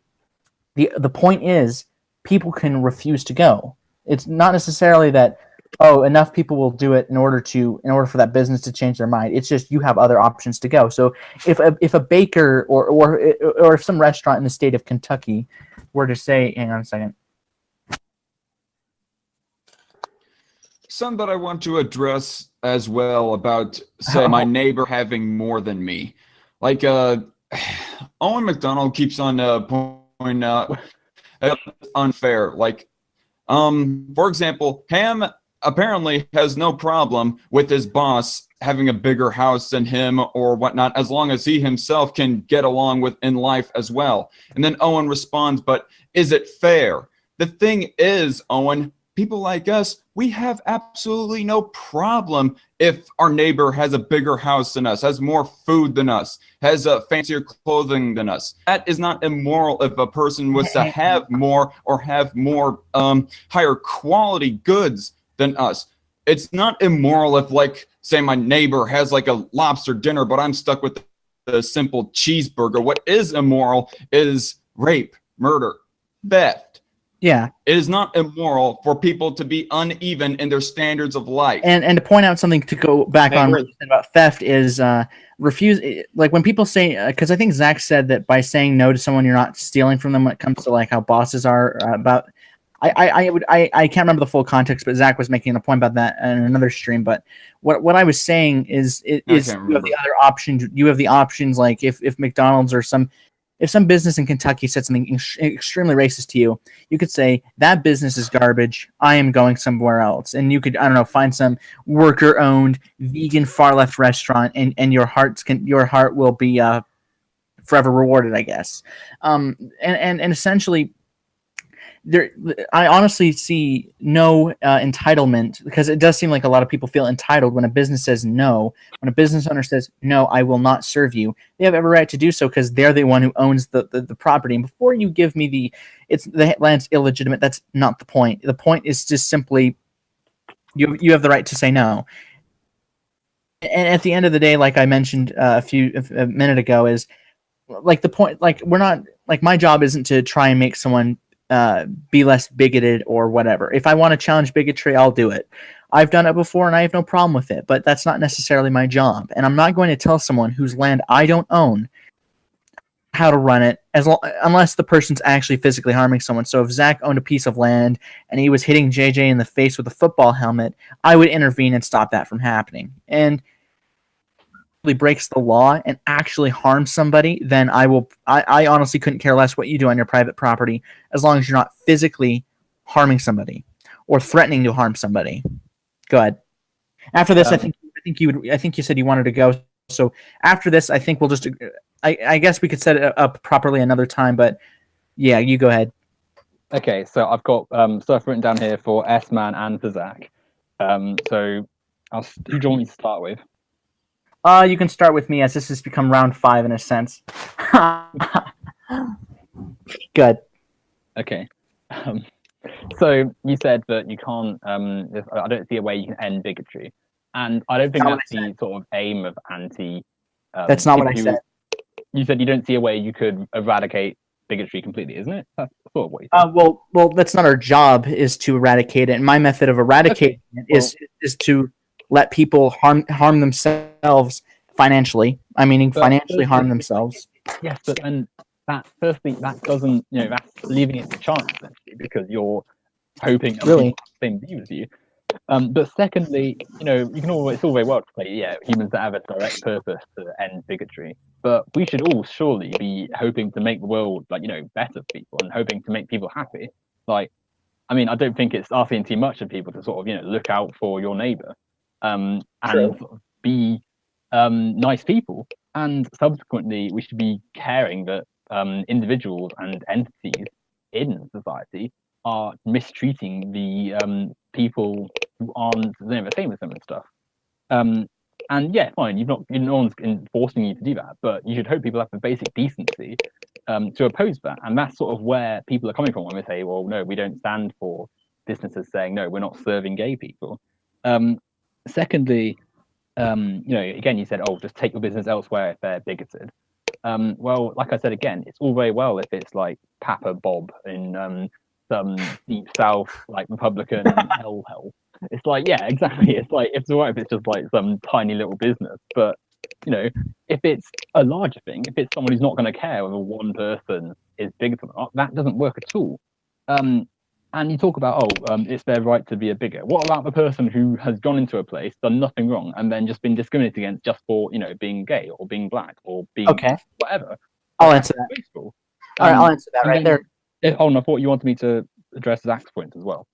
the point is people can refuse to go. It's not necessarily that enough people will do it in order for that business to change their mind. It's just you have other options to go. So if a baker or if some restaurant in the state of Kentucky were to say, hang on a second. Some that I want to address as well about, say, my neighbor having more than me. Like, Owen Macdonald keeps on pointing out unfair. Like, for example, Ham apparently has no problem with his boss having a bigger house than him or whatnot, as long as he himself can get along with in life as well. And then Owen responds, but is it fair? The thing is, Owen, people like us, we have absolutely no problem if our neighbor has a bigger house than us, has more food than us, has fancier clothing than us. That is not immoral if a person was to have more or have more higher quality goods than us. It's not immoral if, like, say my neighbor has like a lobster dinner, but I'm stuck with the simple cheeseburger. What is immoral is rape, murder, theft. Yeah. It is not immoral for people to be uneven in their standards of life. And to point out something to go back on what you said about theft is refuse. Like when people say, because I think Zach said that by saying no to someone, you're not stealing from them when it comes to like how bosses are about. I can't remember the full context, but Zach was making a point about that in another stream. But what I was saying is you have the other options. You have the options like if McDonald's or if some business in Kentucky said something extremely racist to you, you could say that business is garbage. I am going somewhere else, and you could, I don't know, find some worker-owned vegan far left restaurant, and your heart will be forever rewarded, I guess. And essentially, I honestly see no entitlement, because it does seem like a lot of people feel entitled when a business says no. When a business owner says, no, I will not serve you, they have every right to do so because they're the one who owns the property. And before you give me the land's illegitimate, that's not the point. The point is just simply you have the right to say no. And at the end of the day, like I mentioned a minute ago, is like the point, like we're not, like my job isn't to try and make someone be less bigoted or whatever. If I want to challenge bigotry, I'll do it. I've done it before and I have no problem with it, but that's not necessarily my job. And I'm not going to tell someone whose land I don't own how to run it unless the person's actually physically harming someone. So if Zach owned a piece of land and he was hitting JJ in the face with a football helmet, I would intervene and stop that from happening. And breaks the law and actually harms somebody, then I honestly couldn't care less what you do on your private property, as long as you're not physically harming somebody or threatening to harm somebody. Go ahead. After this, I think you said you wanted to go. So after this, I think we'll just, I guess we could set it up properly another time, but yeah, you go ahead. Okay, so I've got stuff written down here for S-Man and for Zach. So who do you want me to start with? You can start with me, as this has become round 5 in a sense. Good. Okay. So you said that you can't. I don't see a way you can end bigotry, and I don't think that's the sort of aim of anti. That's not what I said. You said you don't see a way you could eradicate bigotry completely, isn't it? That's sort of what you said. Well, that's not our job. Is to eradicate it, and my method of eradicating it is to let people harm themselves financially. Financially harm themselves. Yes, but then that doesn't, that's leaving it to chance, essentially, because you're hoping really same view as you. But secondly, it's all very well to say, humans that have a direct purpose to end bigotry, but we should all surely be hoping to make the world better for people and hoping to make people happy. I don't think it's asking too much of people to sort of look out for your neighbor. And sort of be nice people, and subsequently we should be caring that individuals and entities in society are mistreating the people who aren't the same as them and stuff. And yeah, fine, no one's forcing you to do that, but you should hope people have the basic decency to oppose that. And that's sort of where people are coming from when they say, well, no, we don't stand for businesses saying, no, we're not serving gay people. Secondly, again, you said, oh, just take your business elsewhere if they're bigoted. Well, like I said, again, it's all very well if it's like Papa Bob in some deep south like Republican hell. It's like, yeah, exactly. It's like it's alright if it's just like some tiny little business, but you know, if it's a larger thing, if it's someone who's not going to care whether one person is bigger than not, that doesn't work at all. And you talk about, it's their right to be a bigger. What about the person who has gone into a place, done nothing wrong, and then just been discriminated against just for, you know, being gay or being black or being whatever? I'll answer that. All right, I'll answer that right there. And I thought you wanted me to address Zach's point as well.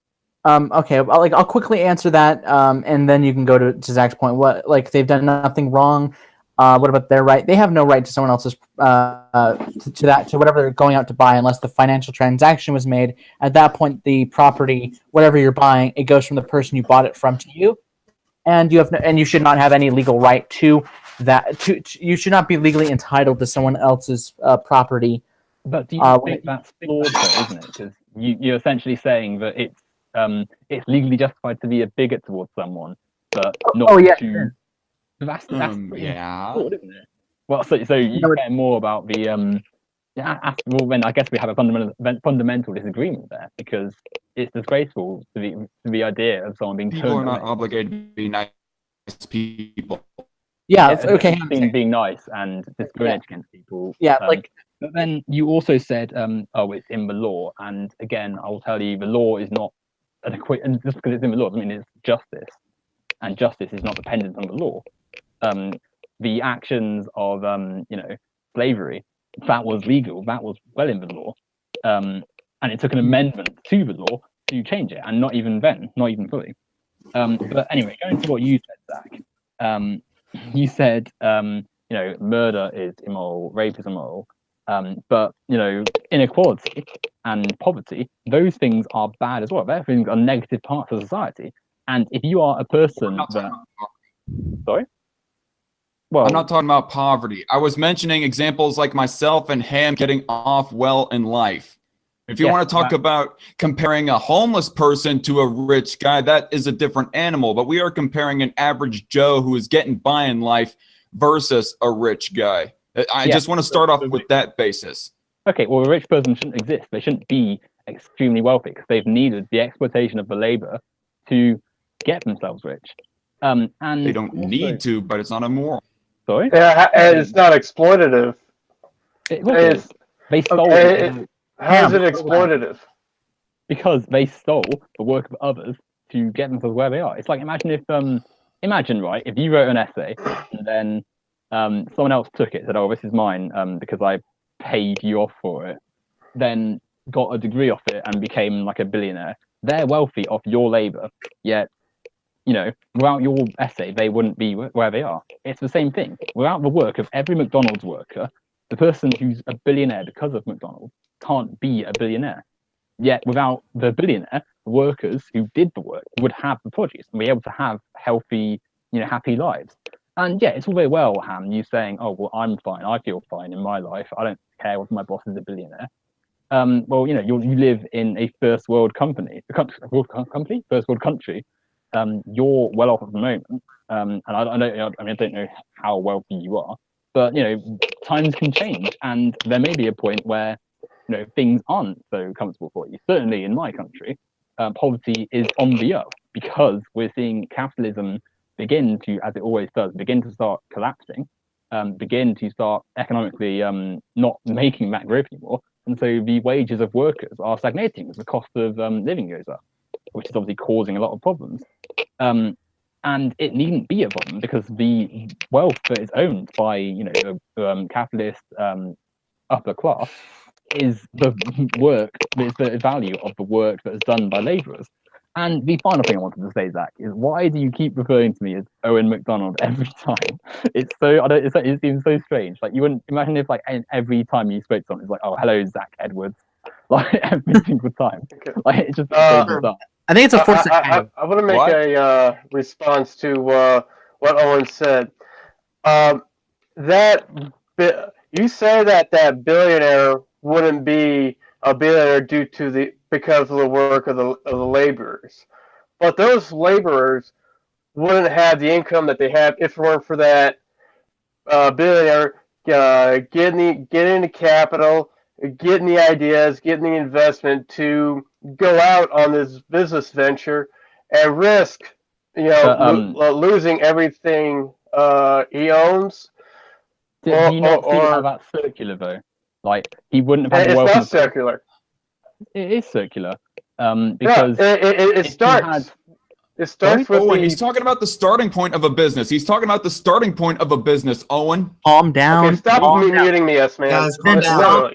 Okay, I'll quickly answer that, and then you can go to Zach's point. What, like, they've done nothing wrong. What about their right? They have no right to someone else's to whatever they're going out to buy, unless the financial transaction was made. At that point, the property, whatever you're buying, it goes from the person you bought it from to you, and you should not have any legal right to that. You should not be legally entitled to someone else's property. But do you think that's flawed, though, isn't it? Because you're essentially saying that it's legally justified to be a bigot towards someone, but not to. Sure. That's flawed, isn't it? Well, so you care more about the well, then I guess we have a fundamental disagreement there, because it's disgraceful to the idea of someone being people are not obligated to be nice people. Yeah, okay. Being nice and discriminating against people. Yeah, But then you also said, it's in the law, and again, I will tell you, the law is not adequate, and just because it's in the law doesn't mean it's justice, and justice is not dependent on the law. The actions of slavery, that was legal, that was well in the law, and it took an amendment to the law to change it, and not even then, not even fully. But anyway, going to what you said, Zach, you said murder is immoral, rape is immoral, but inequality and poverty, those things are bad as well. Those things are negative parts of society, and if you are a person that sorry. Well, I'm not talking about poverty. I was mentioning examples like myself and Ham getting off well in life. If you want to talk about comparing a homeless person to a rich guy, that is a different animal. But we are comparing an average Joe who is getting by in life versus a rich guy. I just want to start off with that basis. Okay, well, a rich person shouldn't exist. They shouldn't be extremely wealthy because they've needed the exploitation of the labor to get themselves rich. And they don't need to, but it's not immoral. Sorry? Yeah, and it's not exploitative. They stole it. How is it exploitative? Because they stole the work of others to get them to where they are. It's like, imagine if you wrote an essay and then someone else took it and said, oh, this is mine because I paid you off for it, then got a degree off it and became like a billionaire. They're wealthy off your labor, yet without your essay, they wouldn't be where they are. It's the same thing. Without the work of every McDonald's worker, the person who's a billionaire because of McDonald's can't be a billionaire. Yet without the billionaire, the workers who did the work would have the produce and be able to have healthy, happy lives. And yeah, it's all very well, Ham, you saying, oh, well, I'm fine. I feel fine in my life. I don't care if my boss is a billionaire. Well, you live in a first world country. You're well off at the moment, and I don't know how wealthy you are, but times can change, and there may be a point where things aren't so comfortable for you. Certainly in my country, poverty is on the up because we're seeing capitalism begin to, as it always does, begin to start collapsing, begin to start economically not making that growth anymore, and so the wages of workers are stagnating as the cost of living goes up, which is obviously causing a lot of problems. And it needn't be a problem because the wealth that is owned by, the capitalist upper class is the value of the work that is done by laborers. And the final thing I wanted to say, Zach, is why do you keep referring to me as Owen Macdonald every time? It's so, it seems so strange. Like, you wouldn't imagine if, like, every time you spoke to someone, it's like, oh, hello, Zach Edwards. Like, every single time. Like, it's just so bizarre. I think it's a force. I want to make a response to what Owen said. You say that billionaire wouldn't be a billionaire because of the work of the laborers, but those laborers wouldn't have the income that they have if it weren't for that billionaire getting the capital, getting the ideas, getting the investment to go out on this business venture and risk, losing everything he owns. Do you not see how that's circular though? Like he wouldn't have had the wealth. It's not circular. It is circular. Because it starts. It starts with Owen, he's talking about the starting point of a business. He's talking about the starting point of a business, Owen. Calm down. Okay, stop muting me, yes, man. Guys, calm down.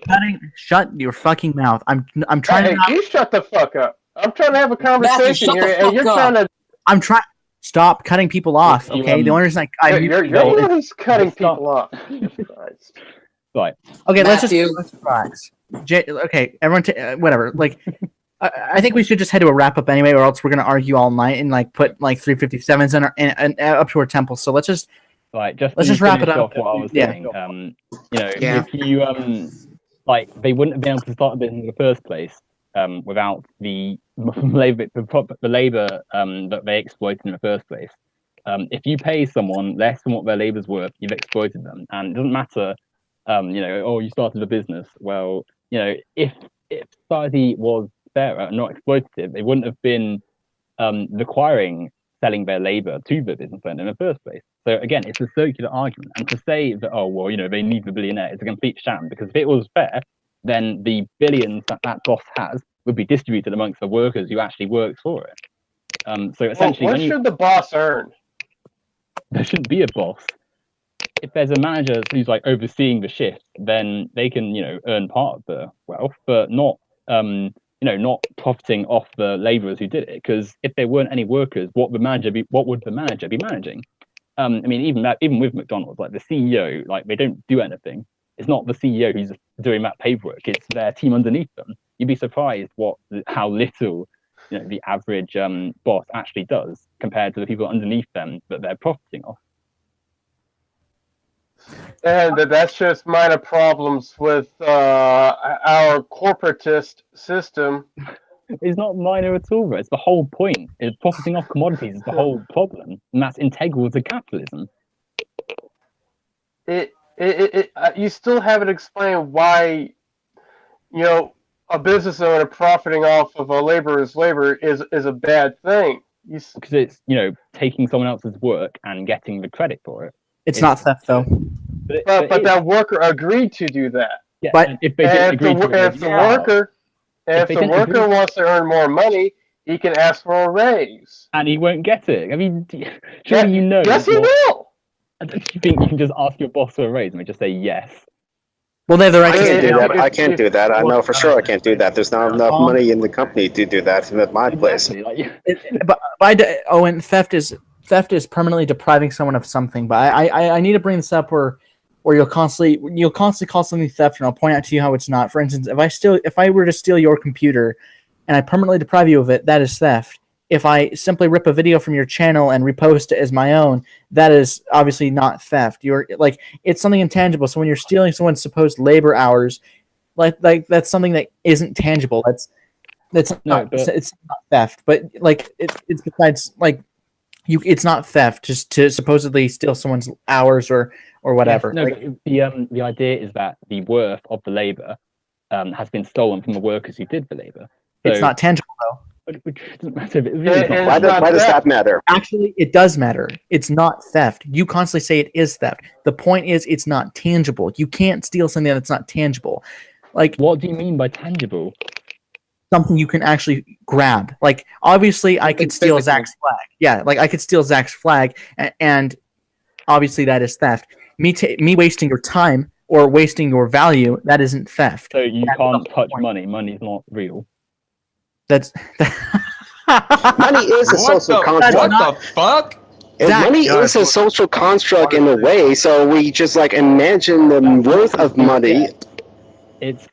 Shut your fucking mouth. I'm trying Hey, to. you shut the fuck up. I'm trying to have a conversation here, and you're trying to. I'm trying. Stop cutting people off. Okay. The only reason you're the one who's cutting people off. Right. Okay. Let's relax. Okay. Everyone. Whatever. Like. I think we should just head to a wrap up anyway, or else we're gonna argue all night and like put like 357s in up to our temple. So let's just let's just wrap it up. What I was saying. If you like, they wouldn't have been able to start a business in the first place without the labor that they exploited in the first place. If you pay someone less than what their labor's worth, you've exploited them, and it doesn't matter. You started a business. Well, if society was fairer, not exploitative, they wouldn't have been requiring selling their labor to the business owner in the first place. So again, it's a circular argument. And to say that, they need the billionaire is a complete sham, because if it was fair, then the billions that boss has would be distributed amongst the workers who actually works for it. So essentially, what should the boss earn? There shouldn't be a boss. If there's a manager who's like overseeing the shift, then they can, earn part of the wealth, but not not profiting off the laborers who did it. Because if there weren't any workers, what would the manager be managing? Even with McDonald's, like the CEO, like they don't do anything. It's not the CEO who's doing that paperwork. It's their team underneath them. You'd be surprised how little the average boss actually does compared to the people underneath them that they're profiting off. And that's just minor problems with our corporatist system. It's not minor at all, but it's the whole point. It's profiting off commodities is the whole problem, and that's integral to capitalism. You still haven't explained why, a business owner profiting off of a laborer's labor is a bad thing. Because it's taking someone else's work and getting the credit for it. It's not theft, though. But that worker agreed to do that. Yeah, but if the worker wants to earn more money, he can ask for a raise. And he won't get it. I mean, surely Yes, he will. Do you think you can just ask your boss for a raise and they just say yes? Well, they have the right to do that. I can't do that. I know for sure I can't do that. There's not enough money in the company to do that at my place. Owen, theft is permanently depriving someone of something. But I need to bring this up where you'll constantly call something theft, and I'll point out to you how it's not. For instance, if I were to steal your computer and I permanently deprive you of it, that is theft. If I simply rip a video from your channel and repost it as my own, that is obviously not theft. It's something intangible. So when you're stealing someone's supposed labor hours, like that's something that isn't tangible. It's not theft. But it's besides it's not theft just to supposedly steal someone's hours or whatever. Yes, but the idea is that the worth of the labor has been stolen from the workers who did the labor. So, it's not tangible though. It doesn't matter. Why does that matter? Actually, it does matter. It's not theft. You constantly say it is theft. The point is, it's not tangible. You can't steal something that's not tangible. What do you mean by tangible? Something you can actually grab. Obviously, I could steal Zack's flag. Yeah, I could steal Zack's flag, and obviously that is theft. Me wasting your time or wasting your value, that isn't theft. So you can't touch money. Money's not real. That's money is a social construct. What the fuck? Money is a social construct in a way, so we just imagine the worth of money. Let's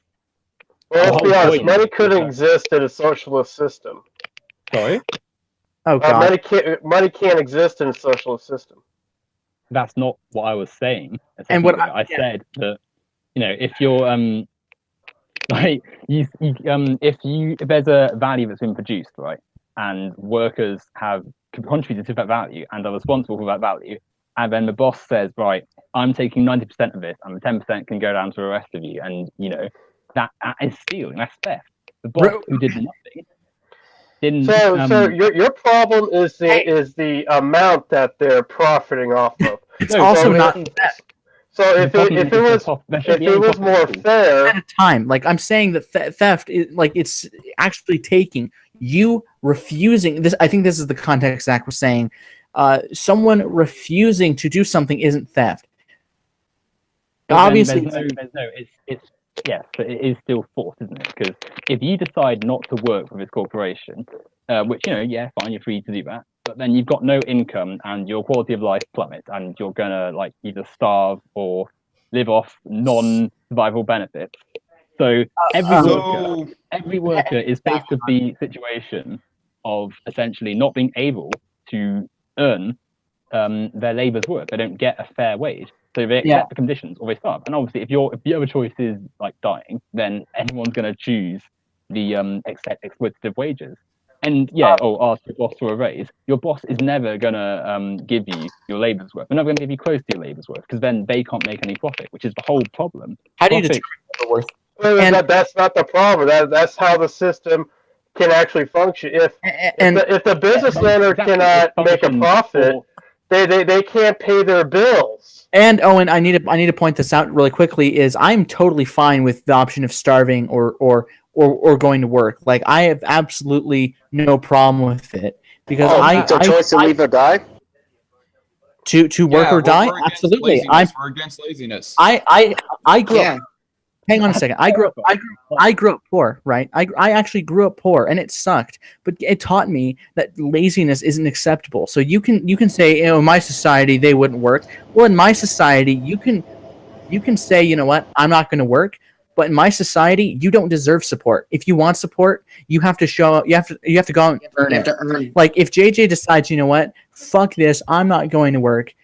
be honest, money couldn't exist in a socialist system. Sorry? Oh God. Money can't exist in a socialist system. That's not what I was saying. And what I said that if you're if there's a value that's been produced, right, and workers have contributed to that value and are responsible for that value, and then the boss says, right, I'm taking 90% of it and the 10% can go down to the rest of you, and that is stealing. That's theft. The boss who did nothing didn't. So your problem is the amount that they're profiting off of. It's also not. So if it was more fair, at a time, like I'm saying that theft is like it's actually taking you refusing this. I think this is the context Zach was saying. Someone refusing to do something isn't theft. But Obviously, yes, but it is still force, isn't it? Because if you decide not to work for this corporation, which fine, you're free to do that, but then you've got no income and your quality of life plummets, and you're gonna like either starve or live off non-survival benefits. So every worker is faced with the situation of essentially not being able to earn their labour's worth. They don't get a fair wage. So they accept the conditions or they starve. And obviously, if the other choice is like dying, then anyone's going to choose the exploitative wages. And ask your boss for a raise. Your boss is never going to give you your labour's worth. They're never going to give you close to your labour's worth because then they can't make any profit, which is the whole problem. How do you determine the worth? That's not the problem. That's how the system can actually function. If the business owner cannot make a profit, they can't pay their bills. And Owen, I need to point this out really quickly. Is I'm totally fine with the option of starving or going to work. Like I have absolutely no problem with it because the choice to leave or die. To work or die, absolutely. We're against laziness. I grew up. Hang on a second. I grew up poor, right? I actually grew up poor, and it sucked. But it taught me that laziness isn't acceptable. So you can say, in my society they wouldn't work. Well, in my society, you can say, you know what, I'm not going to work. But in my society, you don't deserve support. If you want support, you have to show up. You have to go out and earn it. Like if JJ decides, you know what, fuck this, I'm not going to work.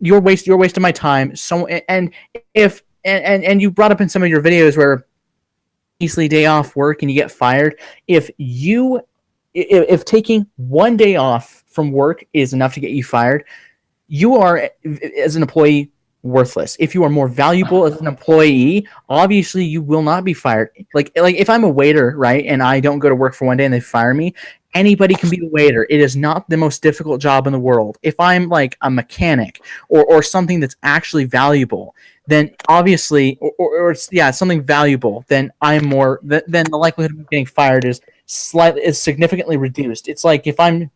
You're wasting my time. And you brought up in some of your videos where easily day off work and you get fired. If taking one day off from work is enough to get you fired, you are, as an employee, worthless. If you are more valuable as an employee, obviously you will not be fired. Like if I'm a waiter, right, and I don't go to work for one day and they fire me, anybody can be a waiter. It is not the most difficult job in the world. If I'm like a mechanic or something that's actually valuable, then obviously, or something valuable, then I'm more. Then the likelihood of getting fired is significantly reduced. It's like if I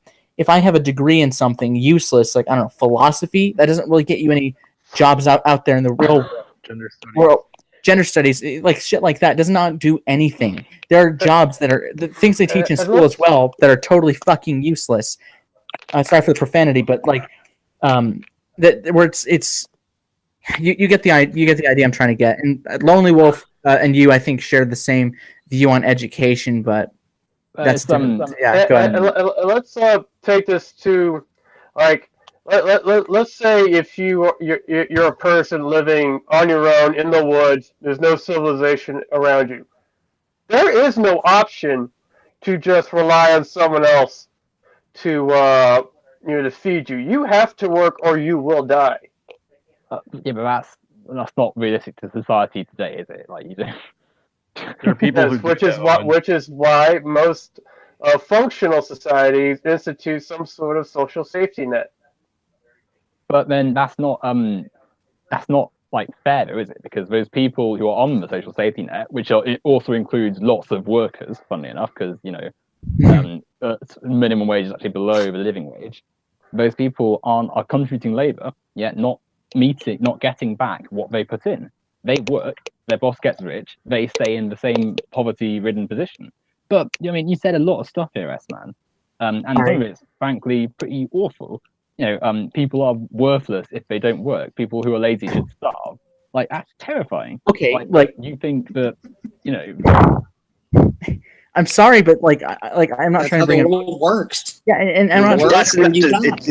have a degree in something useless, like I don't know, philosophy, that doesn't really get you any jobs out there in the real world. Gender studies, like shit like that, does not do anything. There are jobs that are the things they teach in school as well that are totally fucking useless. Sorry for the profanity, but like that where it's you get the idea I'm trying to get. And Lonely Wolf and you, I think, share the same view on education, but that's go ahead. Let's take this to like. Let's say if you're a person living on your own in the woods, there's no civilization around you. There is no option to just rely on someone else to to feed you. You have to work or you will die. But that's not realistic to society today, is it? Like you don't. There are people which is why most functional societies institute some sort of social safety net. But then that's not like fair, though, is it? Because those people who are on the social safety net, it also includes lots of workers, funnily enough, because minimum wage is actually below the living wage. Those people are contributing labour, yet not getting back what they put in. They work, their boss gets rich, they stay in the same poverty-ridden position. But you said a lot of stuff here, S-Man, and some of it's frankly pretty awful. People are worthless if they don't work. People who are lazy should starve. Like that's terrifying. Okay, like you think that I'm sorry, but I'm not trying to bring it. That's how the world works. Yeah, and I'm not.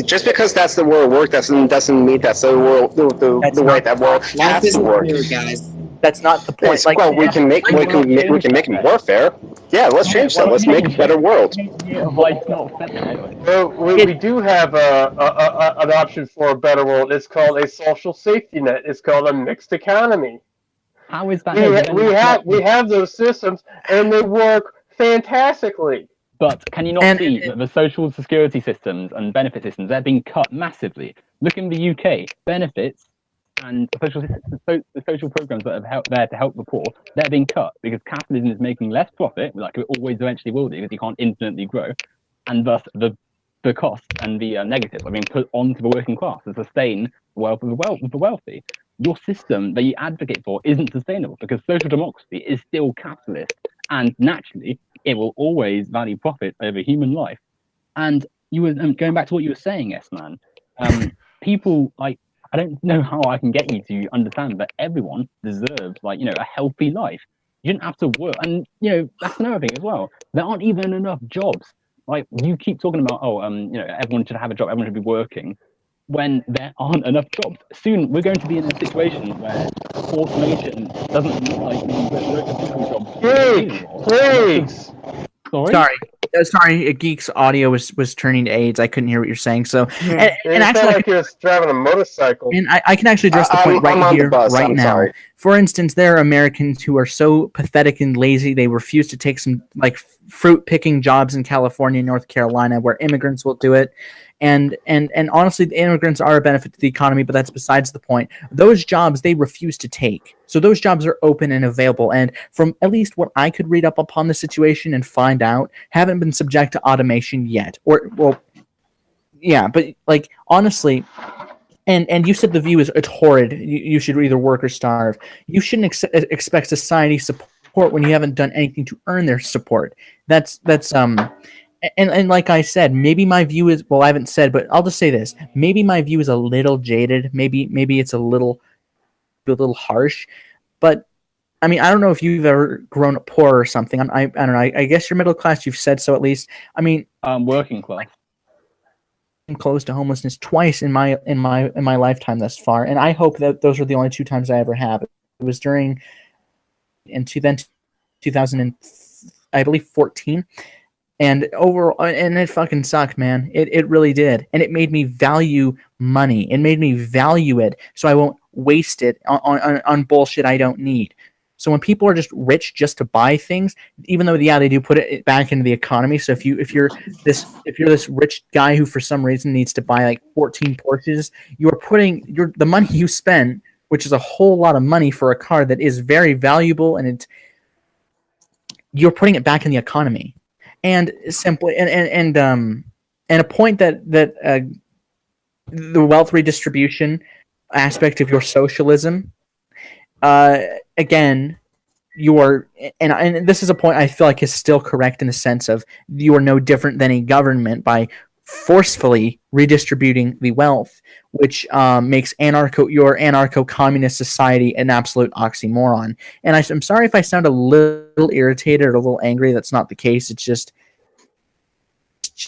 Just because that's the world work doesn't mean that's the world the way that world has to work. Guys. That's not the point. Well, we can make it more fair. Yeah, let's change that. Let's make a better world. Well, we do have an option for a better world. It's called a social safety net. It's called a mixed economy. How is that? We have those systems, and they work fantastically. But can you not see that the social security systems and benefit systems, they're being cut massively? Look in the UK, benefits and the social programs that are there to help the poor, they're being cut because capitalism is making less profit, like it always eventually will do, because you can't infinitely grow, and thus the cost and the negatives are being put onto the working class to sustain the wealth of the wealthy. Your system that you advocate for isn't sustainable because social democracy is still capitalist, and naturally it will always value profit over human life. And you were going back to what you were saying, S-Man. People, like, I don't know how I can get you to understand that everyone deserves, like, you know, a healthy life. You don't have to work, and you know that's another thing as well. There aren't even enough jobs. Like, you keep talking about, you know, everyone should have a job, everyone should be working, when there aren't enough jobs. Soon we're going to be in a situation where automation doesn't look like Please. Sorry, Geek's audio was turning to AIDS. I couldn't hear what you're saying. So, and actually, like he was driving a motorcycle. And I can actually address the point right now. Sorry. For instance, there are Americans who are so pathetic and lazy they refuse to take some like fruit picking jobs in California and North Carolina where immigrants will do it. And honestly, the immigrants are a benefit to the economy, but that's besides the point. Those jobs they refuse to take. So those jobs are open and available. And from at least what I could read up upon the situation and find out, haven't been subject to automation yet. But like honestly, and you said the view is it's horrid. You should either work or starve. You shouldn't expect society support when you haven't done anything to earn their support. And like I said, maybe my view is, well, I haven't said, but I'll just say this. Maybe my view is a little jaded. Maybe it's a little harsh. But, I mean, I don't know if you've ever grown up poor or something. I don't know. I guess you're middle class. You've said so at least. I mean, working class. I'm close to homelessness twice in my lifetime thus far. And I hope that those are the only two times I ever have. It was during, then 2000, I believe, 14. And it fucking sucked, man. It really did. And it made me value money. It made me value it so I won't waste it on bullshit I don't need. So when people are just rich just to buy things, even though they do put it back into the economy. So if you're this rich guy who for some reason needs to buy like 14 Porsches, the money you spend, which is a whole lot of money for a car that is very valuable, and you're putting it back in the economy. And simply, and a point that the wealth redistribution aspect of your socialism, again, you are, and this is a point I feel like is still correct in the sense of you are no different than a government by forcefully redistributing the wealth, which makes your anarcho-communist society an absolute oxymoron. And I'm sorry if I sound a little irritated or a little angry. That's not the case. It's just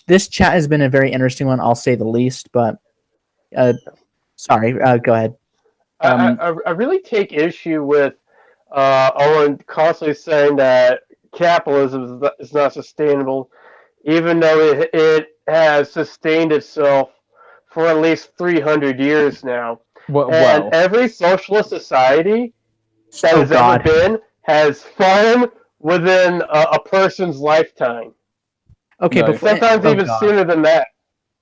this chat has been a very interesting one, I'll say the least. But sorry, go ahead. I really take issue with Owen constantly saying that capitalism is not sustainable, even though it has sustained itself for at least 300 years now. And every socialist society that has ever been has fallen within a person's lifetime. Okay, but sometimes even sooner than that.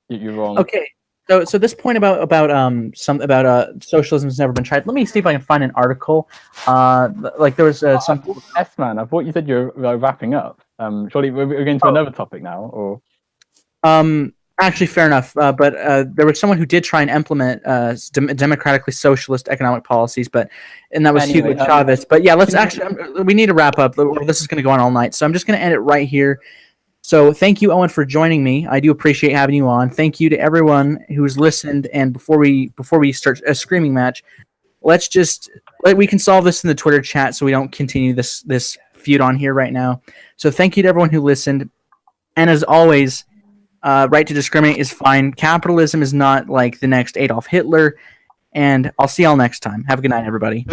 You're wrong. Okay, so this point about socialism has never been tried. Let me see if I can find an article. Like there was some. S-Man, I thought you said you're wrapping up. Surely we're going to another topic now, or? Actually, fair enough. But there was someone who did try and implement democratically socialist economic policies, and that was Hugo Chavez. But yeah, let's actually we need to wrap up. This is going to go on all night, so I'm just going to end it right here. So thank you, Owen, for joining me. I do appreciate having you on. Thank you to everyone who's listened. And before we start a screaming match, we can solve this in the Twitter chat so we don't continue this feud on here right now. So thank you to everyone who listened. And as always, right to discriminate is fine. Capitalism is not like the next Adolf Hitler. And I'll see y'all next time. Have a good night, everybody.